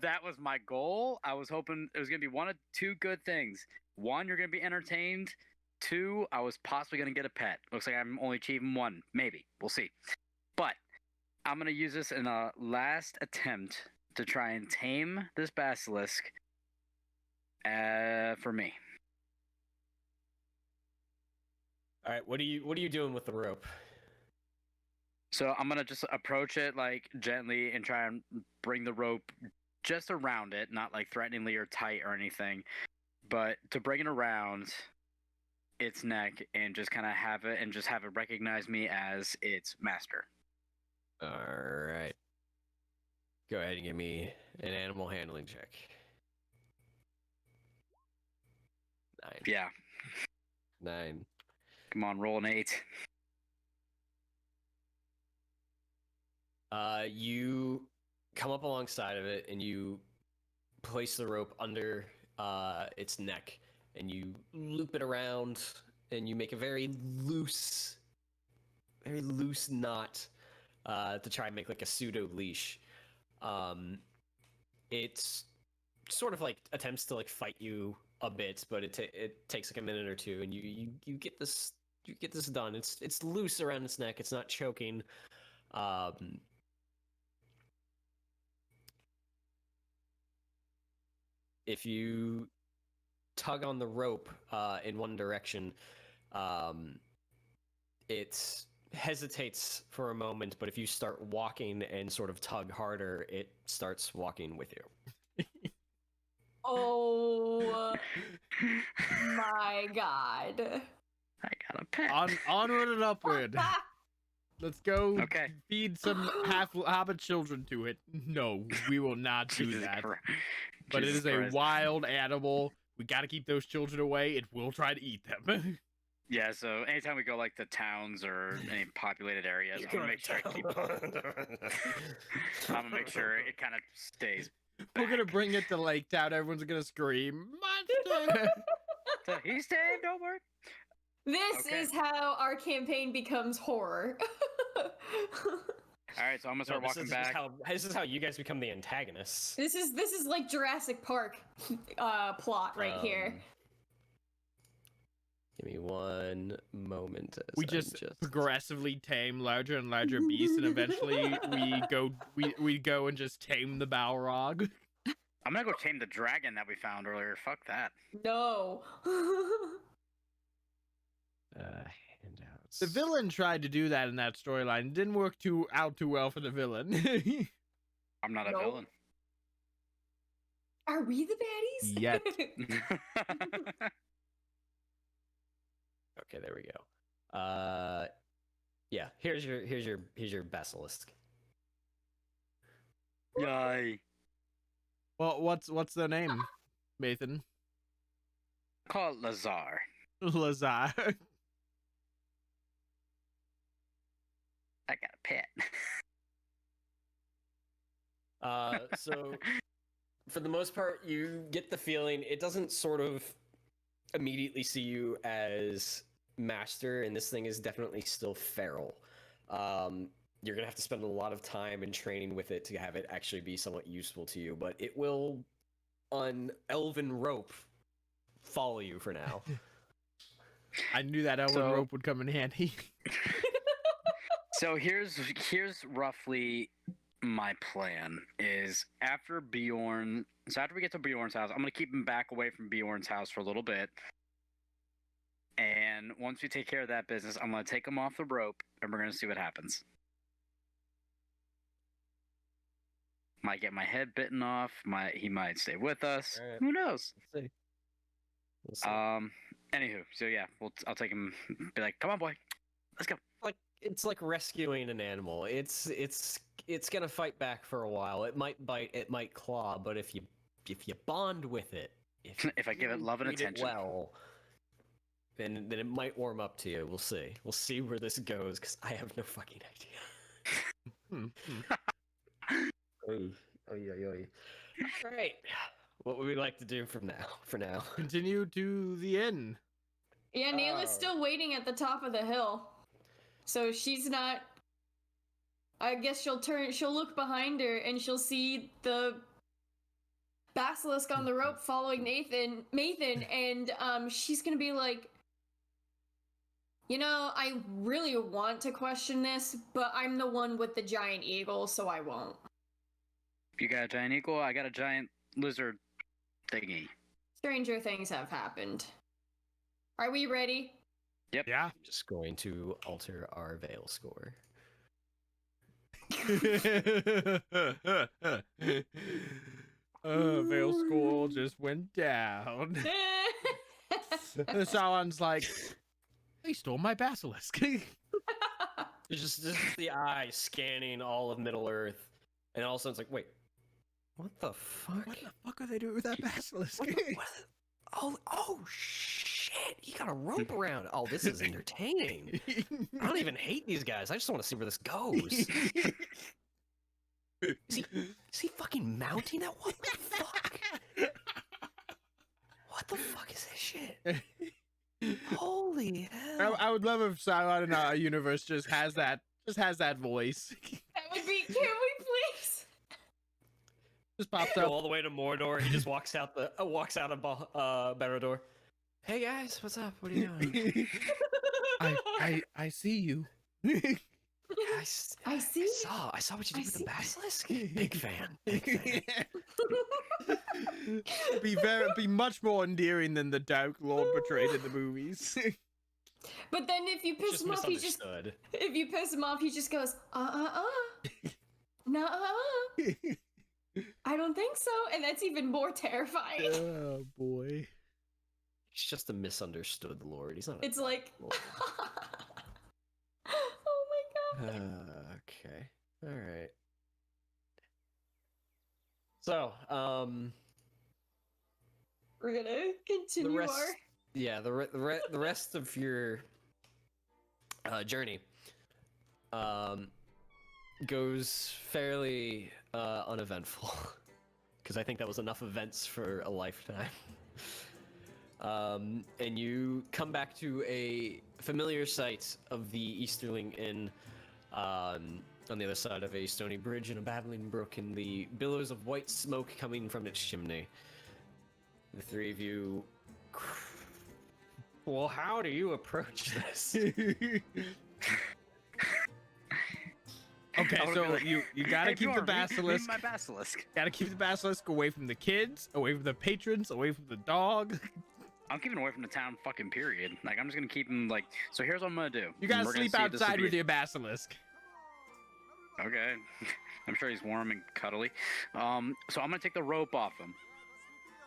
[SPEAKER 4] That was my goal. I was hoping it was going to be one of two good things. One, you're going to be entertained. Two, I was possibly going to get a pet. Looks like I'm only achieving one. Maybe. We'll see. But I'm going to use this in a last attempt to try and tame this basilisk for me.
[SPEAKER 1] All right. What are you doing with the rope?
[SPEAKER 4] So I'm going to just approach it like gently and try and bring the rope just around it, not like threateningly or tight or anything, but to bring it around its neck and just kind of have it recognize me as its master.
[SPEAKER 1] All right. Go ahead and give me an animal handling check. 9.
[SPEAKER 4] Yeah.
[SPEAKER 1] 9.
[SPEAKER 4] Come on, roll an 8.
[SPEAKER 1] You come up alongside of it and you place the rope under its neck and you loop it around and you make a very loose knot to try and make like a pseudo leash. It's sort of like attempts to like fight you a bit, but it takes like a minute or two, and you get this done. It's loose around its neck. It's not choking. If you tug on the rope in one direction, it hesitates for a moment, but if you start walking and sort of tug harder, it starts walking with you.
[SPEAKER 3] Oh my god.
[SPEAKER 4] I got a pet.
[SPEAKER 2] Onward and upward. Let's go
[SPEAKER 4] Okay.
[SPEAKER 2] feed some hobbit children to it. No, we will not do
[SPEAKER 4] Jesus
[SPEAKER 2] that.
[SPEAKER 4] Christ.
[SPEAKER 2] But
[SPEAKER 4] Jesus
[SPEAKER 2] it is
[SPEAKER 4] Christ.
[SPEAKER 2] a wild animal. We got to keep those children away. It will try to eat them.
[SPEAKER 4] Yeah, so anytime we go like to towns or any populated areas, I'm gonna make sure it kind of stays.
[SPEAKER 2] We're gonna bring it to Lake Town. Everyone's gonna scream, "Monster!"
[SPEAKER 4] So he's tamed, don't worry.
[SPEAKER 3] This
[SPEAKER 4] Okay.
[SPEAKER 3] is how our campaign becomes horror.
[SPEAKER 4] All right, so I'm gonna start walking back.
[SPEAKER 1] This is how you guys become the antagonists.
[SPEAKER 3] This is like Jurassic Park plot right here.
[SPEAKER 1] Give me one moment. As
[SPEAKER 2] We
[SPEAKER 1] I'm
[SPEAKER 2] just progressively tame larger and larger beasts, and eventually we go and just tame the Balrog.
[SPEAKER 4] I'm gonna go tame the dragon that we found earlier. Fuck that.
[SPEAKER 3] No.
[SPEAKER 1] handouts.
[SPEAKER 2] The villain tried to do that in that storyline. It didn't work too well for the villain.
[SPEAKER 4] I'm not a
[SPEAKER 3] Nope.
[SPEAKER 4] villain.
[SPEAKER 3] Are we the baddies?
[SPEAKER 2] Yet.
[SPEAKER 1] Okay, there we go. Yeah, here's your basilisk.
[SPEAKER 4] Yay.
[SPEAKER 2] Well, what's their name, Maethon?
[SPEAKER 4] Call it Lazar.
[SPEAKER 2] Lazar.
[SPEAKER 4] I got a pet.
[SPEAKER 1] So for the most part, you get the feeling it doesn't sort of immediately see you as master, and this thing is definitely still feral. You're gonna have to spend a lot of time and training with it to have it actually be somewhat useful to you, but it will, on elven rope, follow you for now.
[SPEAKER 2] I knew that elven rope would come in handy.
[SPEAKER 4] So here's roughly my plan is after Beorn. So after we get to Beorn's house, I'm gonna keep him back away from Beorn's house for a little bit. And once we take care of that business, I'm gonna take him off the rope and we're gonna see what happens. Might get my head bitten off. He might stay with us.
[SPEAKER 1] All right.
[SPEAKER 4] Who knows?
[SPEAKER 1] We'll see. We'll see.
[SPEAKER 4] Anywho, so yeah, I'll take him. Be like, come on, boy, let's go.
[SPEAKER 1] It's like rescuing an animal. It's gonna fight back for a while. It might bite, it might claw, but if you bond with it,
[SPEAKER 4] If I give it love and
[SPEAKER 1] treat it
[SPEAKER 4] attention.
[SPEAKER 1] well, then it might warm up to you. We'll see. We'll see where this goes because I have no fucking idea. Oy. All right. What would we like to do from now? For now,
[SPEAKER 2] Continue to the inn.
[SPEAKER 3] Yeah, Nayla's
[SPEAKER 1] Oh.
[SPEAKER 3] still waiting at the top of the hill. So she's not. I guess she'll look behind her and she'll see the basilisk on the rope following Maethon, and she's gonna be like, I really want to question this, but I'm the one with the giant eagle, so I won't.
[SPEAKER 4] You got a giant eagle. I got a giant lizard thingy.
[SPEAKER 3] Stranger things have happened. Are we ready?
[SPEAKER 2] Yeah.
[SPEAKER 1] I'm just going to alter our veil score.
[SPEAKER 2] Veil school just went down. Someone's like, they stole my basilisk.
[SPEAKER 1] It's just this is the eye scanning all of Middle Earth, and all of a sudden it's like, wait, what the fuck?
[SPEAKER 2] What the fuck are they doing with that basilisk?
[SPEAKER 1] Oh shit! You got a rope around. Oh, this is entertaining. I don't even hate these guys. I just want to see where this goes. Is he fucking mounting that? What the fuck? What the fuck is this shit? Holy hell!
[SPEAKER 2] I would love if Cylon in our universe just has that voice.
[SPEAKER 3] That would be. Can we please?
[SPEAKER 2] Just pops
[SPEAKER 1] Go
[SPEAKER 2] up.
[SPEAKER 1] all the way to Mordor. He just walks out of Barad-dor. Hey guys, what's up? What are you doing?
[SPEAKER 2] I see you.
[SPEAKER 3] I see.
[SPEAKER 1] I saw what you did with the
[SPEAKER 3] see.
[SPEAKER 1] basilisk. Big fan. Big fan.
[SPEAKER 2] Be much more endearing than the Dark Lord portrayed in the movies.
[SPEAKER 3] But then if you piss
[SPEAKER 1] Just
[SPEAKER 3] him off,
[SPEAKER 1] misunderstood.
[SPEAKER 3] he just goes, nah. I don't think so, and that's even more terrifying.
[SPEAKER 2] Oh boy.
[SPEAKER 1] He's just a misunderstood lord. He's not.
[SPEAKER 3] It's like,
[SPEAKER 1] Lord.
[SPEAKER 3] oh my god.
[SPEAKER 1] Okay. All right. So,
[SPEAKER 3] We're gonna continue
[SPEAKER 1] the rest,
[SPEAKER 3] our.
[SPEAKER 1] yeah, the rest of your journey goes fairly uneventful, because I think that was enough events for a lifetime. And you come back to a familiar sight of the Easterling Inn, on the other side of a stony bridge and a babbling brook, and the billows of white smoke coming from its chimney. The three of you. Well, how do you approach this?
[SPEAKER 2] Okay, so you gotta
[SPEAKER 4] Hey,
[SPEAKER 2] keep the
[SPEAKER 4] Bjorn, leave
[SPEAKER 2] basilisk.
[SPEAKER 4] my basilisk.
[SPEAKER 2] Gotta keep the basilisk away from the kids, away from the patrons, away from the dog.
[SPEAKER 4] I'm keeping away from the town, fucking period. Like, I'm just gonna keep him, like, so here's what I'm gonna do.
[SPEAKER 2] You gotta
[SPEAKER 4] We're gonna
[SPEAKER 2] sleep
[SPEAKER 4] see if this will
[SPEAKER 2] outside
[SPEAKER 4] be-
[SPEAKER 2] with your basilisk.
[SPEAKER 4] Okay. I'm sure he's warm and cuddly. So I'm gonna take the rope off him.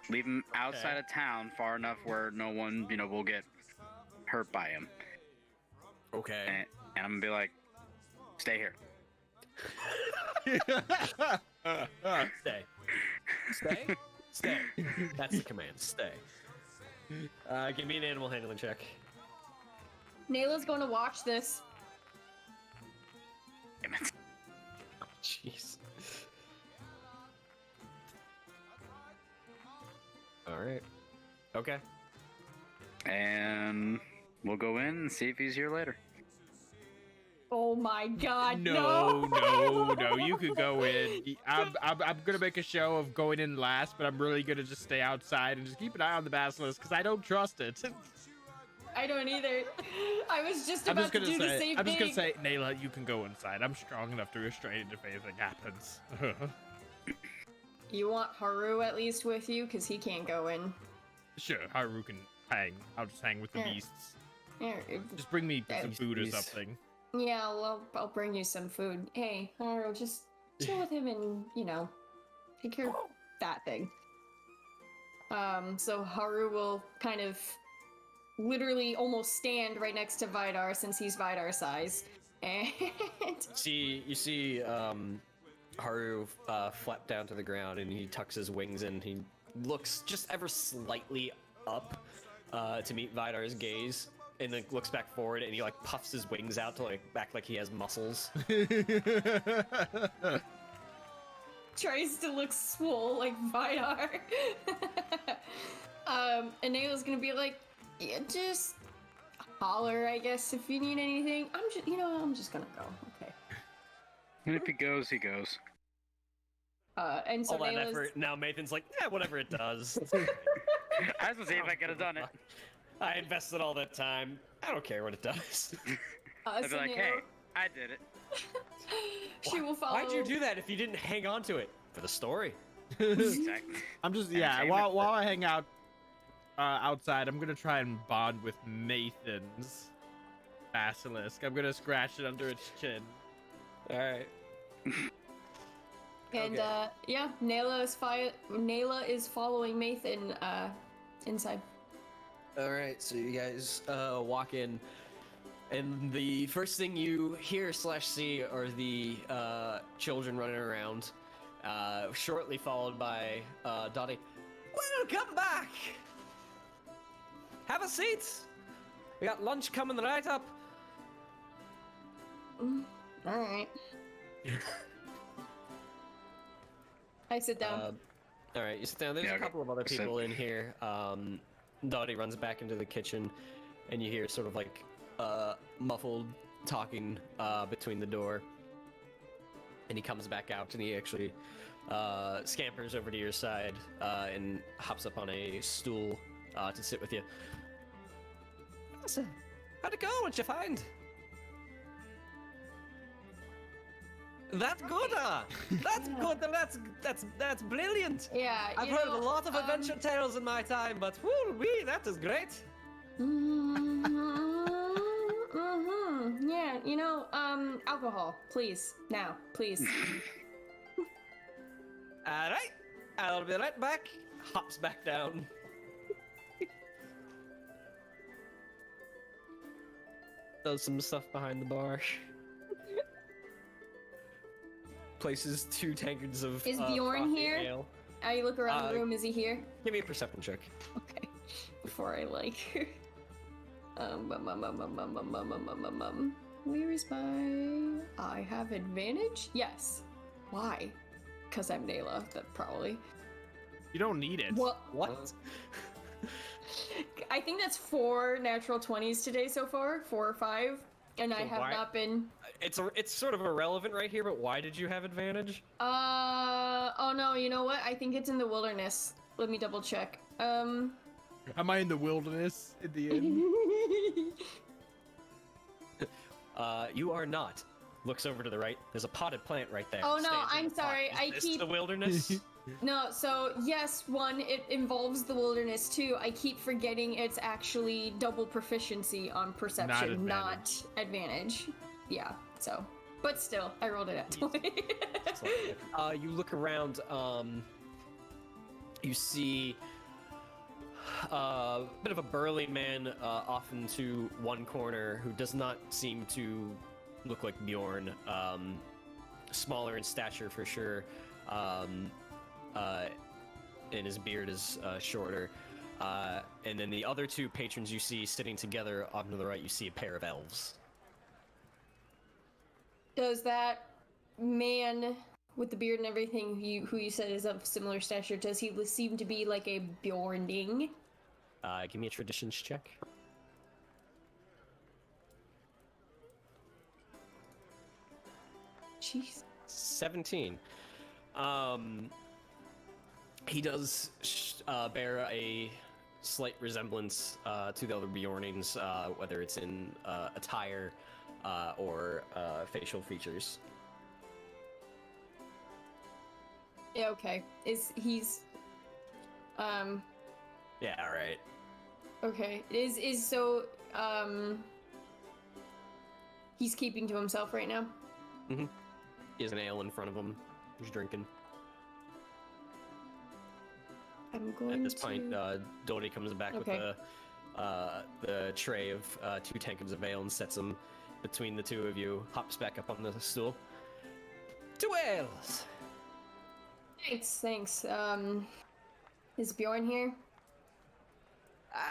[SPEAKER 4] Leave him outside of town, far enough where no one, will get hurt by him.
[SPEAKER 1] Okay.
[SPEAKER 4] And I'm gonna be like, stay here.
[SPEAKER 1] Stay. Stay? Stay. That's the command. Stay. Give me an animal handling check.
[SPEAKER 3] Nayla's going to watch this.
[SPEAKER 4] Damn it.
[SPEAKER 1] Jeez. Alright. Okay.
[SPEAKER 4] And we'll go in and see if he's here later.
[SPEAKER 3] Oh my god,
[SPEAKER 2] No, you could go in. I'm gonna make a show of going in last, but I'm really gonna just stay outside and just keep an eye on the basilisk because I don't trust it.
[SPEAKER 3] I don't either. I was just
[SPEAKER 2] I'm
[SPEAKER 3] about
[SPEAKER 2] just
[SPEAKER 3] to do the same
[SPEAKER 2] I'm
[SPEAKER 3] thing.
[SPEAKER 2] just gonna say, Nayla, you can go inside. I'm strong enough to restrain it if anything happens.
[SPEAKER 3] You want Haru at least with you, because he can't go in.
[SPEAKER 2] Sure, Haru can hang. I'll just hang with the
[SPEAKER 3] Yeah.
[SPEAKER 2] beasts.
[SPEAKER 3] Yeah,
[SPEAKER 2] Just bring me some
[SPEAKER 3] Beast-
[SPEAKER 2] food or
[SPEAKER 1] beast.
[SPEAKER 2] something.
[SPEAKER 3] yeah, well, I'll bring you some food. Hey, Haru, just chill with him and, take care of that thing. So Haru will kind of literally almost stand right next to Vidar since he's Vidar's size. And
[SPEAKER 1] You see Haru flap down to the ground, and he tucks his wings in. He looks just ever slightly up to meet Vidar's gaze, and then looks back forward, and he like puffs his wings out to like act like he has muscles.
[SPEAKER 3] tries to look swole like Vidar. And Nayla's gonna be like, yeah, just holler, I guess, if you need anything. I'm just gonna go. Okay.
[SPEAKER 4] And if he goes, he goes.
[SPEAKER 3] And so
[SPEAKER 1] All that
[SPEAKER 3] Nayla's...
[SPEAKER 1] effort. Now Maethon's like, whatever it does.
[SPEAKER 4] I have to see if I could have done it.
[SPEAKER 1] I invested all that time. I don't care what it does.
[SPEAKER 4] I'd be
[SPEAKER 3] so
[SPEAKER 4] like,
[SPEAKER 3] Nayla-
[SPEAKER 4] hey, I did it.
[SPEAKER 3] she will follow.
[SPEAKER 1] Why'd you do that if you didn't hang on to it? For the story.
[SPEAKER 4] Exactly.
[SPEAKER 2] I'm just
[SPEAKER 4] Entertainment.
[SPEAKER 2] while I hang out outside, I'm gonna try and bond with Maethon's basilisk. I'm gonna scratch it under its chin.
[SPEAKER 1] All right.
[SPEAKER 3] And
[SPEAKER 1] Okay.
[SPEAKER 3] yeah, Nayla is following Maethon inside.
[SPEAKER 1] All right. So you guys walk in, and the first thing you hear / see are the children running around. Shortly followed by Dottie. Welcome back. Have a seat. We got lunch coming right up.
[SPEAKER 3] All right. I sit down.
[SPEAKER 1] All right, you sit down. There's
[SPEAKER 4] Yeah,
[SPEAKER 1] a
[SPEAKER 4] okay.
[SPEAKER 1] couple of other
[SPEAKER 4] Sit.
[SPEAKER 1] people in here. Dottie runs back into the kitchen, and you hear sort of like muffled talking between the door. And he comes back out, and he actually scampers over to your side and hops up on a stool to sit with you. So, how'd it go? What'd you find? That's good, That's good. That's brilliant.
[SPEAKER 3] Yeah,
[SPEAKER 1] I've
[SPEAKER 3] you
[SPEAKER 1] heard
[SPEAKER 3] know,
[SPEAKER 1] a lot of adventure tales in my time, but woo-wee, that is great.
[SPEAKER 3] Yeah, alcohol, please, now, please.
[SPEAKER 1] All right, I'll be right back. Hops back down. Does some stuff behind the bar. Places 2 tankards of
[SPEAKER 3] Is Beorn
[SPEAKER 1] frothy
[SPEAKER 3] here?
[SPEAKER 1] ale.
[SPEAKER 3] I look around the room. Is he here?
[SPEAKER 1] Give me a perception check.
[SPEAKER 3] Okay. Before I Where is my? I have advantage. Yes. Why? Because I'm Nayla. That probably.
[SPEAKER 2] You don't need it.
[SPEAKER 1] What?
[SPEAKER 3] I think that's 4 natural 20s today so far, 4 or 5, and I
[SPEAKER 1] So
[SPEAKER 3] have
[SPEAKER 1] why-
[SPEAKER 3] not been.
[SPEAKER 1] It's sort of irrelevant right here, but why did you have advantage?
[SPEAKER 3] Oh no, you know what? I think it's in the wilderness. Let me double check.
[SPEAKER 2] Am I in the wilderness at the end?
[SPEAKER 1] You are not. Looks over to the right. There's a potted plant right there.
[SPEAKER 3] Oh, no,
[SPEAKER 1] Stands in
[SPEAKER 3] I'm
[SPEAKER 1] the pot.
[SPEAKER 3] sorry,
[SPEAKER 1] Is
[SPEAKER 3] I
[SPEAKER 1] this
[SPEAKER 3] keep-
[SPEAKER 1] the wilderness.
[SPEAKER 3] No, so yes, 1, it involves the wilderness. 2, I keep forgetting it's actually double proficiency on perception, not advantage. Yeah, so. But still, I rolled it at 20.
[SPEAKER 1] You look around, you see a bit of a burly man off into one corner who does not seem to look like Beorn. Smaller in stature for sure, and his beard is shorter. And then the other two patrons you see sitting together off to the right, you see a pair of elves.
[SPEAKER 3] Does that man with the beard and everything, who you said is of similar stature, does he seem to be like a Beorning?
[SPEAKER 1] Give me a traditions check.
[SPEAKER 3] Jeez.
[SPEAKER 1] 17. He does bear a slight resemblance to the other Beornings, whether it's in attire or facial features.
[SPEAKER 3] Yeah, okay. He's
[SPEAKER 1] Yeah, all right.
[SPEAKER 3] okay. Is so he's keeping to himself right now?
[SPEAKER 1] Mm-hmm. He has an ale in front of him. He's drinking.
[SPEAKER 3] I'm going
[SPEAKER 1] At this
[SPEAKER 3] to...
[SPEAKER 1] point, Doty comes back
[SPEAKER 3] Okay.
[SPEAKER 1] with the tray of 2 tankards of ale and sets them between the two of you. Hops back up on the stool. 2 ales.
[SPEAKER 3] Thanks. Is Beorn here?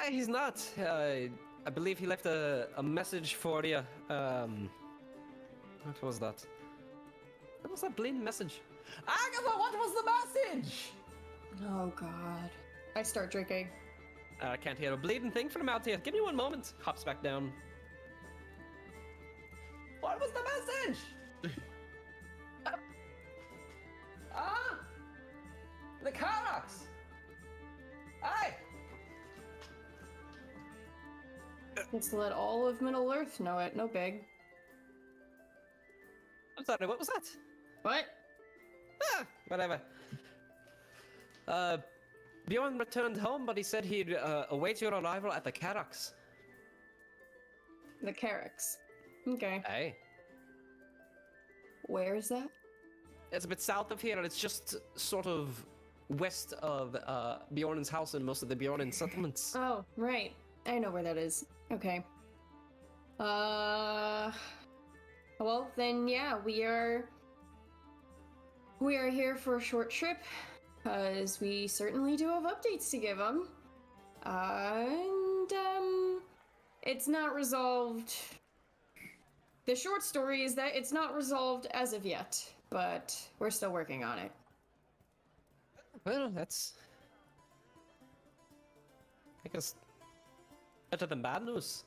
[SPEAKER 1] He's not. I believe he left a message for you. What was that? What was that bleeding message? Agatha, what was the message?
[SPEAKER 3] Oh god. I start drinking.
[SPEAKER 1] I can't hear a bleeding thing from out here. Give me 1 moment. Hops back down. What was the message? The Karoks! Hey!
[SPEAKER 3] Let's let all of Middle Earth know it. No big.
[SPEAKER 1] I'm sorry, what was that?
[SPEAKER 3] What?
[SPEAKER 1] Whatever. Bjorn returned home, but he said he'd await your arrival at the Karoks.
[SPEAKER 3] The Carricks. Okay.
[SPEAKER 1] Hey.
[SPEAKER 3] Where is that?
[SPEAKER 1] It's a bit south of here, and it's just sort of west of Bjorn's house and most of the Bjorn settlements.
[SPEAKER 3] Oh, right. I know where that is. Okay. Well then, yeah, we are here for a short trip, because we certainly do have updates to give them. And it's not resolved. The short story is that it's not resolved as of yet, but we're still working on it.
[SPEAKER 1] Well, that's... I guess... better than bad news.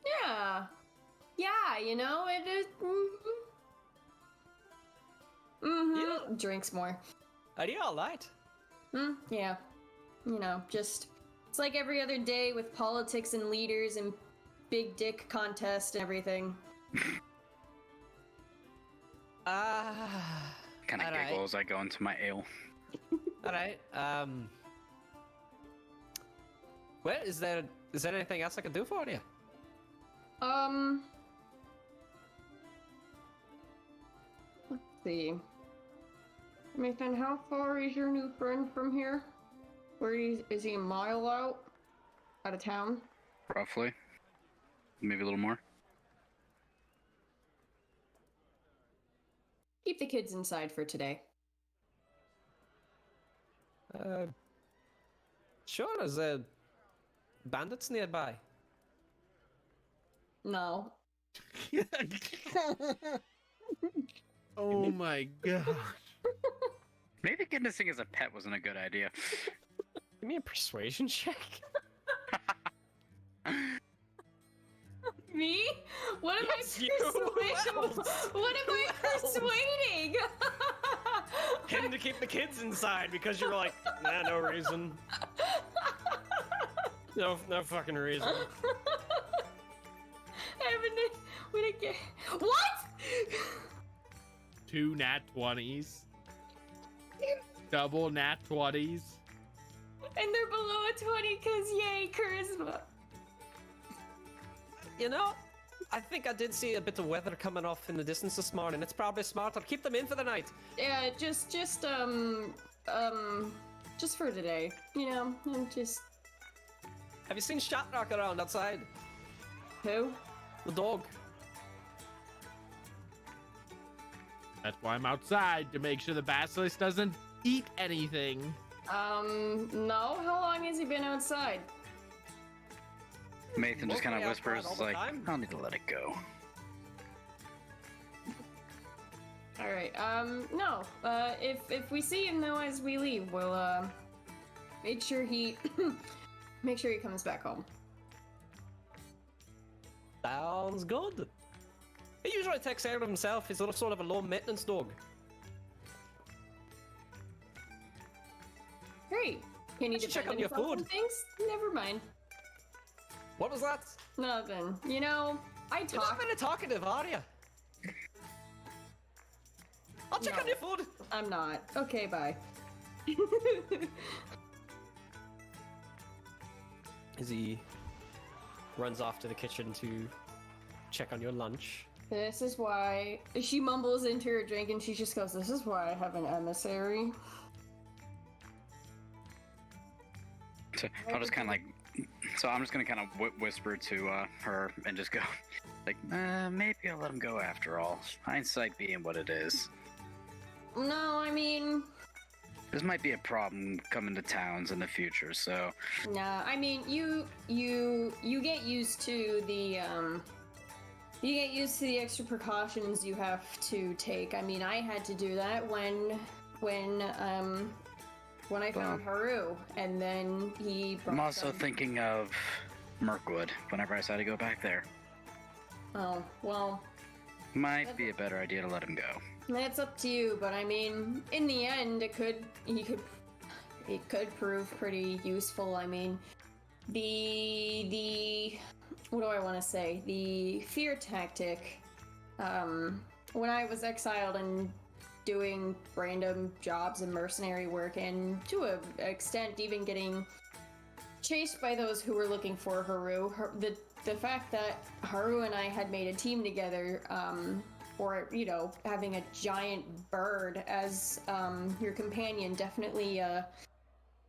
[SPEAKER 3] Yeah. Yeah, you know, it is...
[SPEAKER 1] Yeah.
[SPEAKER 3] Drinks more.
[SPEAKER 1] Are you alright?
[SPEAKER 3] Yeah. You know, just... It's like every other day with politics and leaders and big dick contest and everything.
[SPEAKER 4] Kind of
[SPEAKER 1] Alright.
[SPEAKER 4] giggle as I go into my ale.
[SPEAKER 1] Alright, well, is there anything else I can do for you?
[SPEAKER 3] Let's see. Maethon, how far is your new friend from here? Is he a mile out of town?
[SPEAKER 4] Roughly. Maybe a little more.
[SPEAKER 3] Keep the kids inside for today.
[SPEAKER 1] Sure, is there bandits nearby?
[SPEAKER 3] No.
[SPEAKER 2] Oh my god.
[SPEAKER 4] Maybe getting this thing as a pet wasn't a good idea.
[SPEAKER 1] Give me a persuasion check.
[SPEAKER 3] Me? What am
[SPEAKER 1] Yes,
[SPEAKER 3] I
[SPEAKER 1] you.
[SPEAKER 3] persuading? What am I persuading?
[SPEAKER 1] Him to keep the kids inside because you were like, nah, no reason. No fucking reason.
[SPEAKER 3] What?
[SPEAKER 2] 2 nat 20s. Double nat 20s.
[SPEAKER 3] And they're below a 20 because yay, charisma.
[SPEAKER 1] You know, I think I did see a bit of weather coming off in the distance this morning. It's probably smart. I'll keep them in for the night.
[SPEAKER 3] Yeah, just just for today. You know, I'm just
[SPEAKER 1] Have you seen Shatrock around outside?
[SPEAKER 3] who?
[SPEAKER 1] The dog.
[SPEAKER 2] That's why I'm outside, to make sure the basilisk doesn't eat anything.
[SPEAKER 3] No. How long has he been outside?
[SPEAKER 4] Maethon just kind of
[SPEAKER 1] Mostly outside
[SPEAKER 4] whispers,
[SPEAKER 1] all the
[SPEAKER 4] like,
[SPEAKER 1] time.
[SPEAKER 4] I'll need to let it go.
[SPEAKER 3] All right. No. If we see him though as we leave, we'll make sure he make sure he comes back home.
[SPEAKER 1] Sounds good. He usually takes care of himself. He's sort of a low maintenance dog.
[SPEAKER 3] Great. Can you
[SPEAKER 1] should check
[SPEAKER 3] defend
[SPEAKER 1] on your
[SPEAKER 3] himself and
[SPEAKER 1] food.
[SPEAKER 3] things? Never mind.
[SPEAKER 1] What was that?
[SPEAKER 3] Nothing. You know, I
[SPEAKER 1] You're not
[SPEAKER 3] talk.
[SPEAKER 1] very talkative, are you? I'll check
[SPEAKER 3] No.
[SPEAKER 1] on your food.
[SPEAKER 3] I'm not. Okay, bye.
[SPEAKER 1] As he runs off to the kitchen to check on your lunch.
[SPEAKER 3] This is why she mumbles into her drink and she just goes, "This is why I have an emissary."
[SPEAKER 4] So I'll just kind of like, so I'm just gonna kind of whisper to her and just go, like, maybe I'll let him go after all. Hindsight being what it is.
[SPEAKER 3] No, I mean,
[SPEAKER 4] This might be a problem coming to towns in the future, so
[SPEAKER 3] nah. I mean, you get used to the extra precautions you have to take. I mean, I had to do that when I found Haru, and then he.
[SPEAKER 4] I'm
[SPEAKER 3] brought
[SPEAKER 4] also
[SPEAKER 3] them.
[SPEAKER 4] thinking of Mirkwood whenever I decide to go back there.
[SPEAKER 3] Oh well.
[SPEAKER 4] Might be a better idea to let him go.
[SPEAKER 3] That's up to you, but I mean, in the end, it could prove pretty useful. I mean, the what do I want to say? The fear tactic. When I was exiled and doing random jobs and mercenary work, and to an extent, even getting chased by those who were looking for Haru. The fact that Haru and I had made a team together, or, you know, having a giant bird as your companion definitely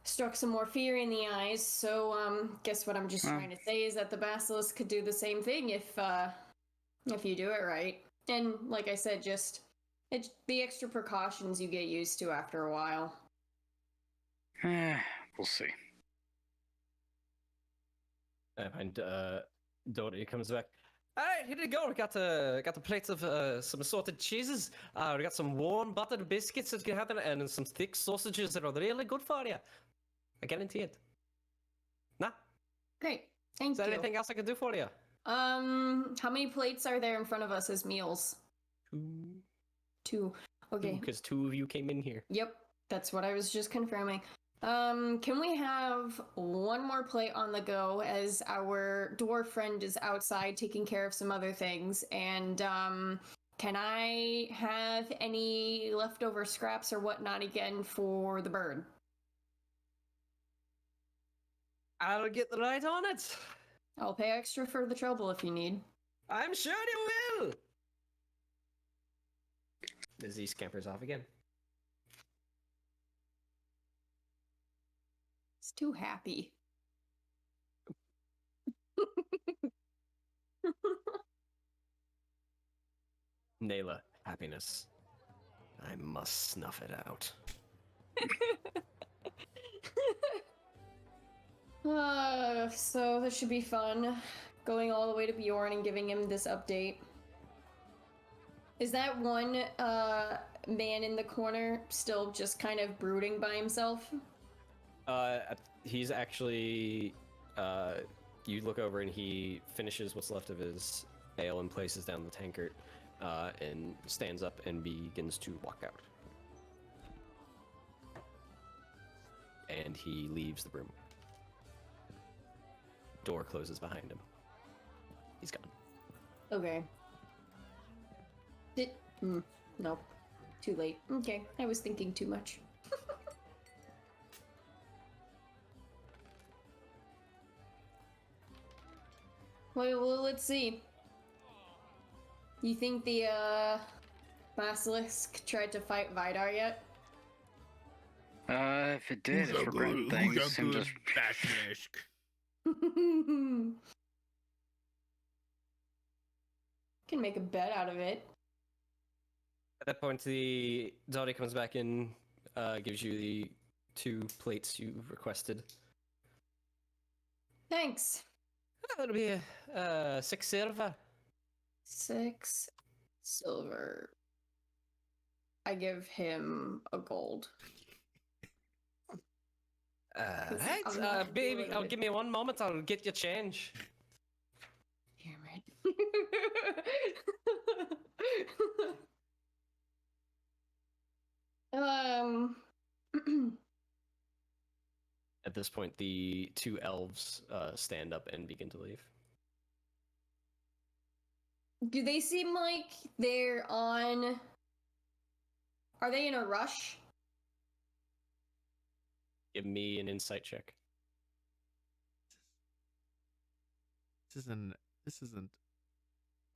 [SPEAKER 3] struck some more fear in the eyes. So, guess what I'm just trying to say is that the basilisk could do the same thing if you do it right. And like I said, just the extra precautions you get used to after a while.
[SPEAKER 4] We'll see.
[SPEAKER 1] And Dory comes back. All right, here we go. We got the plates of some assorted cheeses. We got some warm buttered biscuits that you have, and some thick sausages that are really good for you. I guarantee it. Nah.
[SPEAKER 3] Great, thank
[SPEAKER 1] Is there
[SPEAKER 3] you.
[SPEAKER 1] anything else I can do for you?
[SPEAKER 3] How many plates are there in front of us as meals? Two. Okay.
[SPEAKER 1] Because two of you came in here.
[SPEAKER 3] Yep, that's what I was just confirming. Can we have one more plate on the go as our dwarf friend is outside taking care of some other things? And, can I have any leftover scraps or whatnot again for the bird?
[SPEAKER 1] I'll get right on it.
[SPEAKER 3] I'll pay extra for the trouble if you need.
[SPEAKER 1] I'm sure you will. As he scampers off again.
[SPEAKER 3] He's too happy.
[SPEAKER 1] Nayla, happiness. I must snuff it out.
[SPEAKER 3] So this should be fun. Going all the way to Beorn and giving him this update. Is that one man in the corner still just kind of brooding by himself?
[SPEAKER 1] He's actually, you look over and he finishes what's left of his ale and places down the tankard, and stands up and begins to walk out. And he leaves the room. Door closes behind him. He's gone.
[SPEAKER 3] Okay. Nope. Too late. Okay, I was thinking too much. Well, let's see. You think the basilisk tried to fight Vidar yet?
[SPEAKER 4] If it did, it's for grand things. And just
[SPEAKER 2] basilisk.
[SPEAKER 3] Can make a bet out of it.
[SPEAKER 1] At that point, the Zodi comes back in, gives you the 2 plates you requested.
[SPEAKER 3] Thanks.
[SPEAKER 1] That'll be 6 silver.
[SPEAKER 3] 6 silver. I give him a gold.
[SPEAKER 1] Right,
[SPEAKER 3] I'm not
[SPEAKER 1] baby,
[SPEAKER 3] doing
[SPEAKER 1] I'll
[SPEAKER 3] it.
[SPEAKER 1] give me 1 moment. I'll get your change.
[SPEAKER 3] Damn it.
[SPEAKER 1] At this point, the 2 elves stand up and begin to leave.
[SPEAKER 3] Do they seem like they're on... Are they in a rush?
[SPEAKER 1] Give me an insight check.
[SPEAKER 2] This isn't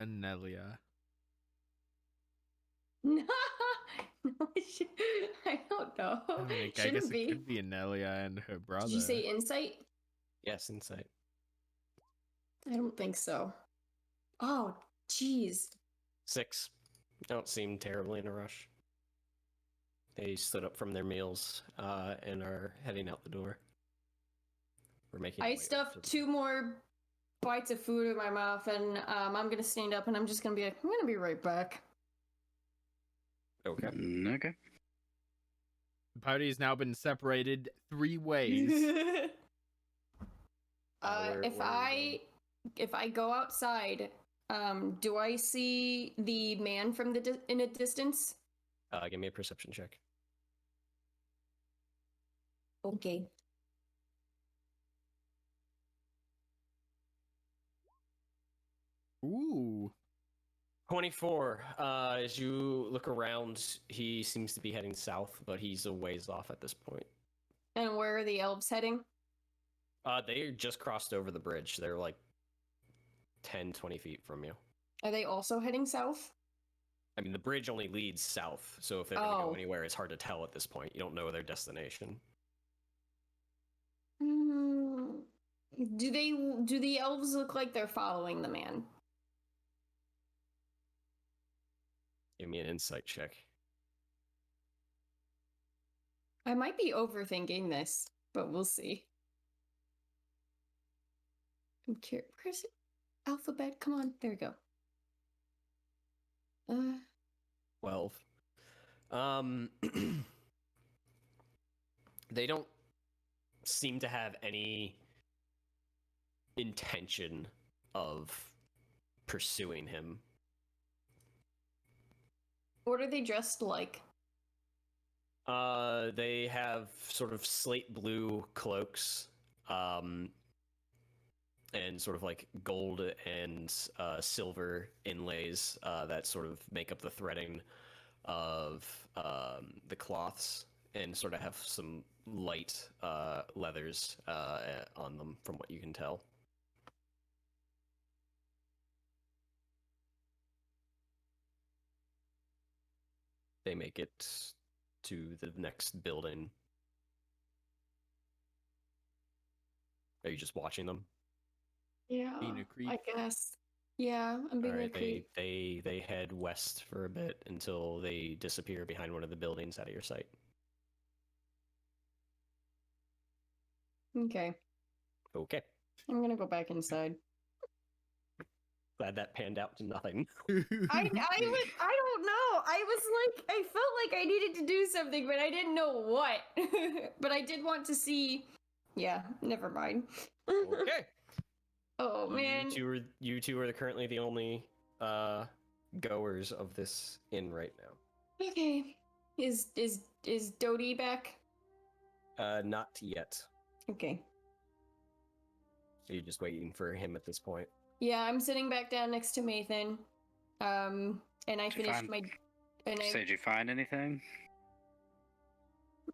[SPEAKER 2] Anelia.
[SPEAKER 3] No, I don't know.
[SPEAKER 2] I mean, I
[SPEAKER 3] Shouldn't
[SPEAKER 2] guess
[SPEAKER 3] be.
[SPEAKER 2] it could be Anelia and her brother.
[SPEAKER 3] Did you say insight?
[SPEAKER 1] Yes, insight.
[SPEAKER 3] I don't think so. Oh, jeez.
[SPEAKER 1] 6. Don't seem terribly in a rush. They stood up from their meals and are heading out the door. We're making.
[SPEAKER 3] I stuffed 2 more bites of food in my mouth, and I'm gonna stand up, and I'm just gonna be like, I'm gonna be right back.
[SPEAKER 1] Okay.
[SPEAKER 4] Okay.
[SPEAKER 2] The party has now been separated 3 ways.
[SPEAKER 3] If I go outside, do I see the man from in a distance?
[SPEAKER 1] Give me a perception check.
[SPEAKER 3] Okay.
[SPEAKER 2] Ooh.
[SPEAKER 1] 24. As you look around, he seems to be heading south, but he's a ways off at this point.
[SPEAKER 3] And where are the elves heading?
[SPEAKER 1] They just crossed over the bridge. They're like 10, 20 feet from you.
[SPEAKER 3] Are they also heading south?
[SPEAKER 1] I mean, the bridge only leads south, so if they're going to
[SPEAKER 3] Oh.
[SPEAKER 1] go anywhere, it's hard to tell at this point. You don't know their destination.
[SPEAKER 3] Do the elves look like they're following the man?
[SPEAKER 1] Give me an insight check.
[SPEAKER 3] I might be overthinking this, but we'll see. I'm curious. Where's it? Alphabet? Come on. There we go.
[SPEAKER 1] 12. They don't seem to have any intention of pursuing him.
[SPEAKER 3] What are they dressed like?
[SPEAKER 1] They have sort of slate blue cloaks, and sort of like gold and silver inlays that sort of make up the threading of the cloths, and sort of have some light leathers on them, from what you can tell. They make it to the next building. Are you just watching them?
[SPEAKER 3] Yeah,
[SPEAKER 2] Being a creep.
[SPEAKER 3] I guess. Yeah, I'm being
[SPEAKER 1] All
[SPEAKER 3] a
[SPEAKER 1] right,
[SPEAKER 3] creep.
[SPEAKER 1] they head west for a bit until they disappear behind one of the buildings out of your sight.
[SPEAKER 3] Okay,
[SPEAKER 1] Okay,
[SPEAKER 3] I'm gonna go back inside.
[SPEAKER 1] glad that panned out to nothing.
[SPEAKER 3] I don't know. I was like, I felt like I needed to do something, but I didn't know what. But I did want to see. Yeah, never mind.
[SPEAKER 1] Okay,
[SPEAKER 3] Oh man.
[SPEAKER 1] you two are currently the only goers of this inn right now.
[SPEAKER 3] Okay. Is Dodie back?
[SPEAKER 1] Not yet.
[SPEAKER 3] Okay.
[SPEAKER 1] So you're just waiting for him at this point.
[SPEAKER 3] Yeah, I'm sitting back down next to Maethon. And I
[SPEAKER 4] Did you
[SPEAKER 3] finished
[SPEAKER 4] find-
[SPEAKER 3] my. And I.
[SPEAKER 4] Did you find anything?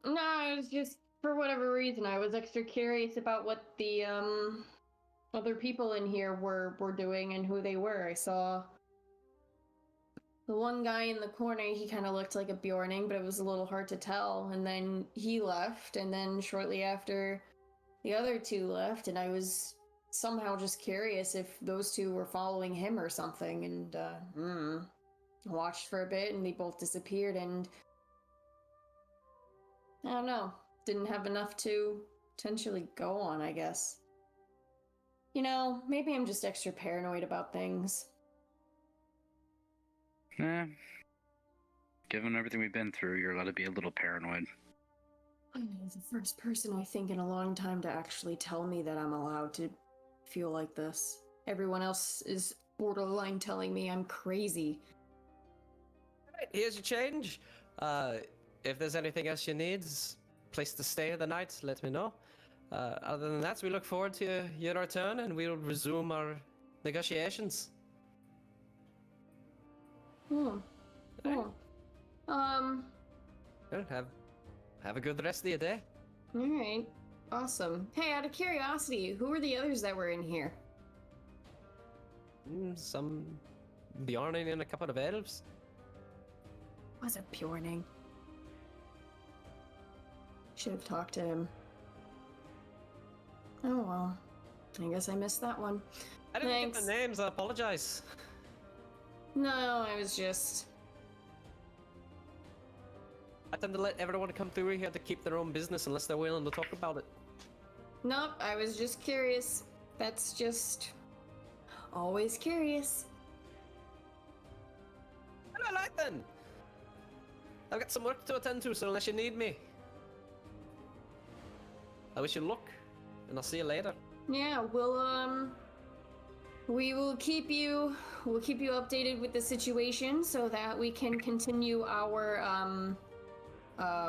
[SPEAKER 3] No, it was just for whatever reason I was extra curious about what the other people in here were doing and who they were. I saw The one guy in the corner, he kind of looked like a Beorning, but it was a little hard to tell. And then he left, and then shortly after, the other two left, and I was somehow just curious if those two were following him or something. And I watched for a bit, and they both disappeared. And I don't know, didn't have enough to potentially go on, I guess. You know, maybe I'm just extra paranoid about things.
[SPEAKER 4] Eh. Given everything we've been through, you're allowed to be a little paranoid.
[SPEAKER 3] You're the first person I think in a long time to actually tell me that I'm allowed to feel like this. Everyone else is borderline telling me I'm crazy.
[SPEAKER 1] Alright, here's your change. If there's anything else you need, place to stay the night, let me know. Other than that, we look forward to your return, and we'll resume our negotiations.
[SPEAKER 3] Oh.
[SPEAKER 1] Well, have a good rest of your day.
[SPEAKER 3] Alright. Awesome. Hey, out of curiosity, who were the others that were in here?
[SPEAKER 1] Some Beorn and a couple of elves.
[SPEAKER 3] Was it Beorning? Should have talked to him. Oh well. I guess I missed that one.
[SPEAKER 1] I didn't
[SPEAKER 3] Thanks.
[SPEAKER 1] get the names, I apologize.
[SPEAKER 3] No, I was just...
[SPEAKER 1] I tend to let everyone come through here to keep their own business unless they're willing to talk about it.
[SPEAKER 3] Nope, I was just curious. That's just... always curious.
[SPEAKER 1] All right then. I've got some work to attend to, so unless you need me, I wish you luck, and I'll see you later.
[SPEAKER 3] Yeah, we will keep you updated with the situation so that we can continue our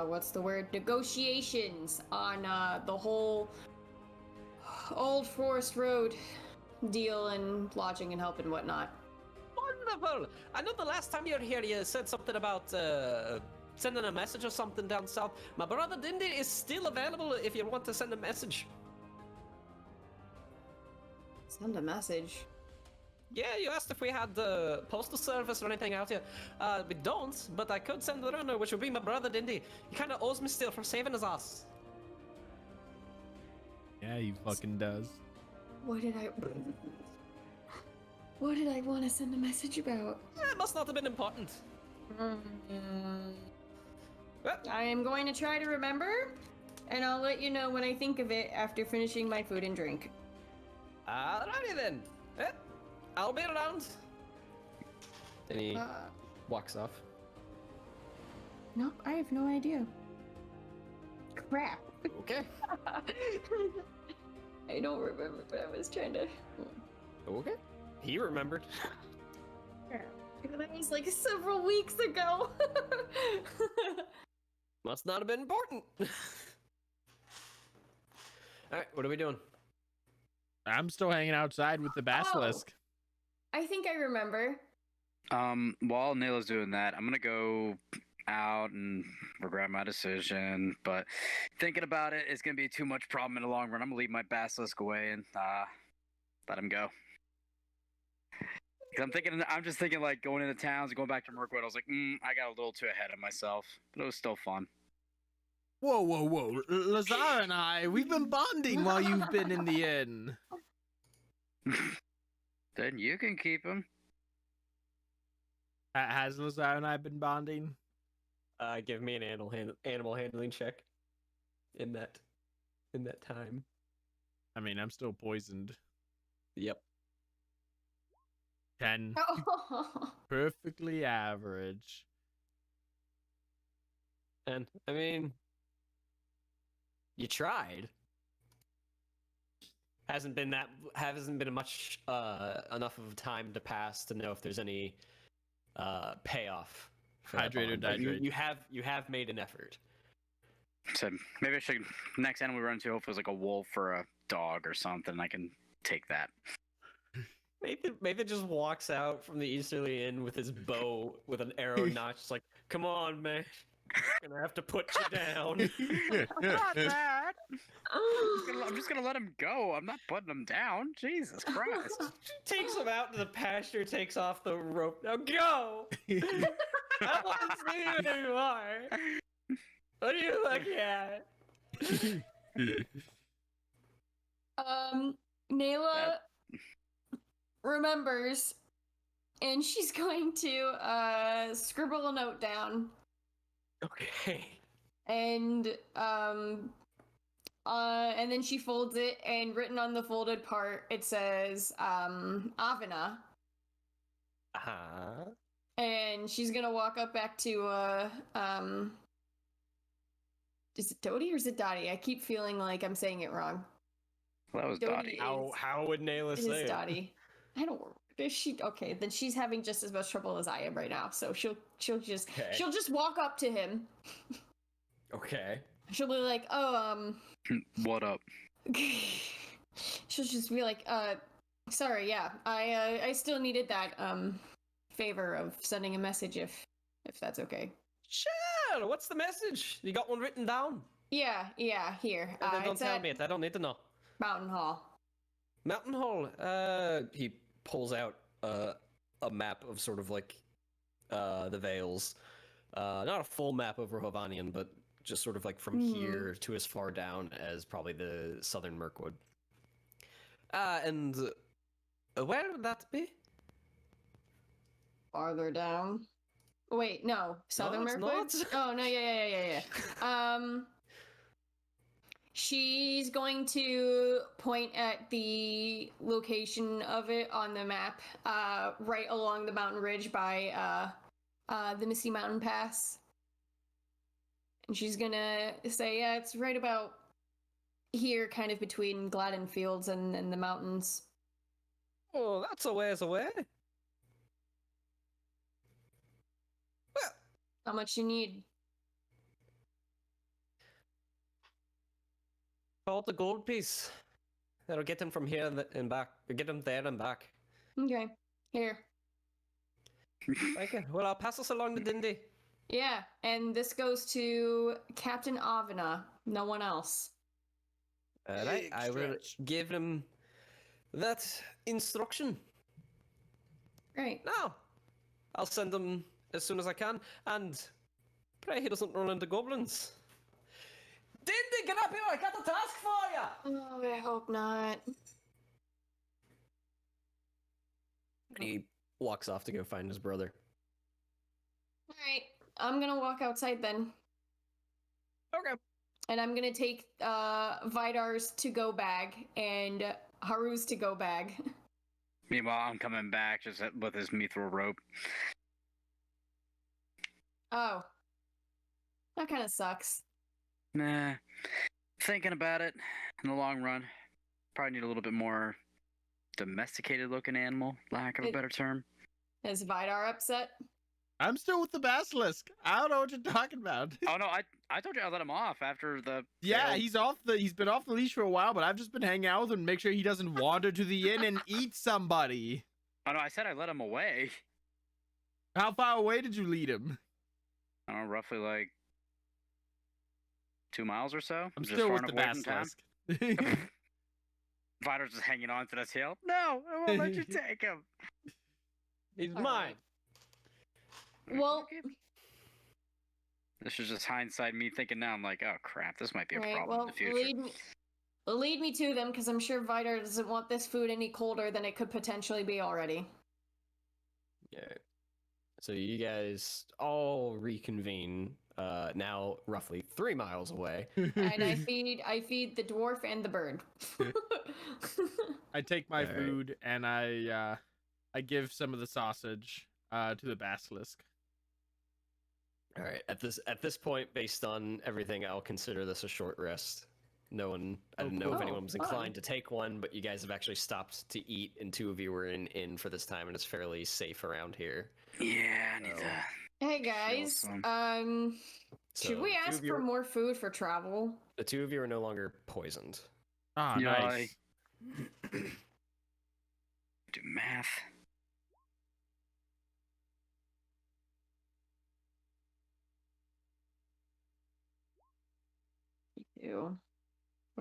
[SPEAKER 3] what's the word, negotiations on the whole Old Forest Road deal and lodging and help and whatnot.
[SPEAKER 1] Wonderful! I know the last time you were here, you said something about sending a message or something down south. My brother Dindy is still available if you want to send a message.
[SPEAKER 3] Send a message.
[SPEAKER 1] Yeah, you asked if we had postal service or anything out here. We don't, but I could send the runner, which would be my brother Dindy. He kind of owes me still for saving his ass.
[SPEAKER 2] Yeah, he fucking does.
[SPEAKER 3] What did I want to send a message about?
[SPEAKER 1] It must not have been important. Well,
[SPEAKER 3] I am going to try to remember, and I'll let you know when I think of it after finishing my food and drink.
[SPEAKER 1] alrighty then. I'll be around. And he walks off.
[SPEAKER 3] Nope, I have no idea. Crap.
[SPEAKER 1] Okay.
[SPEAKER 3] I don't remember, but I was trying to...
[SPEAKER 1] Okay. He remembered.
[SPEAKER 3] That was like several weeks ago.
[SPEAKER 1] Must not have been important. Alright, what are we doing?
[SPEAKER 2] I'm still hanging outside with the basilisk.
[SPEAKER 3] I think I remember.
[SPEAKER 4] While Nayla's doing that, I'm gonna go out and regret my decision, but thinking about it, it's gonna be too much problem in the long run. I'm gonna leave my basilisk away and let him go. 'Cause I'm just thinking like going into towns and going back to Mirkwood. I was like, I got a little too ahead of myself, but it was still fun.
[SPEAKER 2] Whoa. Lazar and I, we've been bonding while you've been in the inn.
[SPEAKER 4] Then you can keep him.
[SPEAKER 2] Has Lazar and I been bonding?
[SPEAKER 1] Give me an animal handling check in that time.
[SPEAKER 2] I mean, I'm still poisoned.
[SPEAKER 1] Yep.
[SPEAKER 2] 10. Perfectly average.
[SPEAKER 1] And I mean, you tried. Hasn't been much enough of time to pass to know if there's any payoff. For that
[SPEAKER 2] Hydrate or
[SPEAKER 1] bond, but
[SPEAKER 2] dihydrate.
[SPEAKER 1] you have made an effort.
[SPEAKER 4] So maybe I should, next animal we run into, hopefully it's like a wolf or a dog or something. I can take that.
[SPEAKER 1] Maethon just walks out from the Easterly Inn with his bow with an arrow notch. It's like, come on, man. I'm gonna have to put you down.
[SPEAKER 4] Not that. I'm just gonna let him go. I'm not putting him down. Jesus Christ.
[SPEAKER 1] Takes him out to the pasture, takes off the rope. Now go! I don't want to see you anymore. What are you looking at?
[SPEAKER 3] Nayla remembers, and she's going to scribble a note down,
[SPEAKER 1] Okay.
[SPEAKER 3] and then she folds it, and written on the folded part it says Avena, and she's gonna walk up back to is it Dodie or is it Dottie? I keep feeling like I'm saying it wrong.
[SPEAKER 4] Well, that was
[SPEAKER 3] Dodie
[SPEAKER 4] Dottie.
[SPEAKER 1] How would Nayla
[SPEAKER 3] It
[SPEAKER 1] say
[SPEAKER 3] is
[SPEAKER 1] it?
[SPEAKER 3] Dottie. I don't. Is she okay? Then she's having just as much trouble as I am right now. So she'll just walk up to him.
[SPEAKER 1] Okay.
[SPEAKER 3] She'll be like, "Oh,
[SPEAKER 4] What up?
[SPEAKER 3] she'll just be like, sorry, yeah, I still needed that favor of sending a message if that's okay."
[SPEAKER 1] Sure. What's the message? You got one written down?
[SPEAKER 3] Yeah, here.
[SPEAKER 1] Don't
[SPEAKER 3] It's
[SPEAKER 1] tell
[SPEAKER 3] at
[SPEAKER 1] me it. I don't need to know.
[SPEAKER 3] Mountain Hall.
[SPEAKER 1] Mountain Hall. He pulls out a map of sort of like the Vales. Not a full map of Rohovanian, but just sort of like from here to as far down as probably the southern Mirkwood. And where would that be?
[SPEAKER 3] Farther down. Wait, no, southern
[SPEAKER 1] it's
[SPEAKER 3] Mirkwood.
[SPEAKER 1] not.
[SPEAKER 3] Oh no, yeah. She's going to point at the location of it on the map, right along the mountain ridge by the Misty Mountain Pass. And she's gonna say, yeah, it's right about here, kind of between Gladden Fields and the mountains.
[SPEAKER 1] Oh, that's a ways away. Well,
[SPEAKER 3] How much you need?
[SPEAKER 1] call it the gold piece. That'll get him from here and back. Get him there and back.
[SPEAKER 3] Okay, here.
[SPEAKER 1] Thank you. Well, I'll pass this along to Dindy.
[SPEAKER 3] Yeah, and this goes to Captain Avena, no one else.
[SPEAKER 1] Alright, I will give him that instruction.
[SPEAKER 3] Great.
[SPEAKER 1] Now, I'll send him as soon as I can, and pray he doesn't run into goblins. Dindy, get up here! I got a task for you!
[SPEAKER 3] Oh, I hope not.
[SPEAKER 1] He walks off to go find his brother.
[SPEAKER 3] Alright, I'm gonna walk outside then.
[SPEAKER 1] Okay.
[SPEAKER 3] And I'm gonna take Vidar's to-go bag and Haru's to-go bag.
[SPEAKER 4] Meanwhile, I'm coming back just with his mithril rope.
[SPEAKER 3] Oh. That kind of sucks.
[SPEAKER 4] Nah. Thinking about it, in the long run, probably need a little bit more domesticated looking animal, lack of a better term.
[SPEAKER 3] Is Vidar upset?
[SPEAKER 2] I'm still with the basilisk. I don't know what you're talking about.
[SPEAKER 4] Oh no, I told you I let him off after the
[SPEAKER 2] Yeah,
[SPEAKER 4] failed-
[SPEAKER 2] he's been off the leash for a while, but I've just been hanging out with him to make sure he doesn't wander to the inn and eat somebody.
[SPEAKER 4] Oh no, I said I let him away.
[SPEAKER 2] How far away did you lead him?
[SPEAKER 4] I don't know, roughly like 2 miles or so.
[SPEAKER 2] I'm
[SPEAKER 4] Just
[SPEAKER 2] still
[SPEAKER 4] far
[SPEAKER 2] with the
[SPEAKER 4] enough away from town.
[SPEAKER 2] basilisk.
[SPEAKER 4] Vidar's just hanging on to this hill. No, I won't let you take him.
[SPEAKER 1] He's
[SPEAKER 3] All
[SPEAKER 1] mine.
[SPEAKER 3] Well,
[SPEAKER 4] This is just hindsight me thinking now. I'm like, oh crap, this might be a
[SPEAKER 3] right,
[SPEAKER 4] problem
[SPEAKER 3] well,
[SPEAKER 4] in the future.
[SPEAKER 3] lead me to them, because I'm sure Vidar doesn't want this food any colder than it could potentially be already.
[SPEAKER 1] Yeah. So you guys all reconvene, now roughly 3 miles away.
[SPEAKER 3] And I feed the dwarf and the bird.
[SPEAKER 2] I take my
[SPEAKER 1] Alright.
[SPEAKER 2] food and I give some of the sausage to the basilisk.
[SPEAKER 1] All right. At this point, based on everything, I'll consider this a short rest. I didn't know if
[SPEAKER 3] cool.
[SPEAKER 1] anyone was
[SPEAKER 3] Oh, fun.
[SPEAKER 1] inclined to take one, but you guys have actually stopped to eat, and 2 of you were in for this time, and it's fairly safe around here.
[SPEAKER 4] Yeah, I need
[SPEAKER 1] Oh.
[SPEAKER 4] to.
[SPEAKER 3] Hey guys,
[SPEAKER 4] some.
[SPEAKER 3] should
[SPEAKER 1] So
[SPEAKER 3] we
[SPEAKER 1] the two
[SPEAKER 3] ask
[SPEAKER 1] of you
[SPEAKER 3] for
[SPEAKER 1] are-
[SPEAKER 3] more food for travel?
[SPEAKER 1] The 2 of you are no longer poisoned.
[SPEAKER 2] Ah,
[SPEAKER 4] Yeah,
[SPEAKER 2] nice.
[SPEAKER 4] Do math.
[SPEAKER 3] Ew.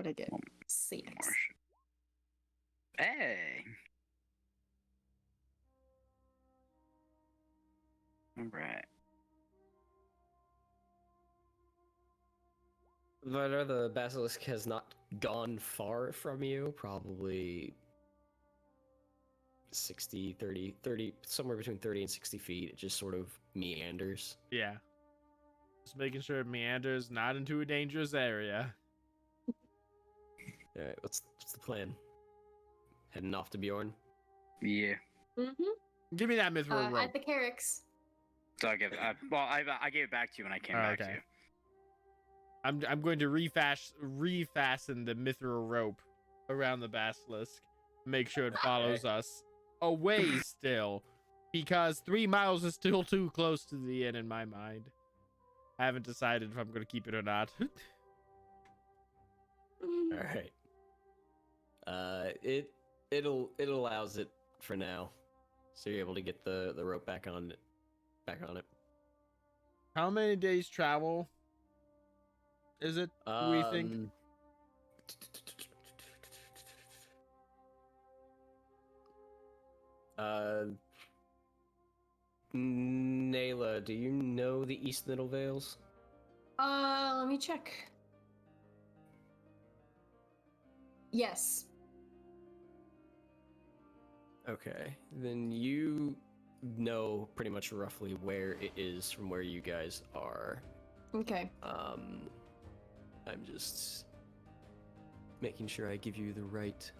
[SPEAKER 3] What'd I get?
[SPEAKER 4] One
[SPEAKER 3] 6.
[SPEAKER 4] more. Hey. All right.
[SPEAKER 1] But the basilisk has not gone far from you, probably 60, 30, somewhere between 30 and 60 feet. It just sort of meanders.
[SPEAKER 2] Yeah. Just making sure it meanders not into a dangerous area.
[SPEAKER 1] All right, what's the plan? Heading off to Beorn?
[SPEAKER 4] Yeah.
[SPEAKER 3] Mm-hmm.
[SPEAKER 2] Give me that mithril rope.
[SPEAKER 3] At the Carricks.
[SPEAKER 4] So I give. I gave it back to you when I came back to
[SPEAKER 2] Okay.
[SPEAKER 4] you.
[SPEAKER 2] I'm going to refasten the mithril rope around the basilisk. Make sure it follows us away still, because 3 miles is still too close to the inn in my mind. I haven't decided if I'm going to keep it or not.
[SPEAKER 1] All right. It allows it for now, so you're able to get the rope back on it.
[SPEAKER 2] How many days travel is it? We think.
[SPEAKER 1] Nayla, do you know the East Middle Vales?
[SPEAKER 3] Let me check. Yes.
[SPEAKER 1] Okay, then you know pretty much roughly where it is from where you guys are.
[SPEAKER 3] Okay.
[SPEAKER 1] I'm just making sure I give you the right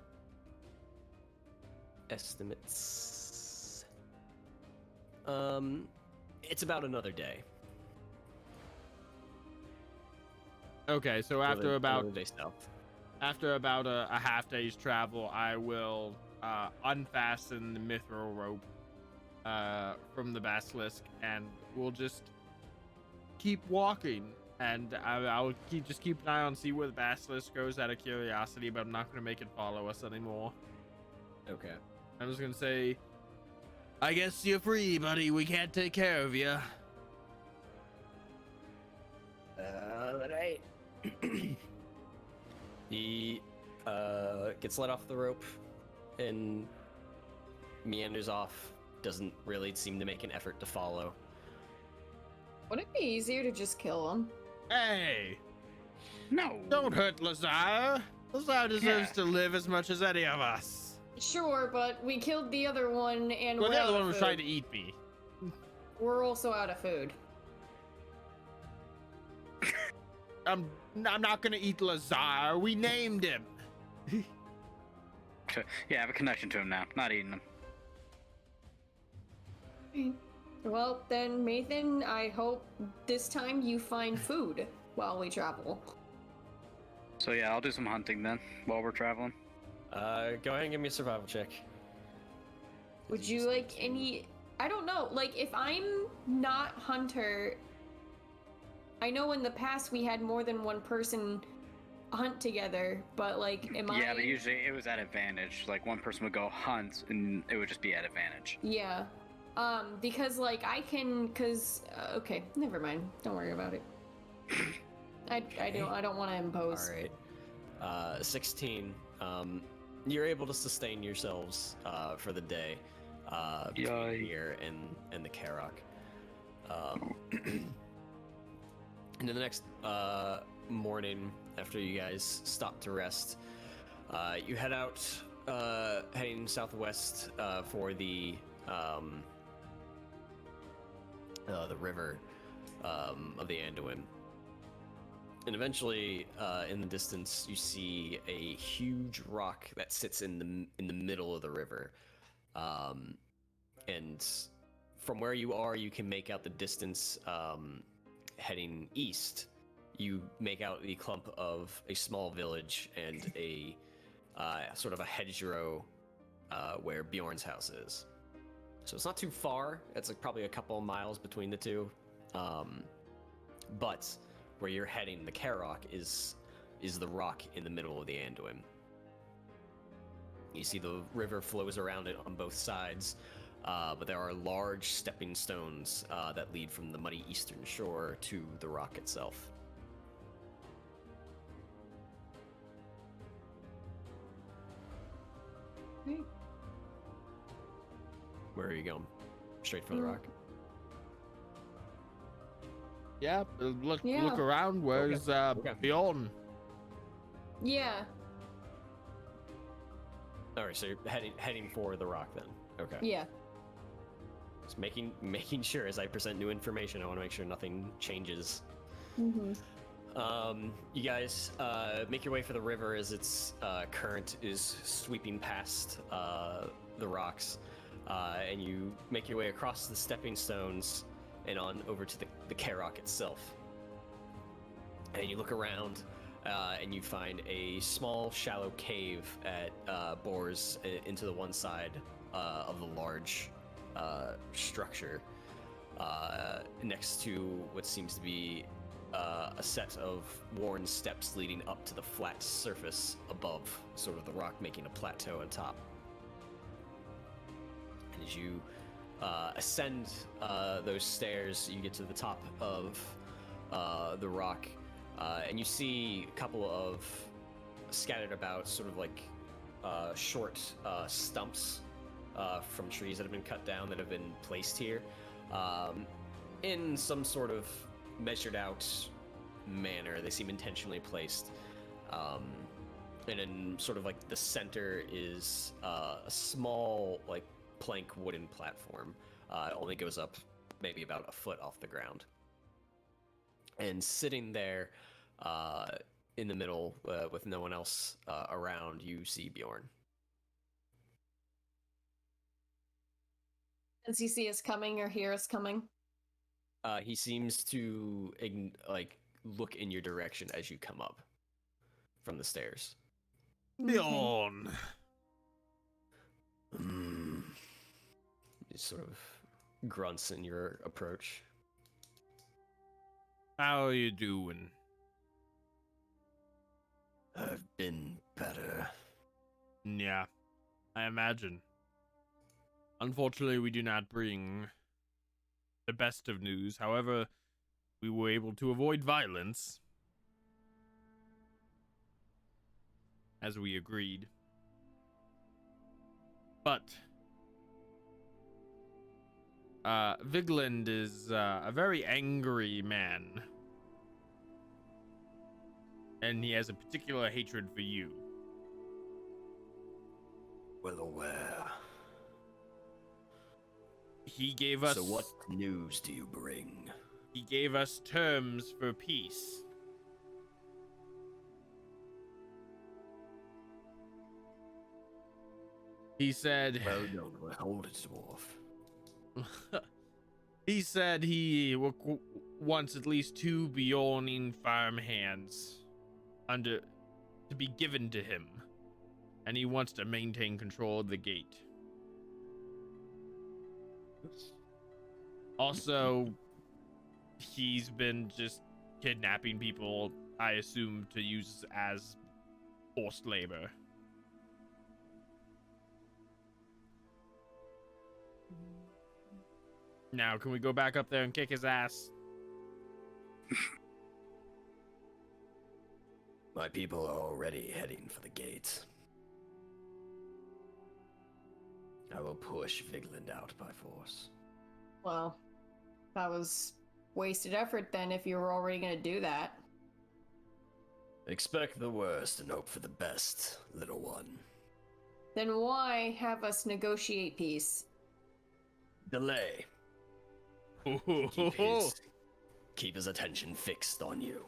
[SPEAKER 1] estimates. It's about another day.
[SPEAKER 2] Okay, so after about
[SPEAKER 1] day south.
[SPEAKER 2] after about a half day's travel, I will unfasten the mithril rope from the basilisk, and we'll just keep walking. And I'll keep an eye on, see where the basilisk goes out of curiosity, but I'm not going to make it follow us anymore.
[SPEAKER 1] Okay.
[SPEAKER 2] I'm just going to say, I guess you're free, buddy. We can't take care of you.
[SPEAKER 1] Alright. He gets let off the rope and meanders off. Doesn't really seem to make an effort to follow.
[SPEAKER 3] Would it be easier to just kill him?
[SPEAKER 2] Hey,
[SPEAKER 4] No.
[SPEAKER 2] don't hurt Lazar. Lazar deserves to live as much as any of us.
[SPEAKER 3] Sure, but we killed the other one, and
[SPEAKER 2] Well,
[SPEAKER 3] we're
[SPEAKER 2] the
[SPEAKER 3] out
[SPEAKER 2] other
[SPEAKER 3] of
[SPEAKER 2] one was
[SPEAKER 3] food.
[SPEAKER 2] trying to eat me.
[SPEAKER 3] We're also out of food.
[SPEAKER 2] I'm not gonna eat Lazar. We named him.
[SPEAKER 4] Yeah, I have a connection to him now. Not eating him.
[SPEAKER 3] Well, then, Maethon, I hope this time you find food while we travel.
[SPEAKER 4] So yeah, I'll do some hunting then while we're traveling.
[SPEAKER 1] Go ahead and give me a survival check.
[SPEAKER 3] Would you like any... I don't know, like, if I'm not Hunter... I know in the past we had more than one person hunt together, but, like, am I...
[SPEAKER 4] Yeah, but usually it was at advantage. Like one person would go hunt, and it would just be at advantage.
[SPEAKER 3] Yeah. Because, like, I can... Because... okay, never mind. Don't worry about it. I don't want to impose.
[SPEAKER 1] All right. 16. You're able to sustain yourselves for the day between here and the Karok. And then the next morning, after you guys stop to rest, you head out, heading southwest for the river of the Anduin. And eventually, in the distance, you see a huge rock that sits in the middle of the river. And from where you are, you can make out the distance heading east. You make out the clump of a small village and a sort of a hedgerow where Beorn's house is. So it's not too far. It's like probably a couple of miles between the two. But where you're heading, the Karok, is the rock in the middle of the Anduin. You see the river flows around it on both sides, but there are large stepping stones that lead from the muddy eastern shore to the rock itself. Where are you going? Straight for the rock?
[SPEAKER 2] Yeah, look
[SPEAKER 3] Yeah.
[SPEAKER 2] around. Where's
[SPEAKER 1] Okay.
[SPEAKER 2] Beorn?
[SPEAKER 3] Yeah.
[SPEAKER 1] All right, so you're heading for the rock then. Okay.
[SPEAKER 3] Yeah.
[SPEAKER 1] Just making sure as I present new information, I want to make sure nothing changes.
[SPEAKER 3] Mm-hmm.
[SPEAKER 1] You guys make your way for the river as its current is sweeping past the rocks, and you make your way across the stepping stones and on over to the Karok itself. And you look around, and you find a small, shallow cave at bores into the one side of the large structure, next to what seems to be a set of worn steps leading up to the flat surface above, sort of the rock making a plateau on top. And as you ascend those stairs, you get to the top of the rock, and you see a couple of scattered about, sort of like short stumps from trees that have been cut down that have been placed here in some sort of measured out manner. They seem intentionally placed. And in sort of like the center is a small, like, plank wooden platform. It only goes up maybe about a foot off the ground. And sitting there in the middle with no one else around, you see Beorn.
[SPEAKER 3] Does he see us coming or hear us coming?
[SPEAKER 1] He seems to look in your direction as you come up from the stairs.
[SPEAKER 2] Beorn.
[SPEAKER 1] He sort of grunts in your approach.
[SPEAKER 2] How are you doing?
[SPEAKER 1] I've been better.
[SPEAKER 2] Yeah, I imagine. Unfortunately, we do not bring the best of news. However, we were able to avoid violence, as we agreed. But Viglund is a very angry man, and he has a particular hatred for you.
[SPEAKER 1] Well aware.
[SPEAKER 2] He gave us.
[SPEAKER 1] So what news do you bring?
[SPEAKER 2] He gave us terms for peace. He said.
[SPEAKER 1] Well, no, hold it, dwarf.
[SPEAKER 2] He said he wants at least 2 Beorning farmhands to be given to him, and he wants to maintain control of the gate. Also, he's been just kidnapping people, I assume, to use as forced labor. Now, can we go back up there and kick his ass?
[SPEAKER 1] My people are already heading for the gate. I will push Viglund out by force.
[SPEAKER 3] Well, that was wasted effort then if you were already going to do that.
[SPEAKER 1] Expect the worst and hope for the best, little one.
[SPEAKER 3] Then why have us negotiate peace?
[SPEAKER 1] Delay. Keep his attention fixed on you.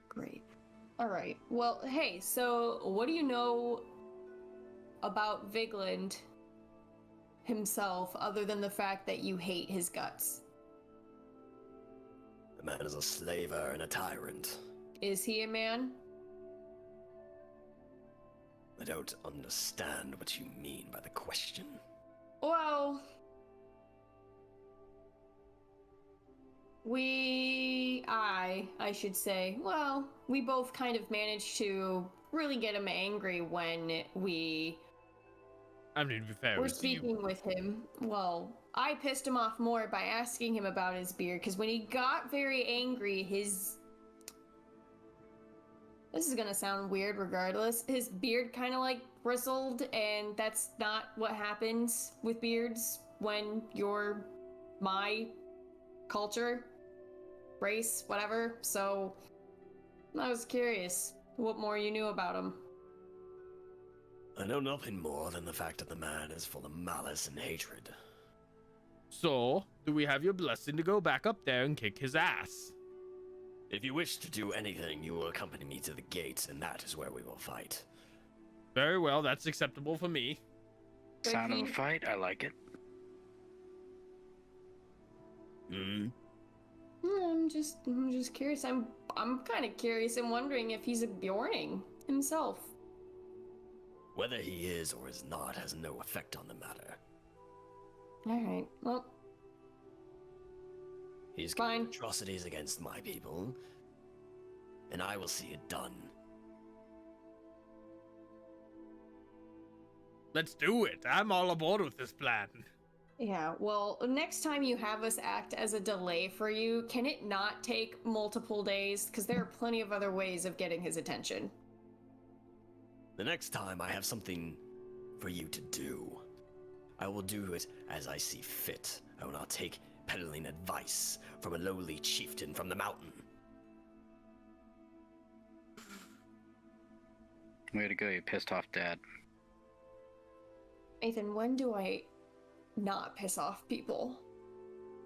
[SPEAKER 3] Great. Alright. Well, hey, so what do you know about Viglund himself other than the fact that you hate his guts?
[SPEAKER 1] The man is a slaver and a tyrant.
[SPEAKER 3] Is he a man?
[SPEAKER 1] I don't understand what you mean by the question.
[SPEAKER 3] Well, I should say, well, we both kind of managed to really get him angry when we
[SPEAKER 2] I mean, to be fair,
[SPEAKER 3] were
[SPEAKER 2] it's you.
[SPEAKER 3] speaking with him. Well, I pissed him off more by asking him about his beard, because when he got very angry, This is gonna sound weird regardless. His beard kind of like bristled, and that's not what happens with beards when you're my culture, race, whatever. So I was curious what more you knew about him.
[SPEAKER 1] I know nothing more than the fact that the man is full of malice and hatred.
[SPEAKER 2] So, do we have your blessing to go back up there and kick his ass?
[SPEAKER 1] If you wish to do anything, you will accompany me to the gates, and that is where we will fight.
[SPEAKER 2] Very well, that's acceptable for me.
[SPEAKER 4] Sound of a fight? I like it.
[SPEAKER 1] Hmm?
[SPEAKER 3] I'm just curious. I'm kind of curious and wondering if he's a Beorning himself.
[SPEAKER 1] Whether he is or is not has no effect on the matter.
[SPEAKER 3] All right. Well,
[SPEAKER 1] He's
[SPEAKER 3] Fine.
[SPEAKER 1] committed atrocities against my people, and I will see it done.
[SPEAKER 2] Let's do it. I'm all aboard with this plan.
[SPEAKER 3] yeah. Well, next time you have us act as a delay for you, can it not take multiple days? Because there are plenty of other ways of getting his attention.
[SPEAKER 1] The next time I have something for you to do, I will do it as I see fit. I will not take peddling advice from a lowly chieftain from the mountain.
[SPEAKER 4] Way to go, you pissed off dad.
[SPEAKER 3] Nathan, when do I not piss off people?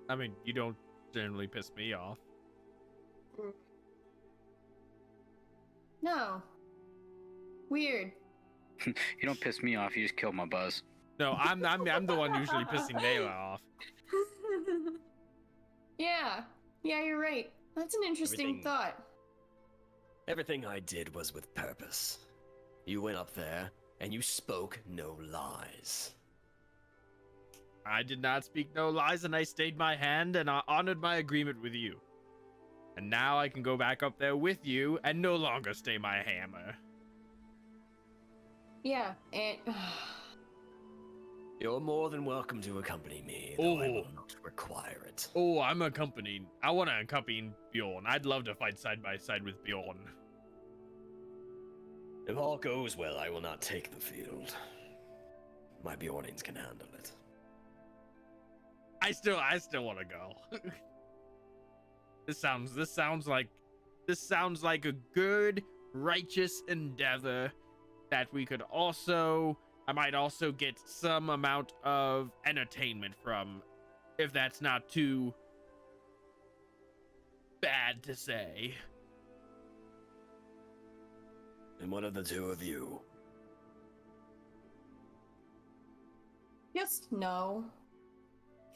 [SPEAKER 2] I mean, you don't generally piss me off.
[SPEAKER 3] No. Weird.
[SPEAKER 4] You don't piss me off, you just kill my buzz.
[SPEAKER 2] No, I'm the one usually pissing Layla off.
[SPEAKER 3] Yeah, you're right. That's an interesting
[SPEAKER 1] Everything-
[SPEAKER 3] thought.
[SPEAKER 1] Everything I did was with purpose. You went up there, and you spoke no lies.
[SPEAKER 2] I did not speak no lies, and I stayed my hand, and I honored my agreement with you. And now I can go back up there with you and no longer stay my hammer.
[SPEAKER 3] Yeah, and
[SPEAKER 1] You're more than welcome to accompany me, though I
[SPEAKER 2] Oh.
[SPEAKER 1] will not require it.
[SPEAKER 2] Oh, I want to accompany Beorn. I'd love to fight side by side with Beorn.
[SPEAKER 1] If all goes well, I will not take the field. My Beornings can handle it.
[SPEAKER 2] I still want to go. This sounds like a good, righteous endeavor that we could also, I might also get some amount of entertainment from, if that's not too bad to say.
[SPEAKER 1] And what of the two of you?
[SPEAKER 3] just know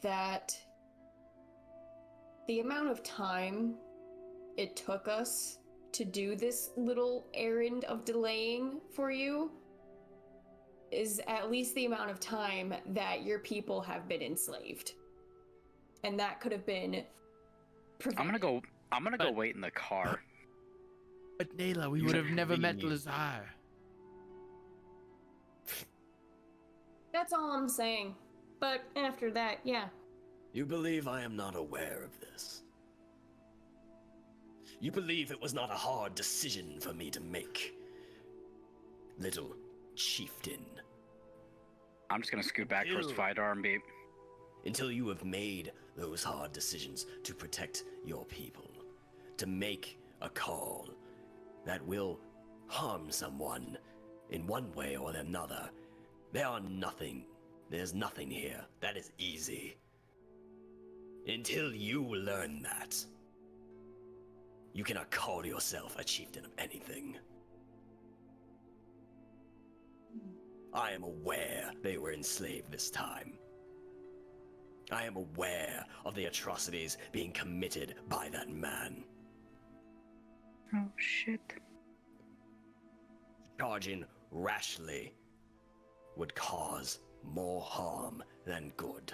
[SPEAKER 3] that the amount of time it took us to do this little errand of delaying for you is at least the amount of time that your people have been enslaved. And that could have been prevented.
[SPEAKER 4] I'm gonna go wait in the car.
[SPEAKER 2] But Nayla, we
[SPEAKER 1] You
[SPEAKER 2] would have
[SPEAKER 1] should
[SPEAKER 2] never met
[SPEAKER 1] leave.
[SPEAKER 2] Lazar.
[SPEAKER 3] That's all I'm saying. But after that, yeah.
[SPEAKER 1] You believe I am not aware of this. You believe it was not a hard decision for me to make. Little chieftain.
[SPEAKER 4] I'm just gonna scoot back towards
[SPEAKER 1] Ew.
[SPEAKER 4] Vidar and be.
[SPEAKER 1] Until you have made those hard decisions to protect your people. To make a call that will harm someone in one way or another. There's nothing here. That is easy. Until you learn that, you cannot call yourself a chieftain of anything. I am aware they were enslaved this time. I am aware of the atrocities being committed by that man.
[SPEAKER 4] Oh shit.
[SPEAKER 1] Charging rashly would cause more harm than good,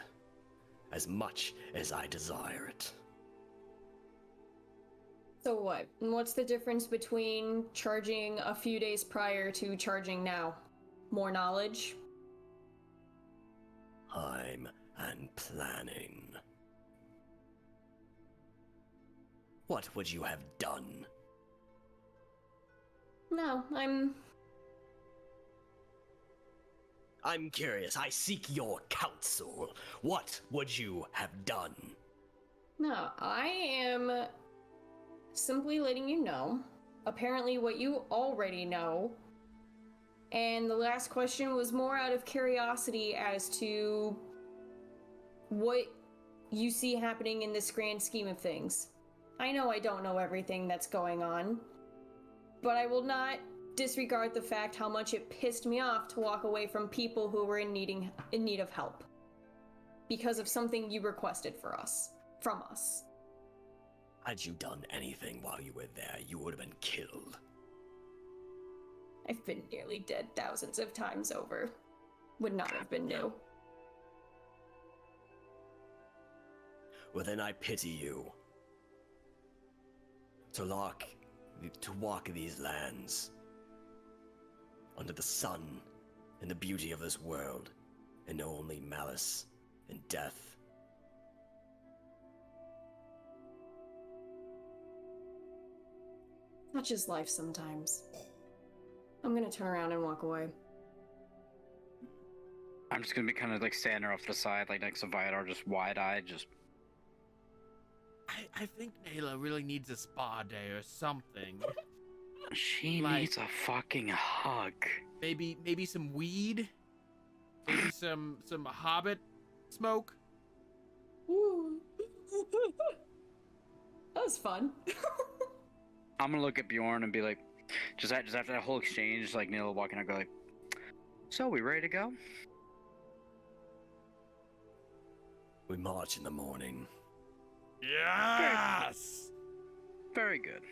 [SPEAKER 1] as much as I desire it.
[SPEAKER 3] So what? And what's the difference between charging a few days prior to charging now? More knowledge?
[SPEAKER 1] Time and planning. What would you have done?
[SPEAKER 3] No,
[SPEAKER 1] I'm curious. I seek your counsel. What would you have done?
[SPEAKER 3] No, I am simply letting you know, apparently what you already know. And the last question was more out of curiosity as to what you see happening in this grand scheme of things. I know I don't know everything that's going on, but I will not disregard the fact how much it pissed me off to walk away from people who were in need of help because of something you requested from us.
[SPEAKER 1] Had you done anything while you were there, you would have been killed.
[SPEAKER 3] I've been nearly dead thousands of times over. Would not have been new.
[SPEAKER 1] Well, then I pity you. To walk these lands, under the sun and the beauty of this world, and know only malice and death.
[SPEAKER 3] Such is life sometimes. I'm gonna turn around and walk away.
[SPEAKER 4] I'm just gonna be kind of like standing off to the side, like next to Vidar, just wide-eyed, just.
[SPEAKER 2] I think Nayla really needs a spa day or something.
[SPEAKER 4] She
[SPEAKER 2] Like-
[SPEAKER 4] needs a fucking hug.
[SPEAKER 2] Maybe some weed? Maybe some hobbit smoke?
[SPEAKER 3] Ooh. That was fun.
[SPEAKER 4] I'm gonna look at Beorn and be like, just after that whole exchange, like Neil walking, I go like, so we ready to go?
[SPEAKER 1] We march in the morning.
[SPEAKER 2] Yes!
[SPEAKER 4] Very good.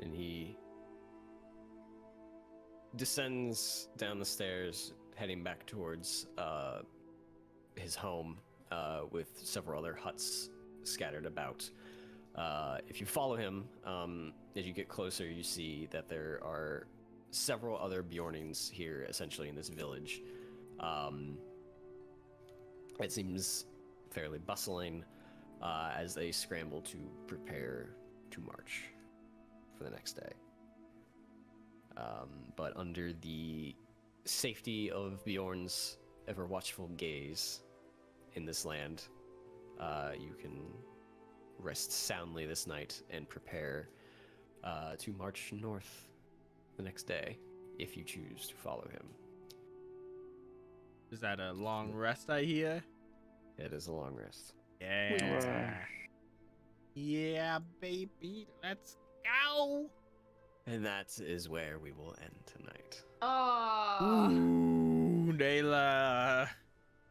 [SPEAKER 1] And he descends down the stairs, heading back towards his home, with several other huts scattered about. If you follow him, as you get closer, you see that there are several other Beornings here, essentially in this village. It seems fairly bustling as they scramble to prepare to march for the next day. But under the safety of Beorn's ever watchful gaze in this land, you can rest soundly this night and prepare to march north the next day if you choose to follow him.
[SPEAKER 2] Is that a long rest, I hear?
[SPEAKER 1] It is a long rest.
[SPEAKER 2] Yeah. Yeah, baby. Let's go.
[SPEAKER 1] And that is where we will end tonight.
[SPEAKER 3] Aww.
[SPEAKER 2] Ooh, Nayla.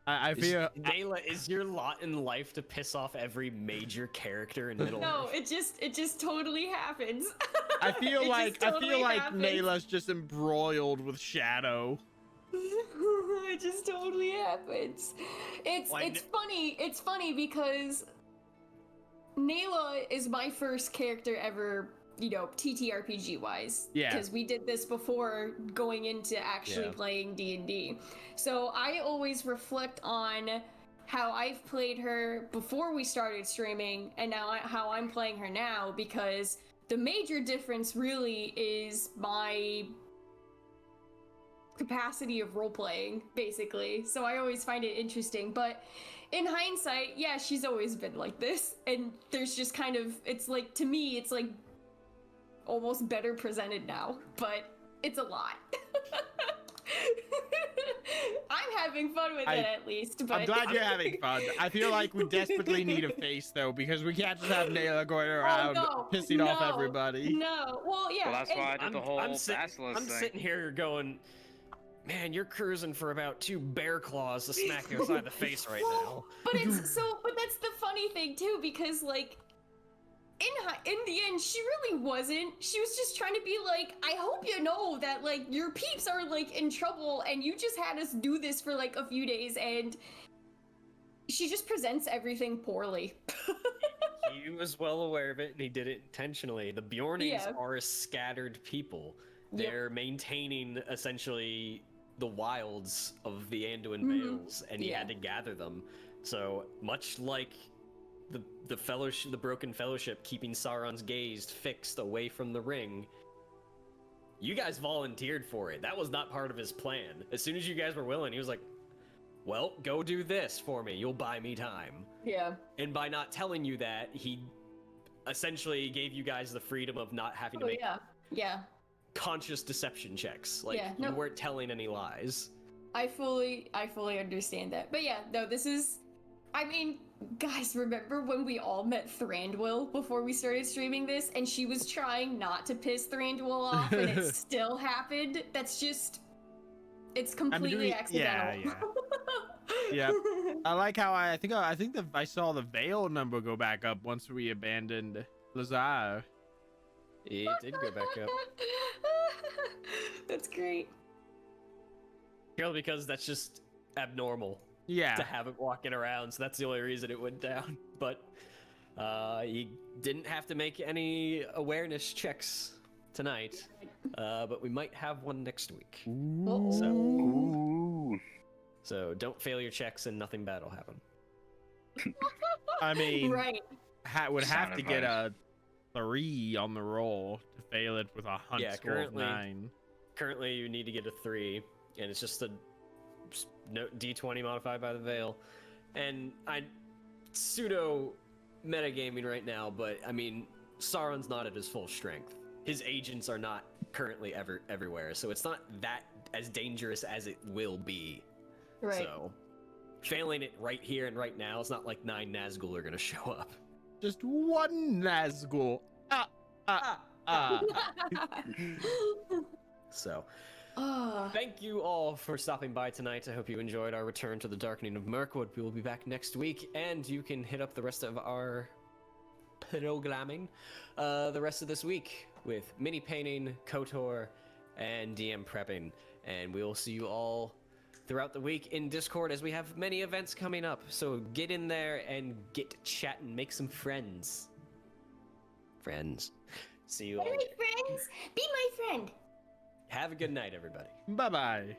[SPEAKER 2] I feel.
[SPEAKER 1] Dayla, is your lot in life to piss off every major character in Middle
[SPEAKER 3] No,
[SPEAKER 1] Earth?
[SPEAKER 3] it just totally happens.
[SPEAKER 2] I feel
[SPEAKER 3] It
[SPEAKER 2] like
[SPEAKER 3] just totally happens.
[SPEAKER 2] Nayla's just embroiled with Shadow.
[SPEAKER 3] It just totally happens. It's funny because Nayla is my first character ever, TTRPG wise.
[SPEAKER 2] Yeah.
[SPEAKER 3] Because we did this before going into actually playing D&D. So I always reflect on how I've played her before we started streaming and now how I'm playing her now, because the major difference really is my capacity of role-playing, basically. So I always find it interesting, but in hindsight, yeah, she's always been like this, and there's just kind of, it's like, to me, it's like almost better presented now, but it's a lot. I'm having fun with it at least, but
[SPEAKER 2] I'm glad you're having fun. I feel like we desperately need a face, though, because we can't just have Nayla going around pissing off everybody.
[SPEAKER 3] No, well, yeah.
[SPEAKER 4] Well, that's why I did the whole basilisk thing.
[SPEAKER 1] Sitting here going, man, you're cruising for about 2 bear claws to smack you inside the face right now.
[SPEAKER 3] But that's the funny thing too, because like, in the end, she really wasn't. She was just trying to be like, I hope you know that like your peeps are like in trouble, and you just had us do this for like a few days, and she just presents everything poorly.
[SPEAKER 1] He was well aware of it, and he did it intentionally. The Beornings are a scattered people. They're maintaining essentially the wilds of the Anduin Vales, and he had to gather them. So much like the fellowship, the broken fellowship, keeping Sauron's gaze fixed away from the ring. You guys volunteered for it. That was not part of his plan. As soon as you guys were willing, he was like, well, go do this for me. You'll buy me time.
[SPEAKER 3] Yeah.
[SPEAKER 1] And by not telling you that, he essentially gave you guys the freedom of not having to make
[SPEAKER 3] Yeah.
[SPEAKER 1] conscious deception checks. Like,
[SPEAKER 3] Yeah,
[SPEAKER 1] you
[SPEAKER 3] no.
[SPEAKER 1] weren't telling any lies.
[SPEAKER 3] I fully understand that. But yeah, no, this is, I mean, guys, remember when we all met Thranduil before we started streaming this, and she was trying not to piss Thranduil off, and it still happened? That's just, it's completely accidental.
[SPEAKER 2] Yeah. I like how I think I saw the veil number go back up once we abandoned Lazar.
[SPEAKER 1] It did go back up.
[SPEAKER 3] That's great.
[SPEAKER 1] Purely because that's just abnormal
[SPEAKER 2] Yeah.
[SPEAKER 1] to have it walking around, so that's the only reason it went down. But you didn't have to make any awareness checks tonight, but we might have one next week. So don't fail your checks and nothing bad will happen.
[SPEAKER 2] I mean,
[SPEAKER 3] Right.
[SPEAKER 2] would have
[SPEAKER 4] Sound
[SPEAKER 2] to get a 3 on the roll to fail it with a hunt score of 9.
[SPEAKER 1] Currently, you need to get a 3, and it's just a D20 modified by the veil. And I pseudo metagaming right now, but I mean, Sauron's not at his full strength. His agents are not currently everywhere, so it's not that as dangerous as it will be.
[SPEAKER 3] Right.
[SPEAKER 1] So, failing it right here and right now, it's not like 9 Nazgul are gonna show up.
[SPEAKER 2] Just one Nazgul.
[SPEAKER 1] So,
[SPEAKER 3] Oh.
[SPEAKER 1] thank you all for stopping by tonight. I hope you enjoyed our return to the Darkening of Mirkwood. We will be back next week, and you can hit up the rest of our programming the rest of this week with mini painting, KOTOR, and DM prepping. And we will see you all throughout the week in Discord as we have many events coming up. So get in there and get chatting, make some friends. See you all.
[SPEAKER 3] Be my friends. Be my friend.
[SPEAKER 1] Have a good night, everybody.
[SPEAKER 2] Bye-bye.